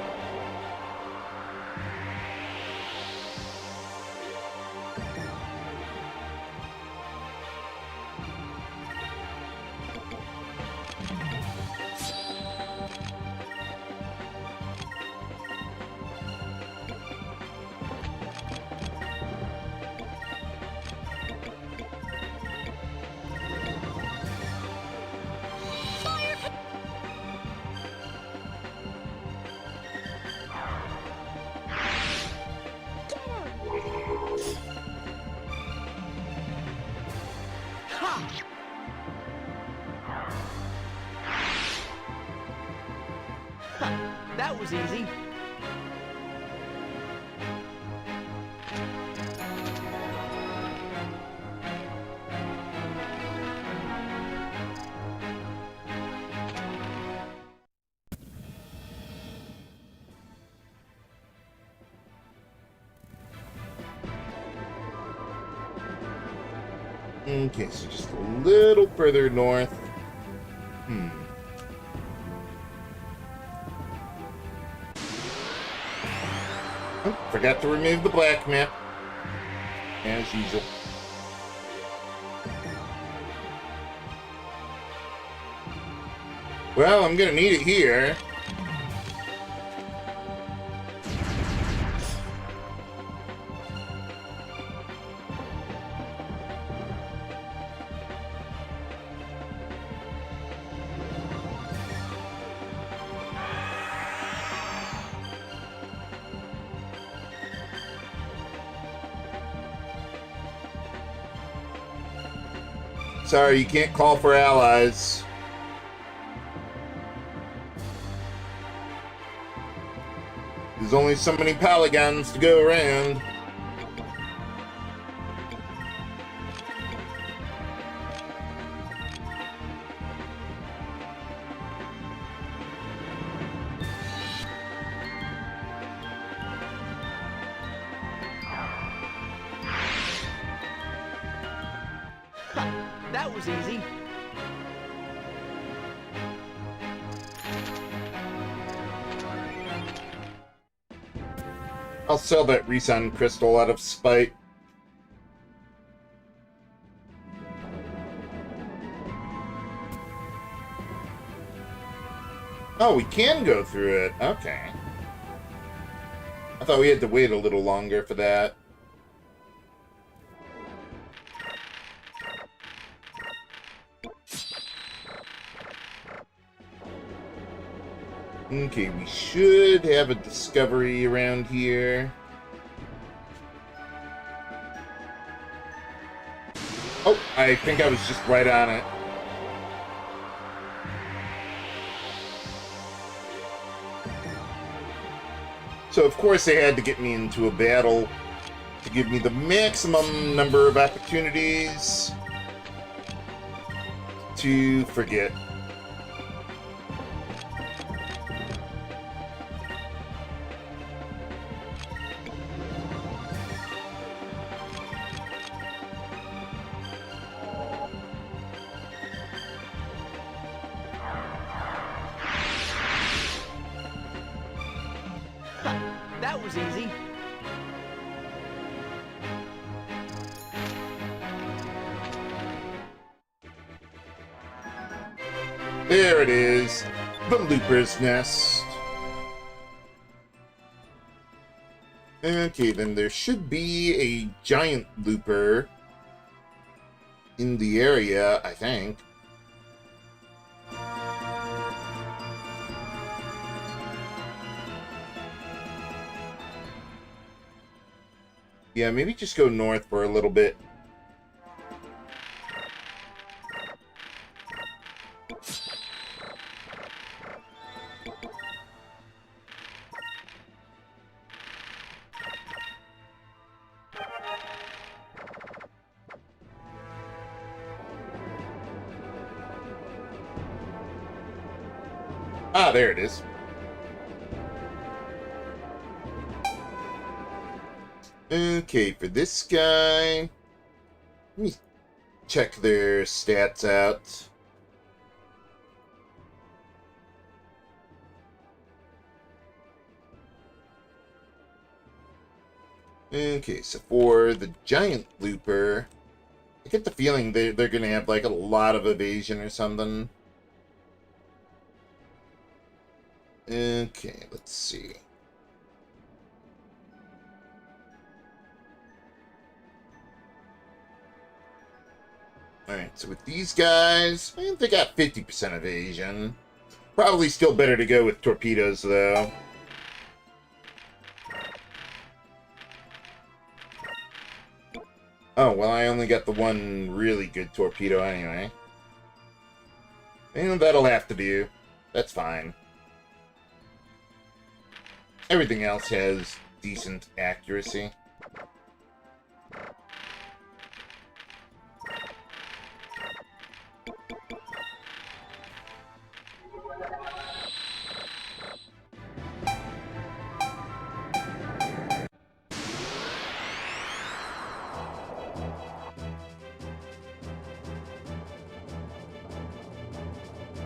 That was easy. Okay, so just a little further north. Oh, forgot to remove the black map. As usual. Well, I'm gonna need it here. Sorry, you can't call for allies. There's only so many polygons to go around. That was easy. I'll sell that Resun crystal out of spite. Oh, we can go through it. Okay. I thought we had to wait a little longer for that. Okay, we should have a discovery around here. Oh, I think I was just right on it. So, of course, they had to get me into a battle to give me the maximum number of opportunities to forget. That was easy. There it is, the Looper's Nest. Okay, then there should be a giant looper in the area, I think. Yeah, maybe just go north for a little bit. Ah, there it is. Okay, for this guy, let me check their stats out. Okay, so for the giant looper, I get the feeling they're going to have like a lot of evasion or something. Okay, let's see. Alright, so with these guys, I think they got 50% evasion. Probably still better to go with torpedoes, though. Oh, well, I only got the one really good torpedo anyway. And that'll have to do. That's fine. Everything else has decent accuracy.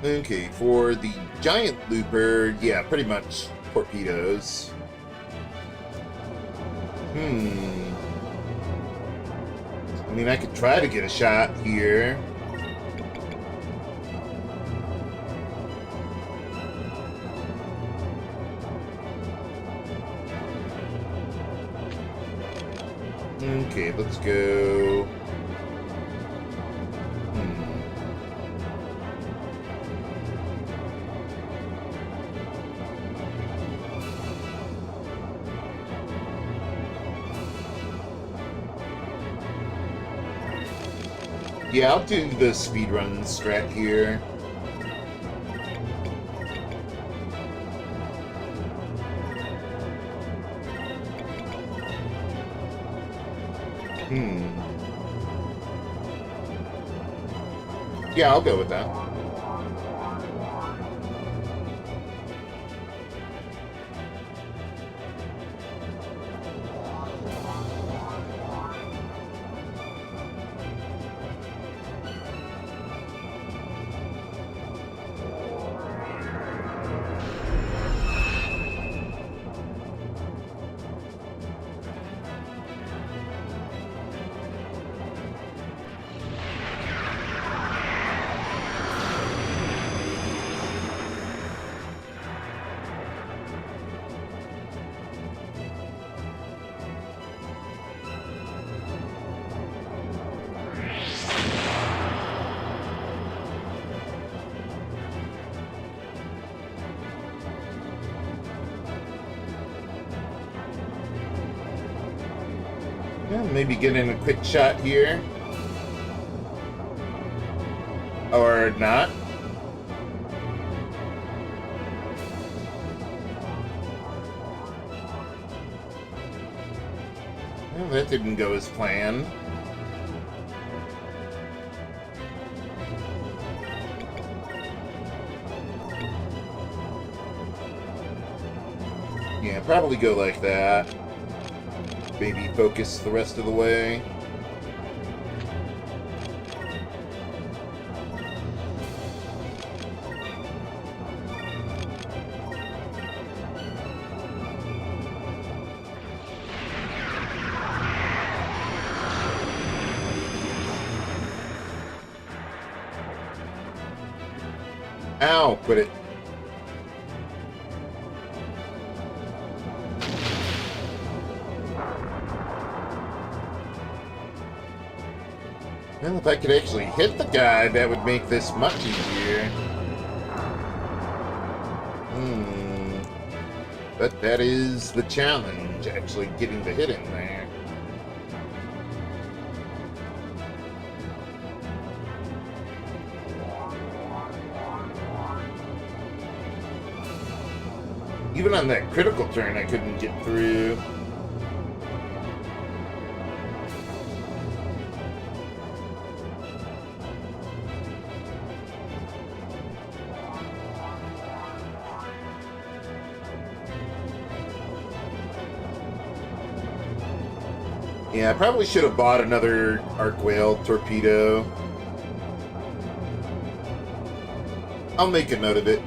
Okay, for the giant looper, yeah, pretty much torpedoes. I mean, I could try to get a shot here. Okay, let's go. Yeah, I'll do the speedrun strat here. Yeah, I'll go with that. Yeah, maybe get in a quick shot here. Or not. Well, that didn't go as planned. Yeah, probably go like that. Maybe focus the rest of the way. Ow, quit it. Well, if I could actually hit the guy, that would make this much easier. But that is the challenge, actually getting the hit in there. Even on that critical turn, I couldn't get through. Yeah, I probably should have bought another Arc Whale torpedo. I'll make a note of it.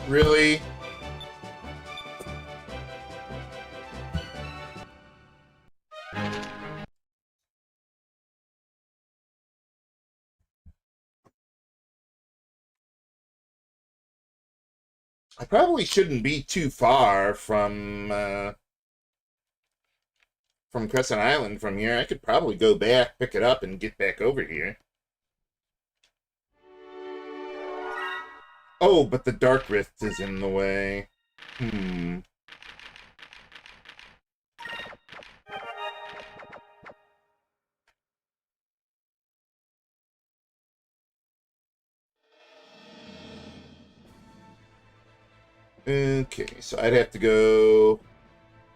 Really? I probably shouldn't be too far from Crescent Island from here. I could probably go back, pick it up, and get back over here. Oh, but the Dark Rift is in the way. Okay, so I'd have to go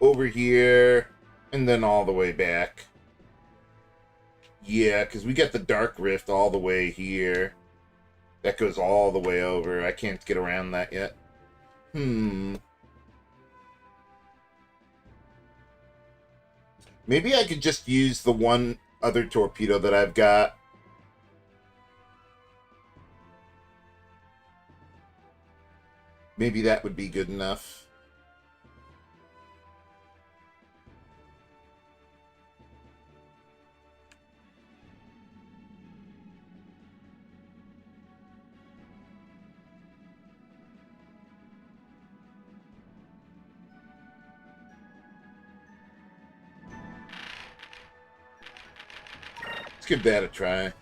over here and then all the way back. Yeah, because we got the Dark Rift all the way here. That goes all the way over. I can't get around that yet. Maybe I could just use the one other torpedo that I've got. Maybe that would be good enough. Let's give that a try.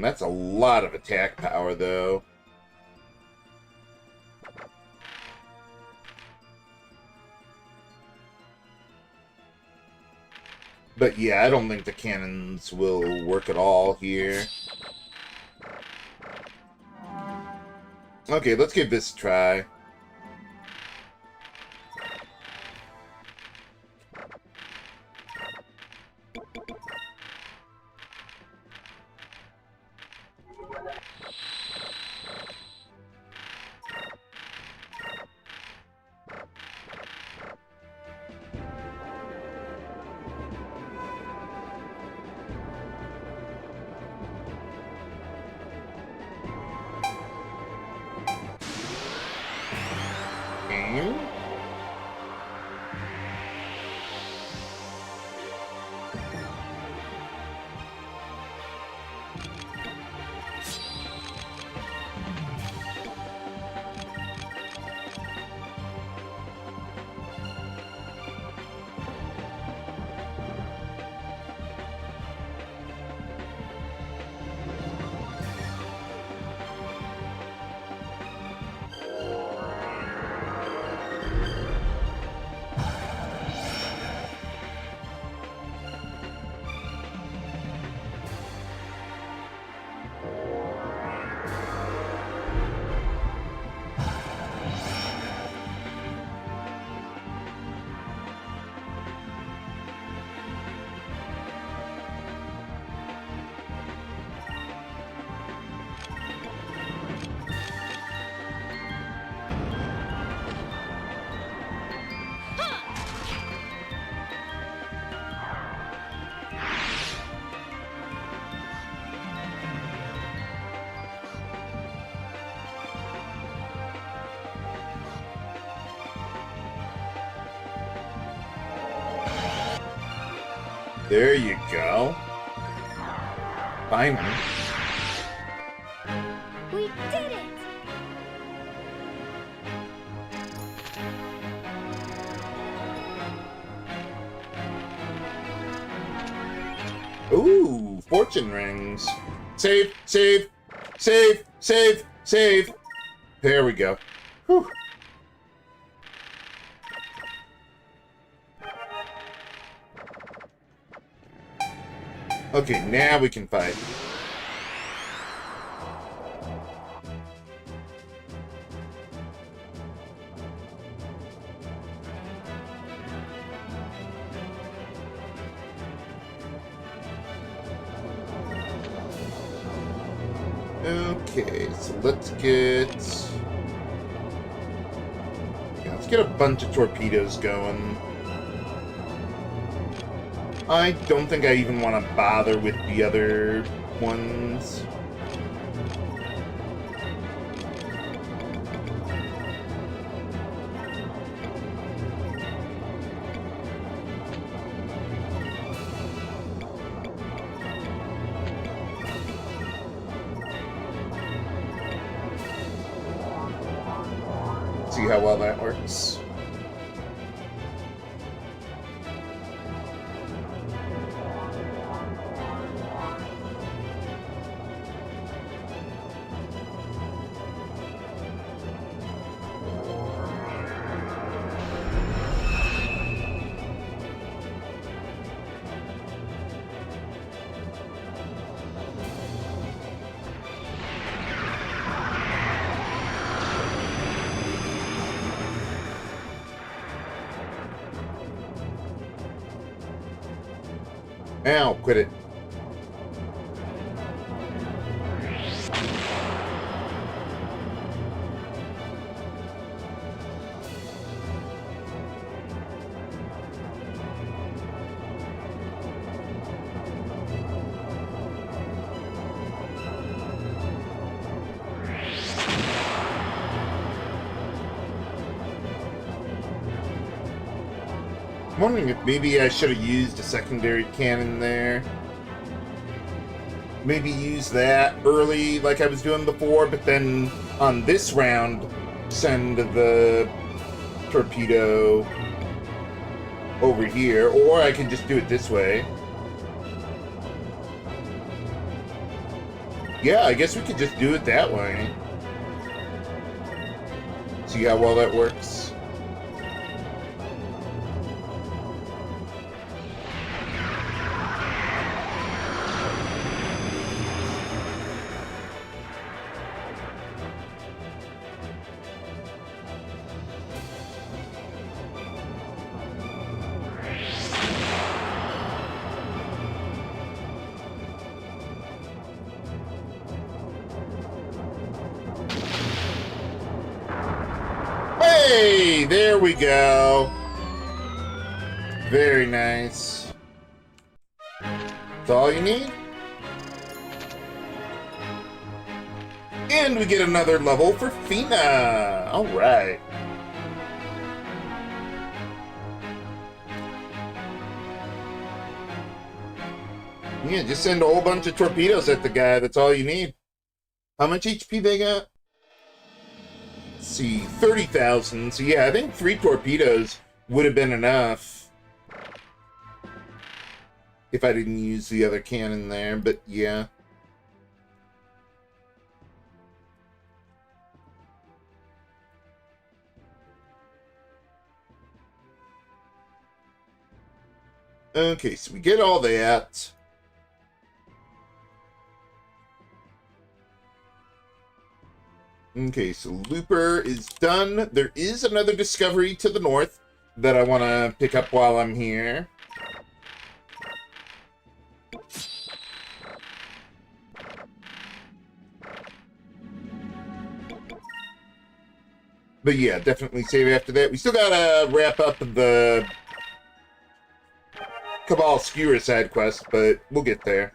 That's a lot of attack power, though. But yeah, I don't think the cannons will work at all here. Okay, let's give this a try. Aim. There you go. Finally. We did it! Ooh, fortune rings. Save, save, save, save, save. There we go. Whew. Okay, now we can fight. Okay, so let's get a bunch of torpedoes going. I don't think I even want to bother with the other ones. See how well that works. Ow, quit it. I'm wondering if maybe I should have used a secondary cannon there. Maybe use that early like I was doing before, but then on this round, send the torpedo over here, or I can just do it this way. Yeah, I guess we could just do it that way. See how well that works? Hey, there we go. Very nice. That's all you need. And we get another level for Fina. All right. Yeah, just send a whole bunch of torpedoes at the guy. That's all you need. How much HP they got? Let's see, 30,000. So yeah, I think 3 torpedoes would have been enough. If I didn't use the other cannon there, but yeah. Okay, so we get all that. Okay, so Looper is done. There is another discovery to the north that I want to pick up while I'm here. But yeah, definitely save after that. We still gotta wrap up the Cabal Skewer side quest, but we'll get there.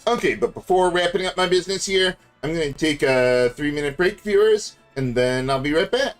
Okay, but before wrapping up my business here, I'm going to take a 3-minute break, viewers, and then I'll be right back.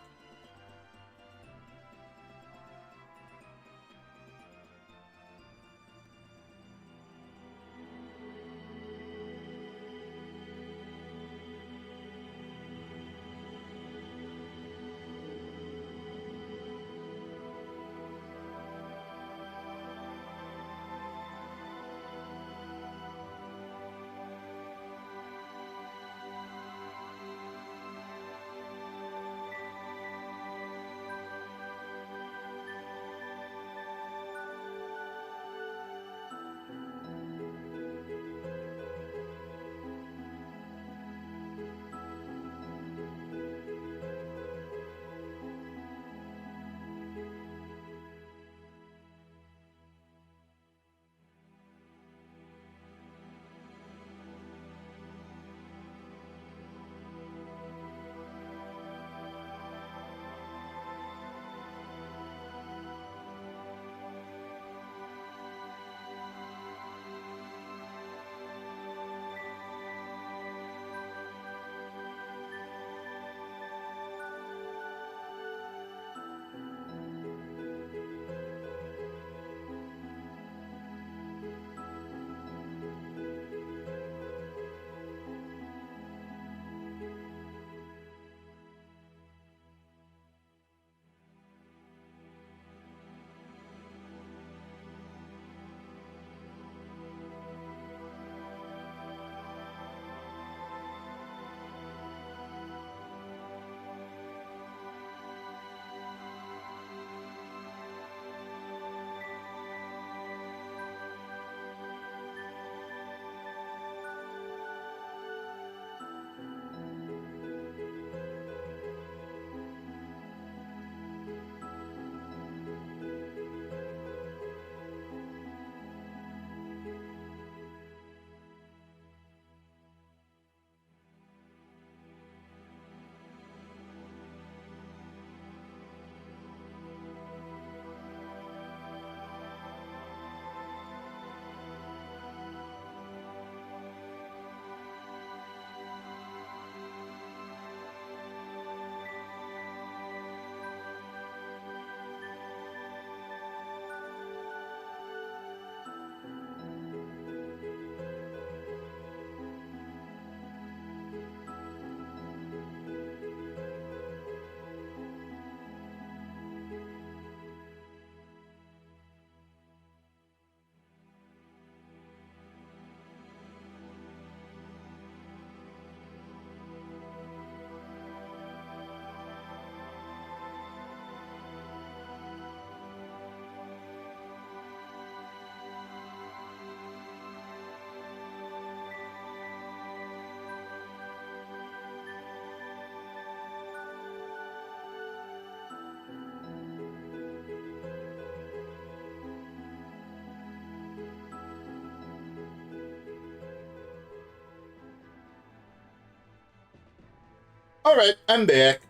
All right, I'm back.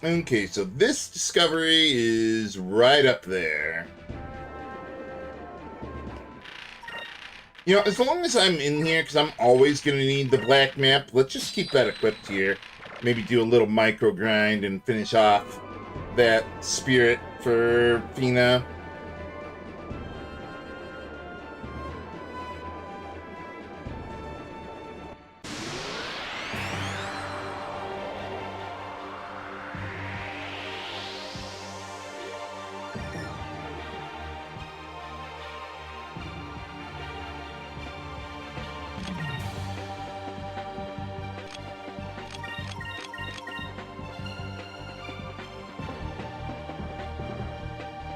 Okay, so this discovery is right up there. You know, as long as I'm in here, because I'm always going to need the black map, let's just keep that equipped here. Maybe do a little micro grind and finish off that spirit for Fina.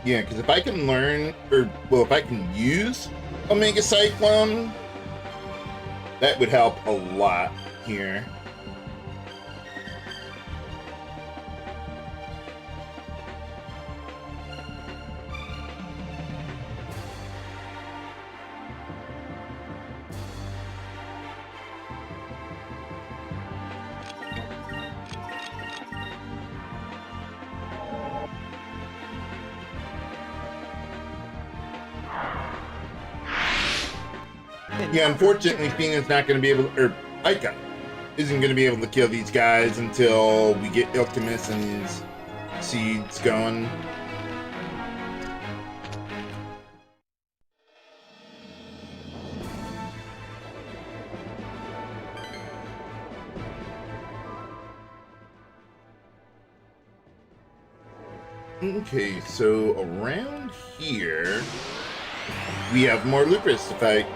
Yeah, because if I can learn, or, well, if I can use Omega Cyclone, that would help a lot here. Yeah, unfortunately, Fina's not going to be able to, or Ica isn't going to be able to kill these guys until we get Iltimus and his seeds going. Okay, so around here, we have more Lupus to fight.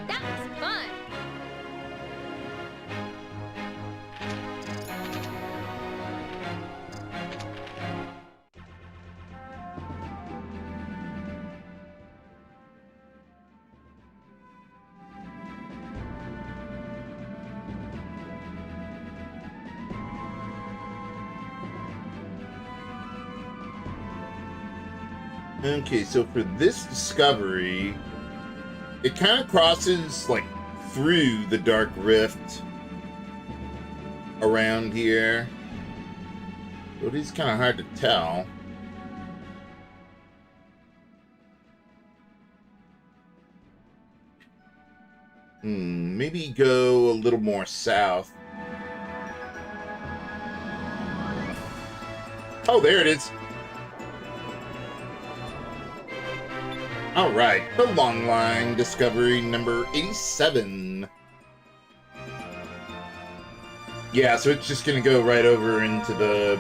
That was fun. Okay, so for this discovery, it kind of crosses, like, through the Dark Rift around here. So it is kind of hard to tell. Maybe go a little more south. Oh, there it is. All right, the long line discovery number 87. Yeah, so it's just gonna go right over into the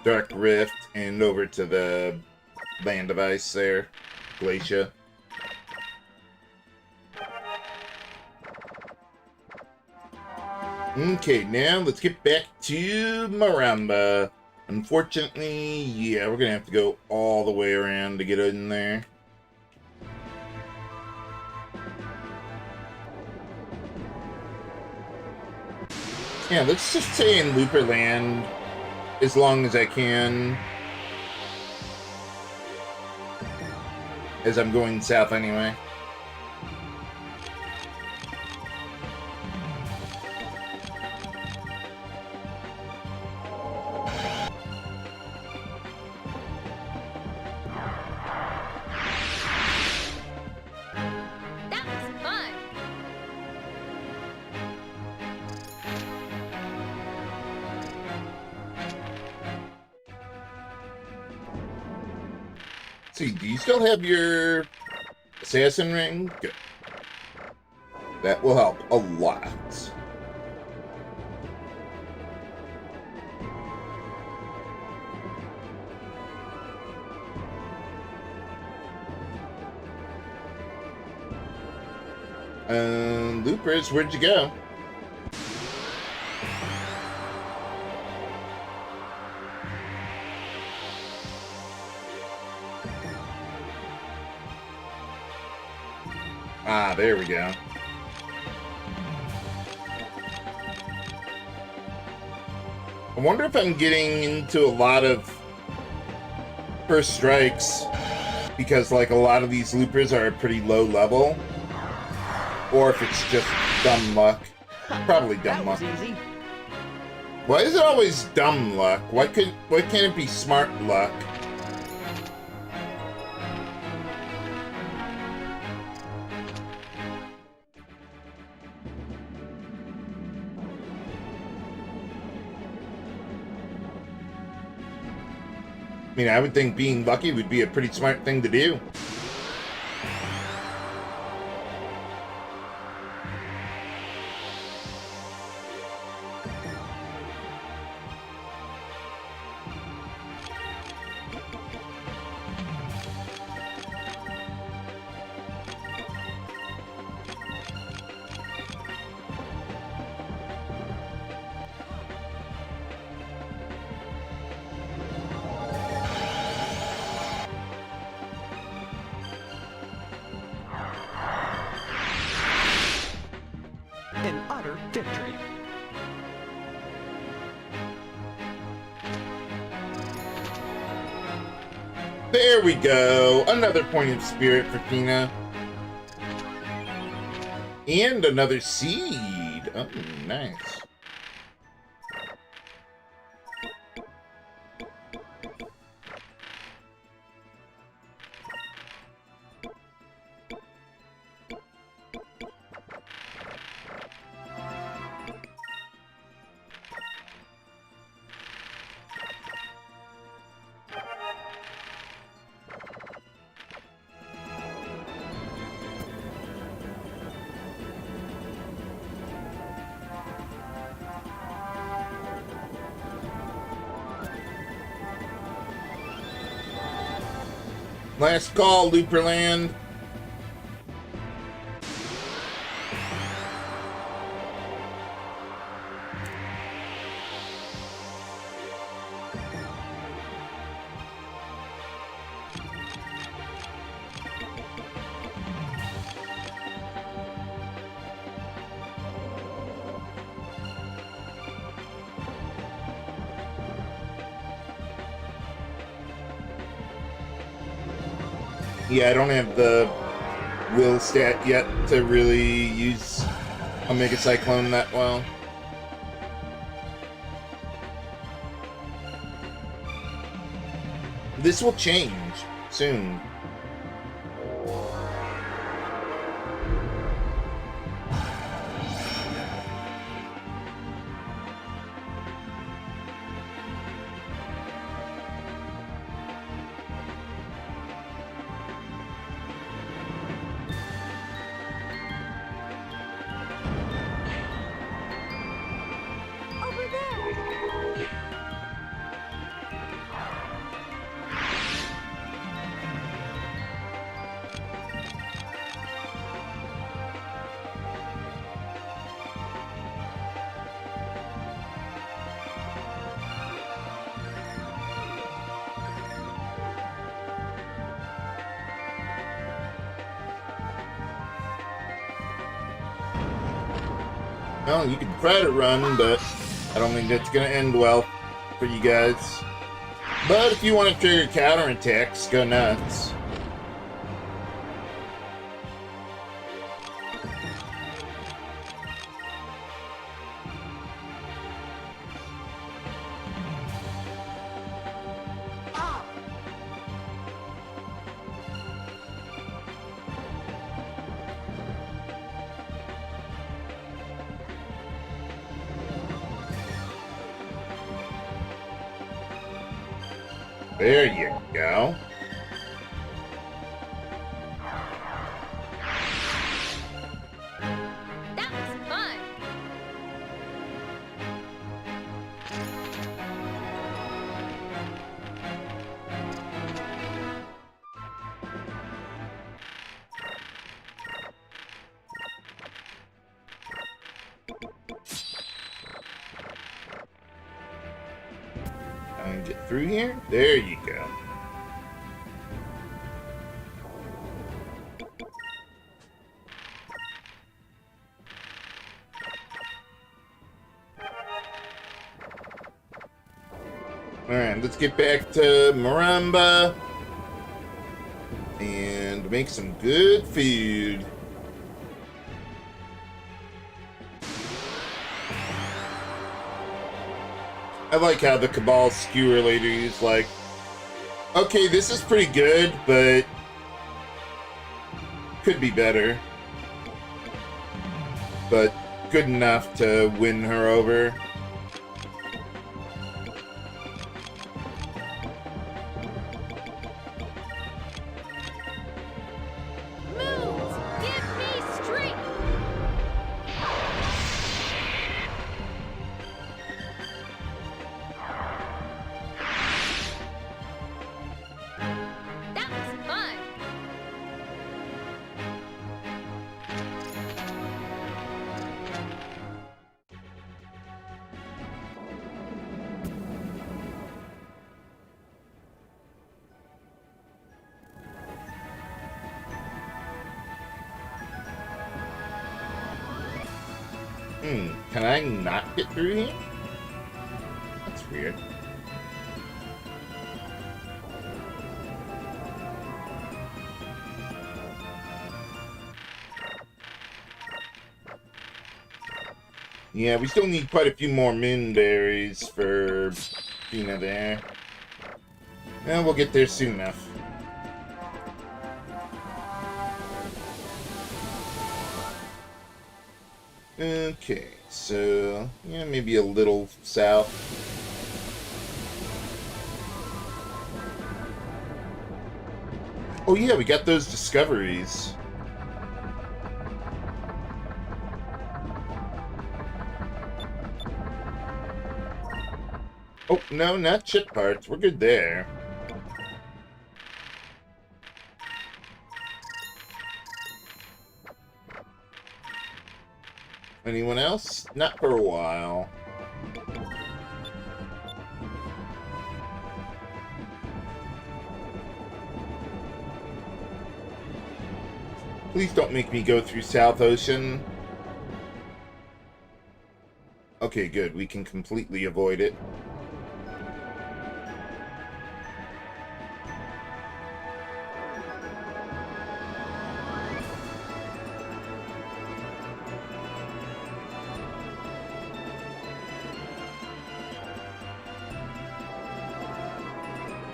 Dark Rift and over to the land of ice there, Glacia. Okay, now let's get back to Maramba. Unfortunately, yeah, we're gonna have to go all the way around to get in there. Yeah, let's just stay in Looperland as long as I can, as I'm going south anyway. That was fun. See, do you still have your assassin ring? Good. That will help a lot. Loopers, where'd you go? Ah, there we go. I wonder if I'm getting into a lot of first strikes because, like, a lot of these loopers are pretty low level, or if it's just dumb luck. Probably dumb That luck. was easy. Why is it always dumb luck? Why can't it be smart luck? I mean, I would think being lucky would be a pretty smart thing to do. An utter victory. There we go. Another point of spirit for Tina. And another seed. Oh, nice. Last call, Looperland. Yeah, I don't have the will stat yet to really use a Mega Cyclone that well. This will change soon. Over there. Well, you can try to run, but I don't think that's going to end well for you guys. But if you want to trigger counterattacks, go nuts. There you go. That was fun. And get through here. There you go. Alright, let's get back to Maramba and make some good food. I like how the Cabal skewer lady is like, okay, this is pretty good, but could be better. But good enough to win her over. Moves, give me strength. That was fun. Can I not get through here? That's weird. Yeah, we still need quite a few more moonberries for Fina there. And we'll get there soon enough. Okay, so yeah, maybe a little south. Oh yeah, we got those discoveries. Oh, no, not chip parts. We're good there. Anyone else? Not for a while. Please don't make me go through South Ocean. Okay, good. We can completely avoid it.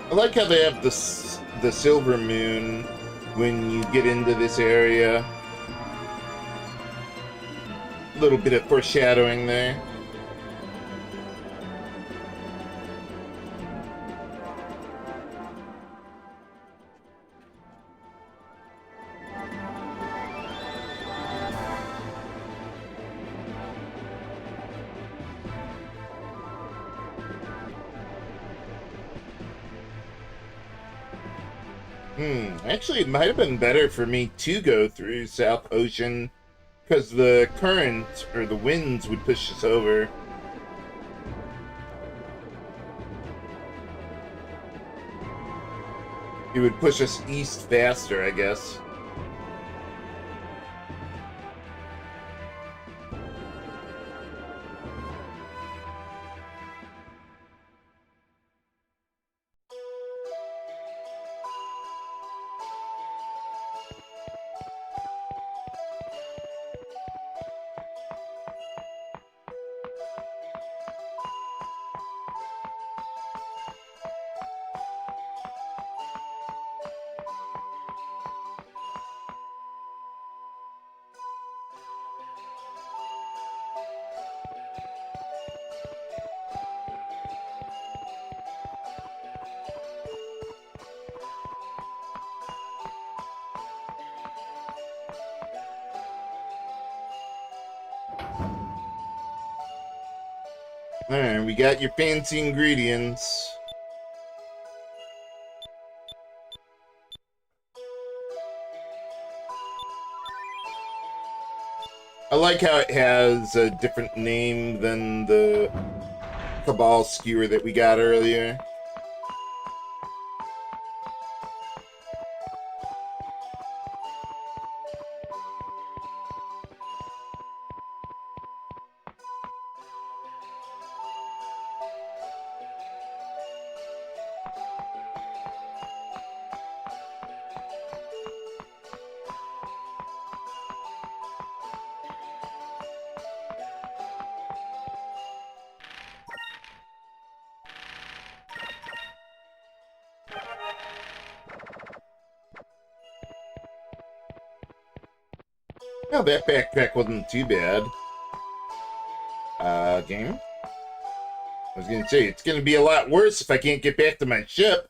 I like how they have the silver moon when you get into this area. A little bit of foreshadowing there. Actually, it might have been better for me to go through South Ocean because the current or the winds would push us over. It would push us east faster, I guess. Alright, we got your fancy ingredients. I like how it has a different name than the Cabal skewer that we got earlier. No, that backpack wasn't too bad. Game? I was gonna say, it's gonna be a lot worse if I can't get back to my ship.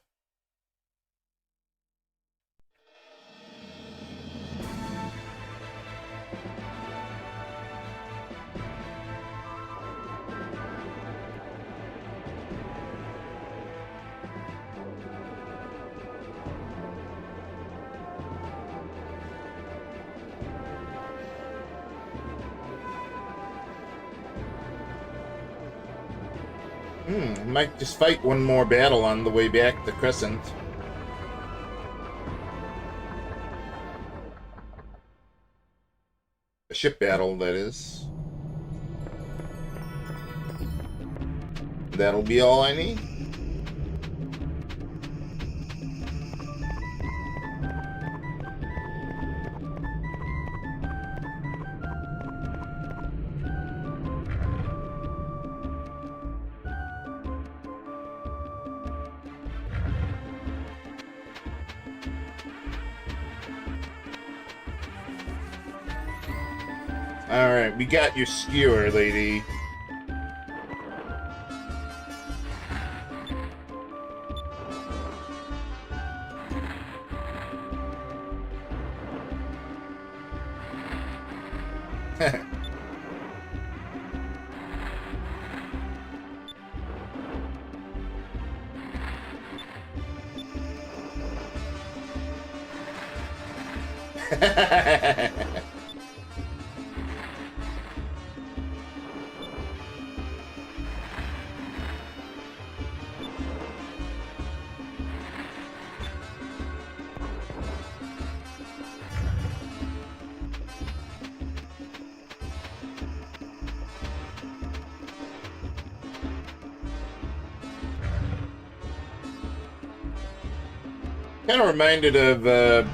I might just fight one more battle on the way back to Crescent. A ship battle, that is. That'll be all I need. Alright, we got your skewer, lady. Kind of reminded of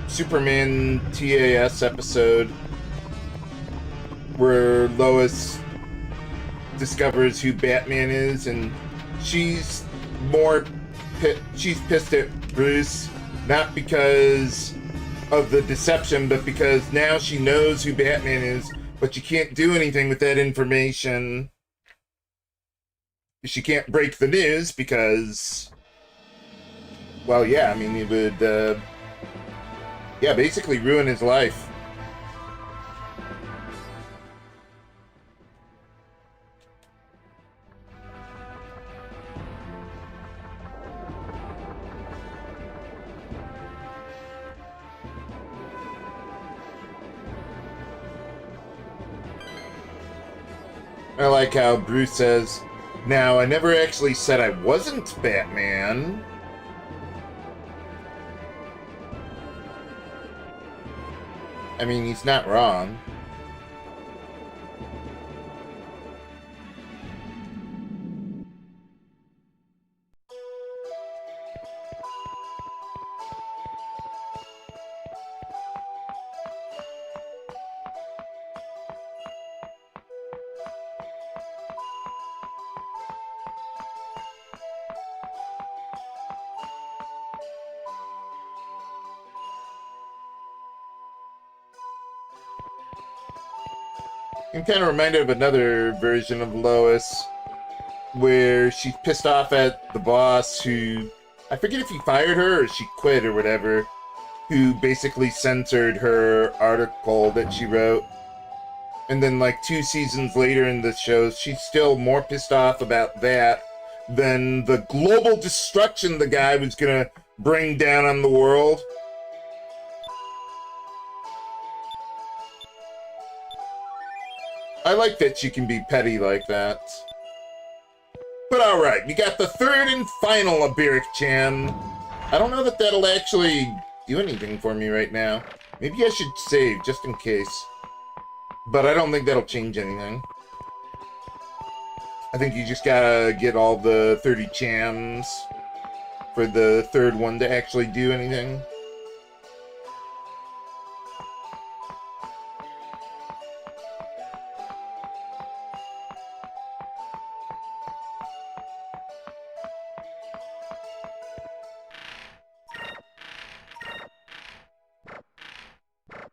Superman TAS episode where Lois discovers who Batman is, and she's pissed at Bruce, not because of the deception, but because now she knows who Batman is, but she can't do anything with that information. She can't break the news because, well, yeah, I mean, it would, yeah, basically ruin his life. I like how Bruce says, "Now, I never actually said I wasn't Batman." I mean, he's not wrong. I'm kind of reminded of another version of Lois where she's pissed off at the boss who, I forget if he fired her or she quit or whatever, who basically censored her article that she wrote. And then like 2 seasons later in the show, she's still more pissed off about that than the global destruction the guy was gonna bring down on the world. I like that she can be petty like that. But alright, we got the third and final Aberic-chan. I don't know that that'll actually do anything for me right now. Maybe I should save, just in case. But I don't think that'll change anything. I think you just gotta get all the 30 chans. for the third one to actually do anything.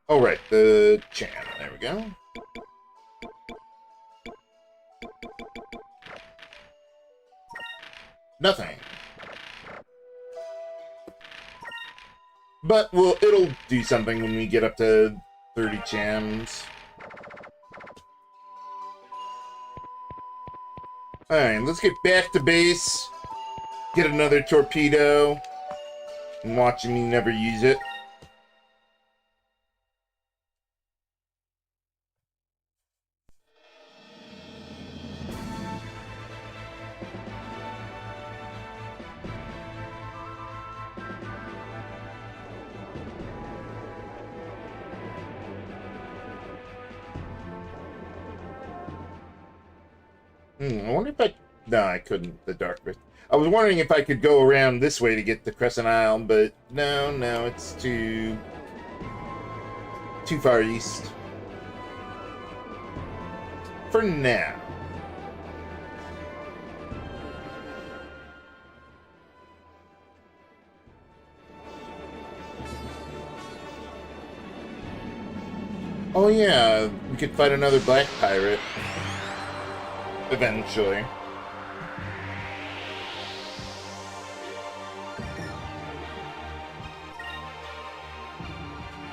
Oh, right, the jam. There we go. Nothing. But it'll do something when we get up to 30 jams. Alright, let's get back to base. Get another torpedo. And watching me never use it. I wonder if I... No, I couldn't. The Dark Rift. I was wondering if I could go around this way to get to Crescent Isle, but no, it's too far east. For now. Oh yeah, we could fight another black pirate. Eventually.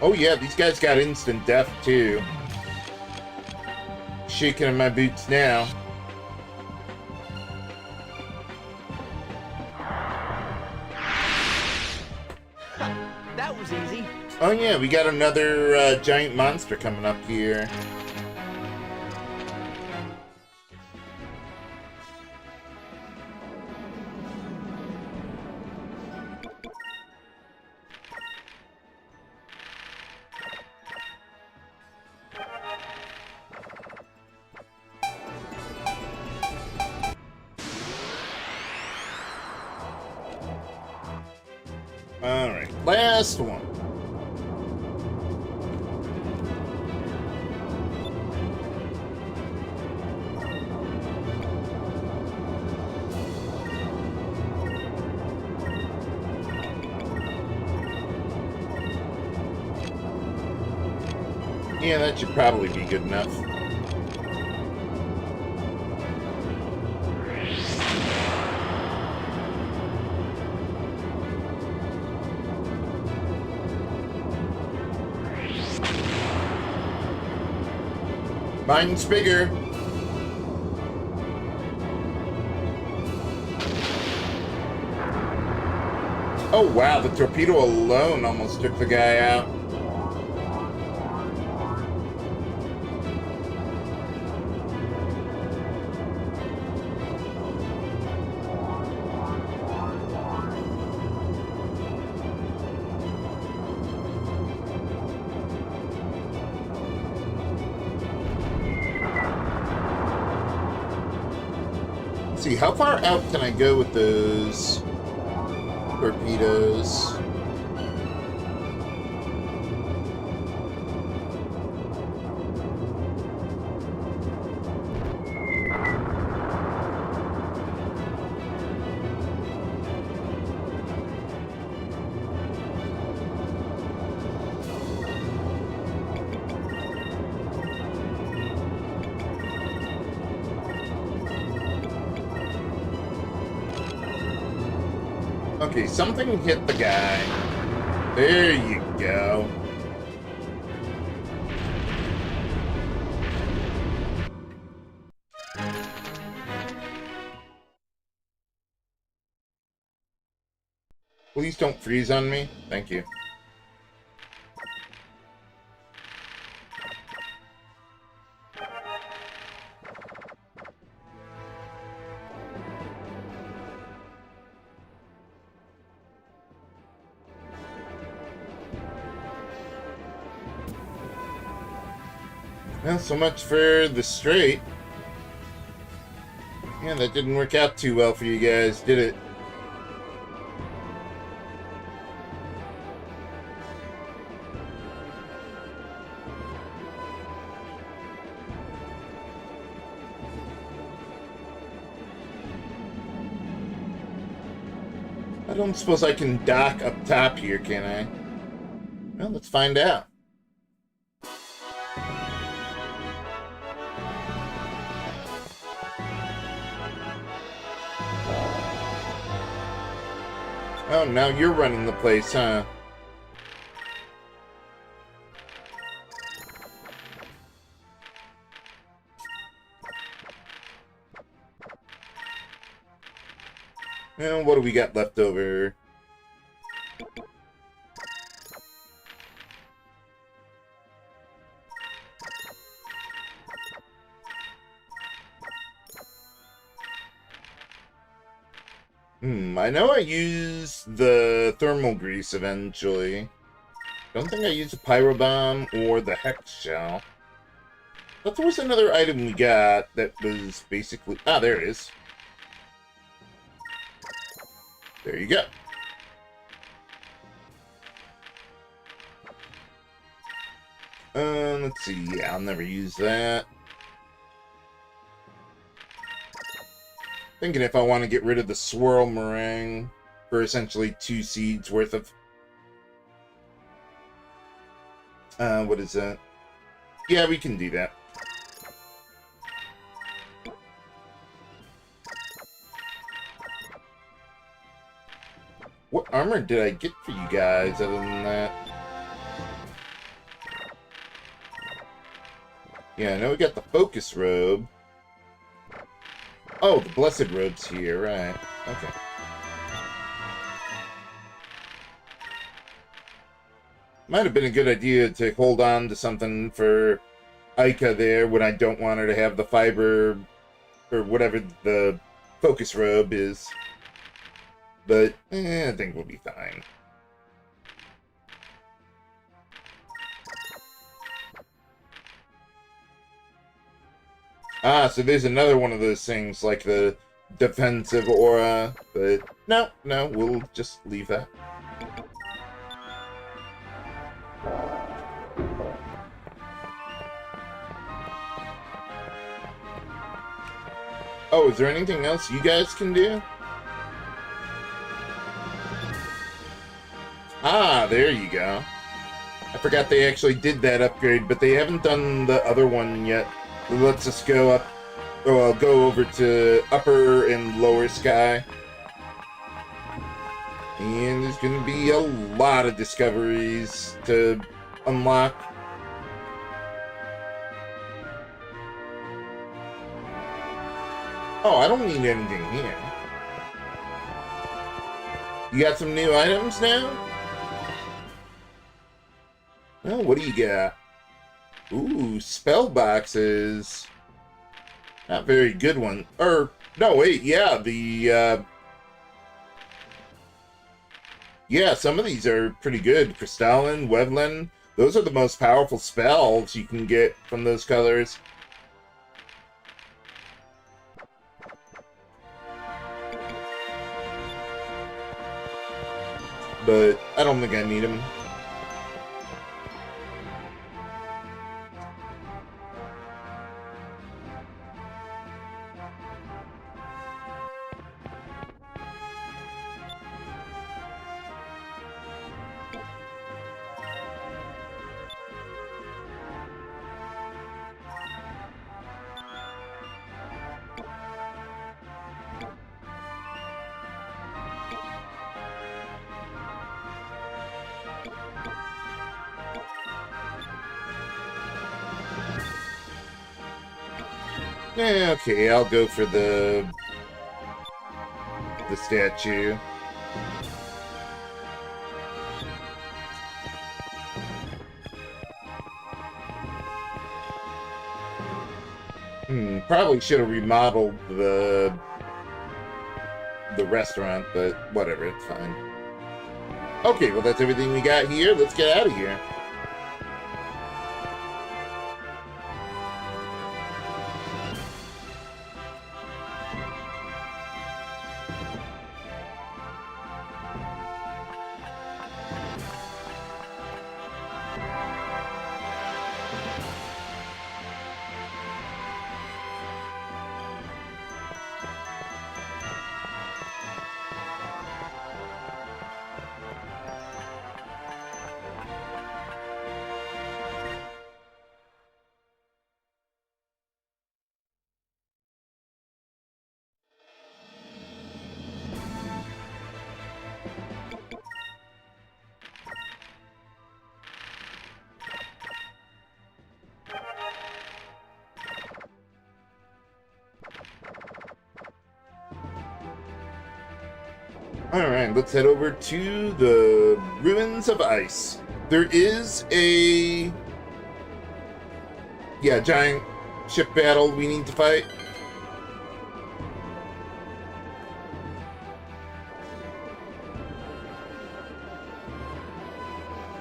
Oh yeah, these guys got instant death too. Shaking in my boots now. That was easy. Oh yeah, we got another giant monster coming up here. Alright, last one. Yeah, that should probably be good enough. Mine's bigger. Oh wow, the torpedo alone almost took the guy out. See, how far out can I go with those torpedoes? Okay, something hit the guy. There you go. Please don't freeze on me. Thank you. Well, so much for the straight. Yeah, that didn't work out too well for you guys, did it? I don't suppose I can dock up top here, can I? Well, let's find out. Oh, now you're running the place, huh? Well, what do we got left over? I know I used the thermal grease eventually. Don't think I used the pyro bomb or the hex shell. But there was another item we got that was basically... Ah, there it is. There you go. Let's see. Yeah, I'll never use that. Thinking if I want to get rid of the swirl meringue for essentially 2 seeds worth of... what is that? Yeah, we can do that. What armor did I get for you guys other than that? Yeah, I know we got the focus robe. Oh, the blessed robe's here, right. Okay. Might have been a good idea to hold on to something for Aika there when I don't want her to have the fiber or whatever the focus robe is. But, I think we'll be fine. Ah, so there's another one of those things, like the defensive aura, but no, we'll just leave that. Oh, is there anything else you guys can do? Ah, there you go. I forgot they actually did that upgrade, but they haven't done the other one yet. It lets us go up, or I'll go over to upper and lower sky. And there's going to be a lot of discoveries to unlock. Oh, I don't need anything here. You got some new items now? Oh, what do you got? Ooh, spell boxes. Not very good one. Or, no, wait, yeah, the, yeah, some of these are pretty good. Crystalline, Wevlin, those are the most powerful spells you can get from those colors. But I don't think I need them. Yeah, okay, I'll go for the statue. Probably should have remodeled the restaurant, but whatever, it's fine. Okay, well that's everything we got here. Let's get out of here. Alright, let's head over to the Ruins of Ice. There is a... yeah, giant ship battle we need to fight.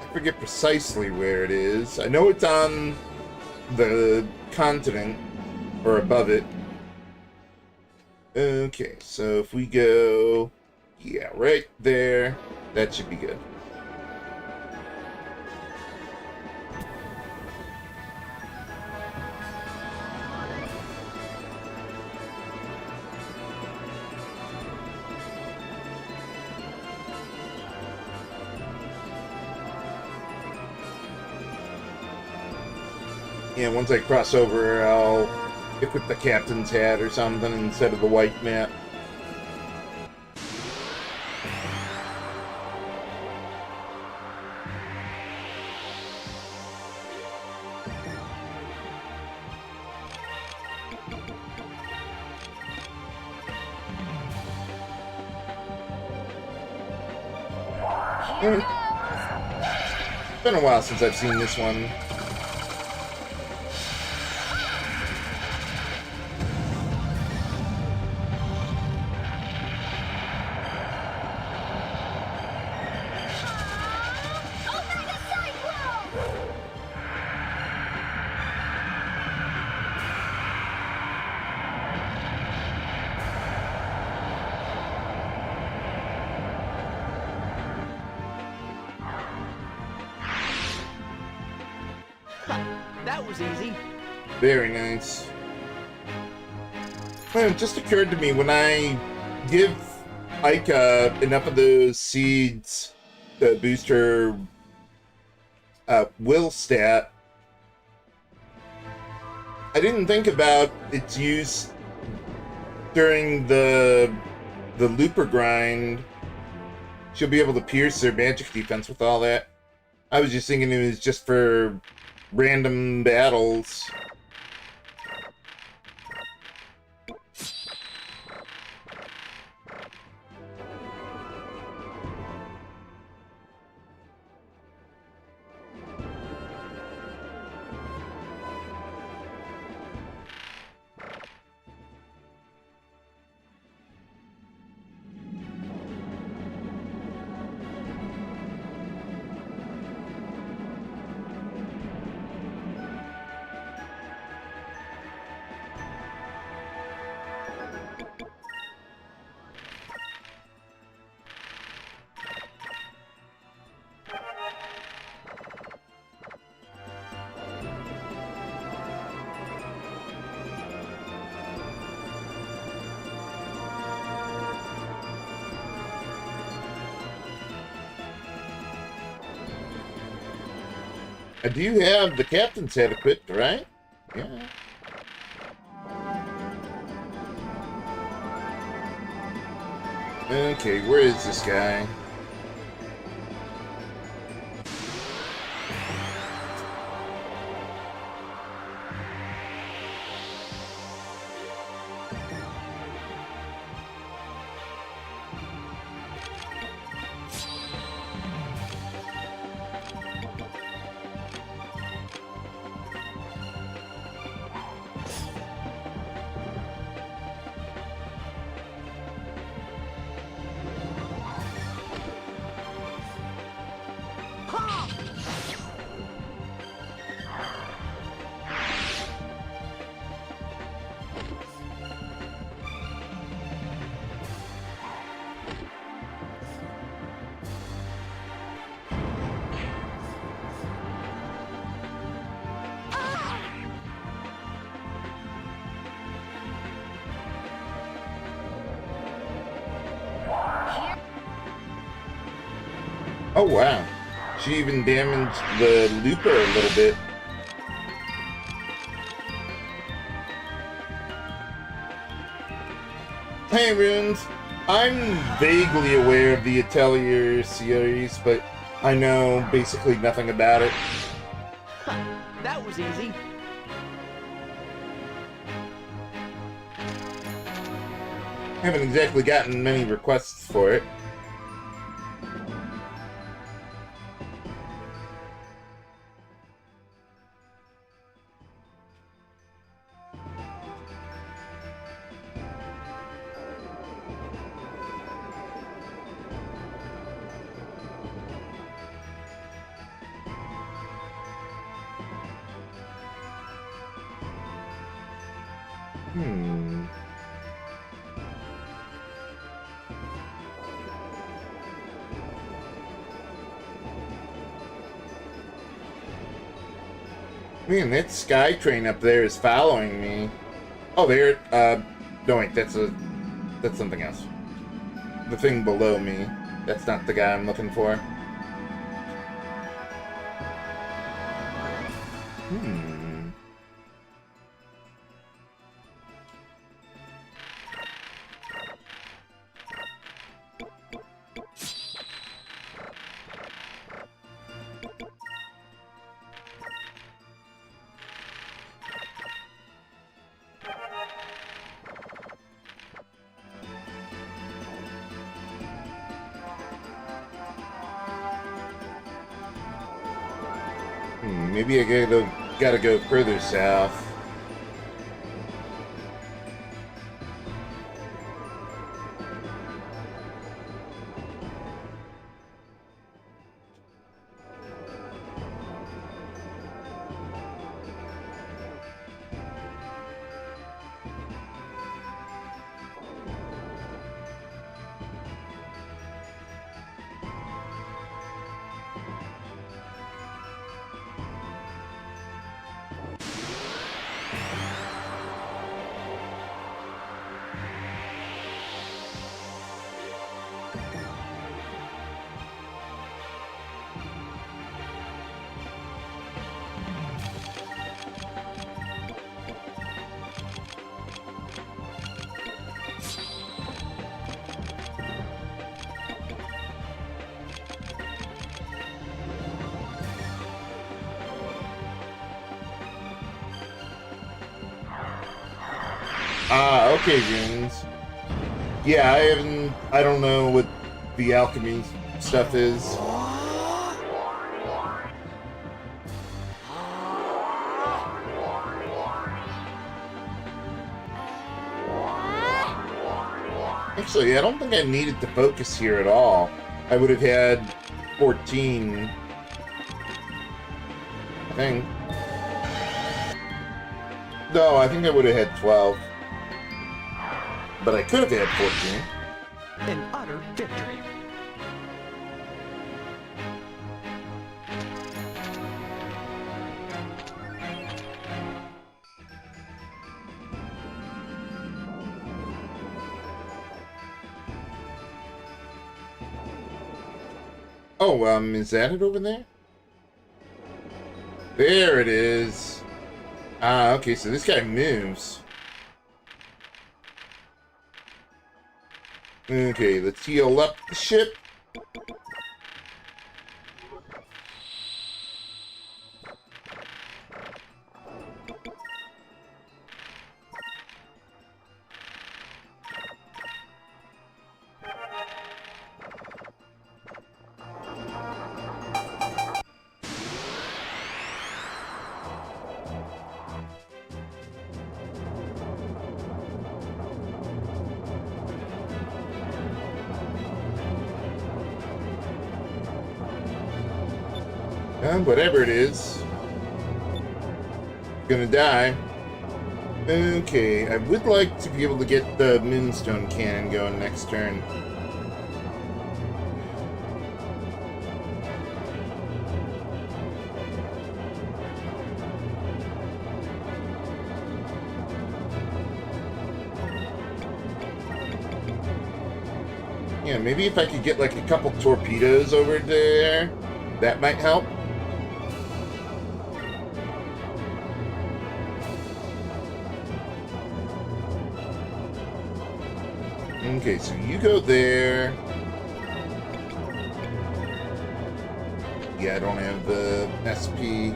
I forget precisely where it is. I know it's on the continent, or above it. Okay, so if we go... yeah, right there. That should be good. Yeah, once I cross over, I'll equip the captain's hat or something instead of the white map. It's been a while since I've seen this one. That was easy. Very nice. Well, it just occurred to me, when I give Aika enough of those seeds to boost her will stat, I didn't think about its use during the looper grind. She'll be able to pierce her magic defense with all that. I was just thinking it was just for random battles. I do have the captain's hat equipped, right? Yeah. Okay, where is this guy? Oh wow, she even damaged the looper a little bit. Hey Runes, I'm vaguely aware of the Atelier series, but I know basically nothing about it. That was easy. Haven't exactly gotten many requests for it. Hmm. Man, that sky train up there is following me. Oh, there. No wait, that's something else. The thing below me. That's not the guy I'm looking for. Hmm. Maybe I gotta go further south. Ah, okay, runes. Yeah, I don't know what the alchemy stuff is. Actually, I don't think I needed to focus here at all. I would have had 14. I think. No, I think I would have had 12. But I could have had 14. An utter victory. Oh, is that it over there? There it is. Ah, okay, so this guy moves. Okay, let's heal up the ship. Whatever it is, gonna die. Okay, I would like to be able to get the Moonstone Cannon going next turn. Yeah, maybe if I could get like a couple torpedoes over there, that might help. Okay, so you go there. Yeah, I don't have the SP.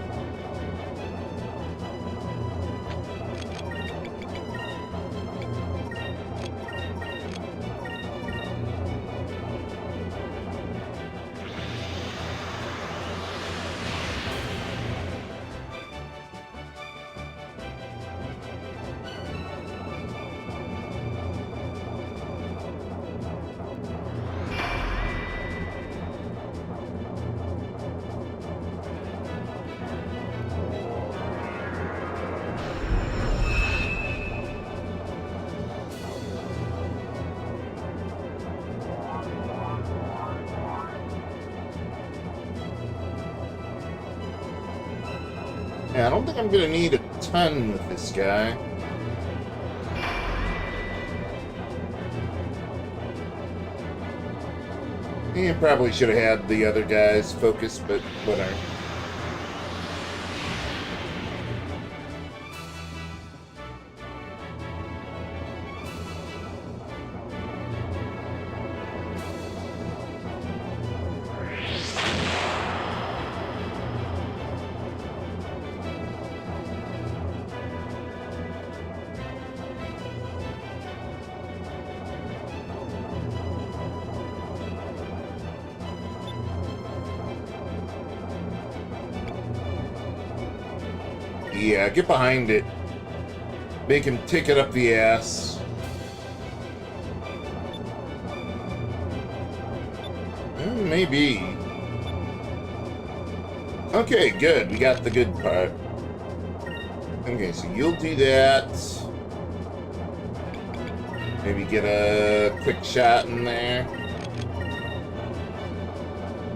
Yeah, I don't think I'm gonna need a ton with this guy. Yeah, probably should have had the other guys focus, but whatever. Yeah, get behind it. Make him take it up the ass. Maybe. Okay, good. We got the good part. Okay, so you'll do that. Maybe get a quick shot in there.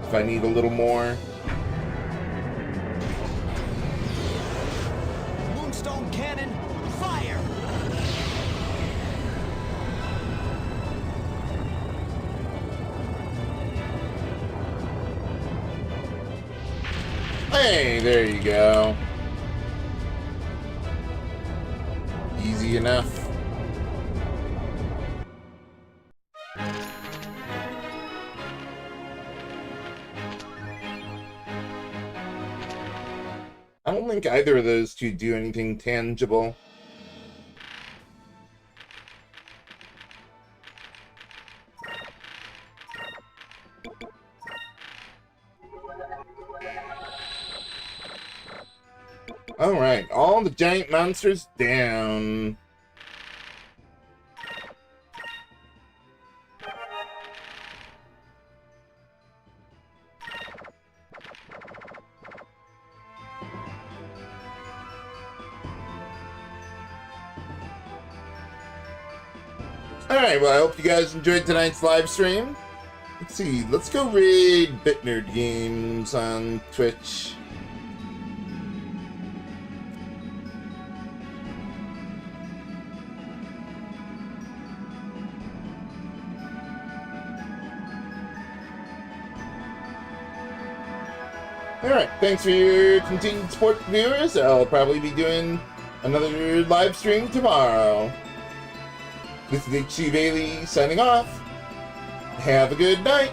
If I need a little more. Moonstone cannon, fire! Hey, there you go. Easy enough. I don't think either of those two do anything tangible. Alright, all the giant monsters down. Alright, well, I hope you guys enjoyed tonight's live stream. Let's see, let's go raid BitNerd Games on Twitch. Alright, thanks for your continued support, viewers. I'll probably be doing another live stream tomorrow. This is HC Bailey signing off. Have a good night.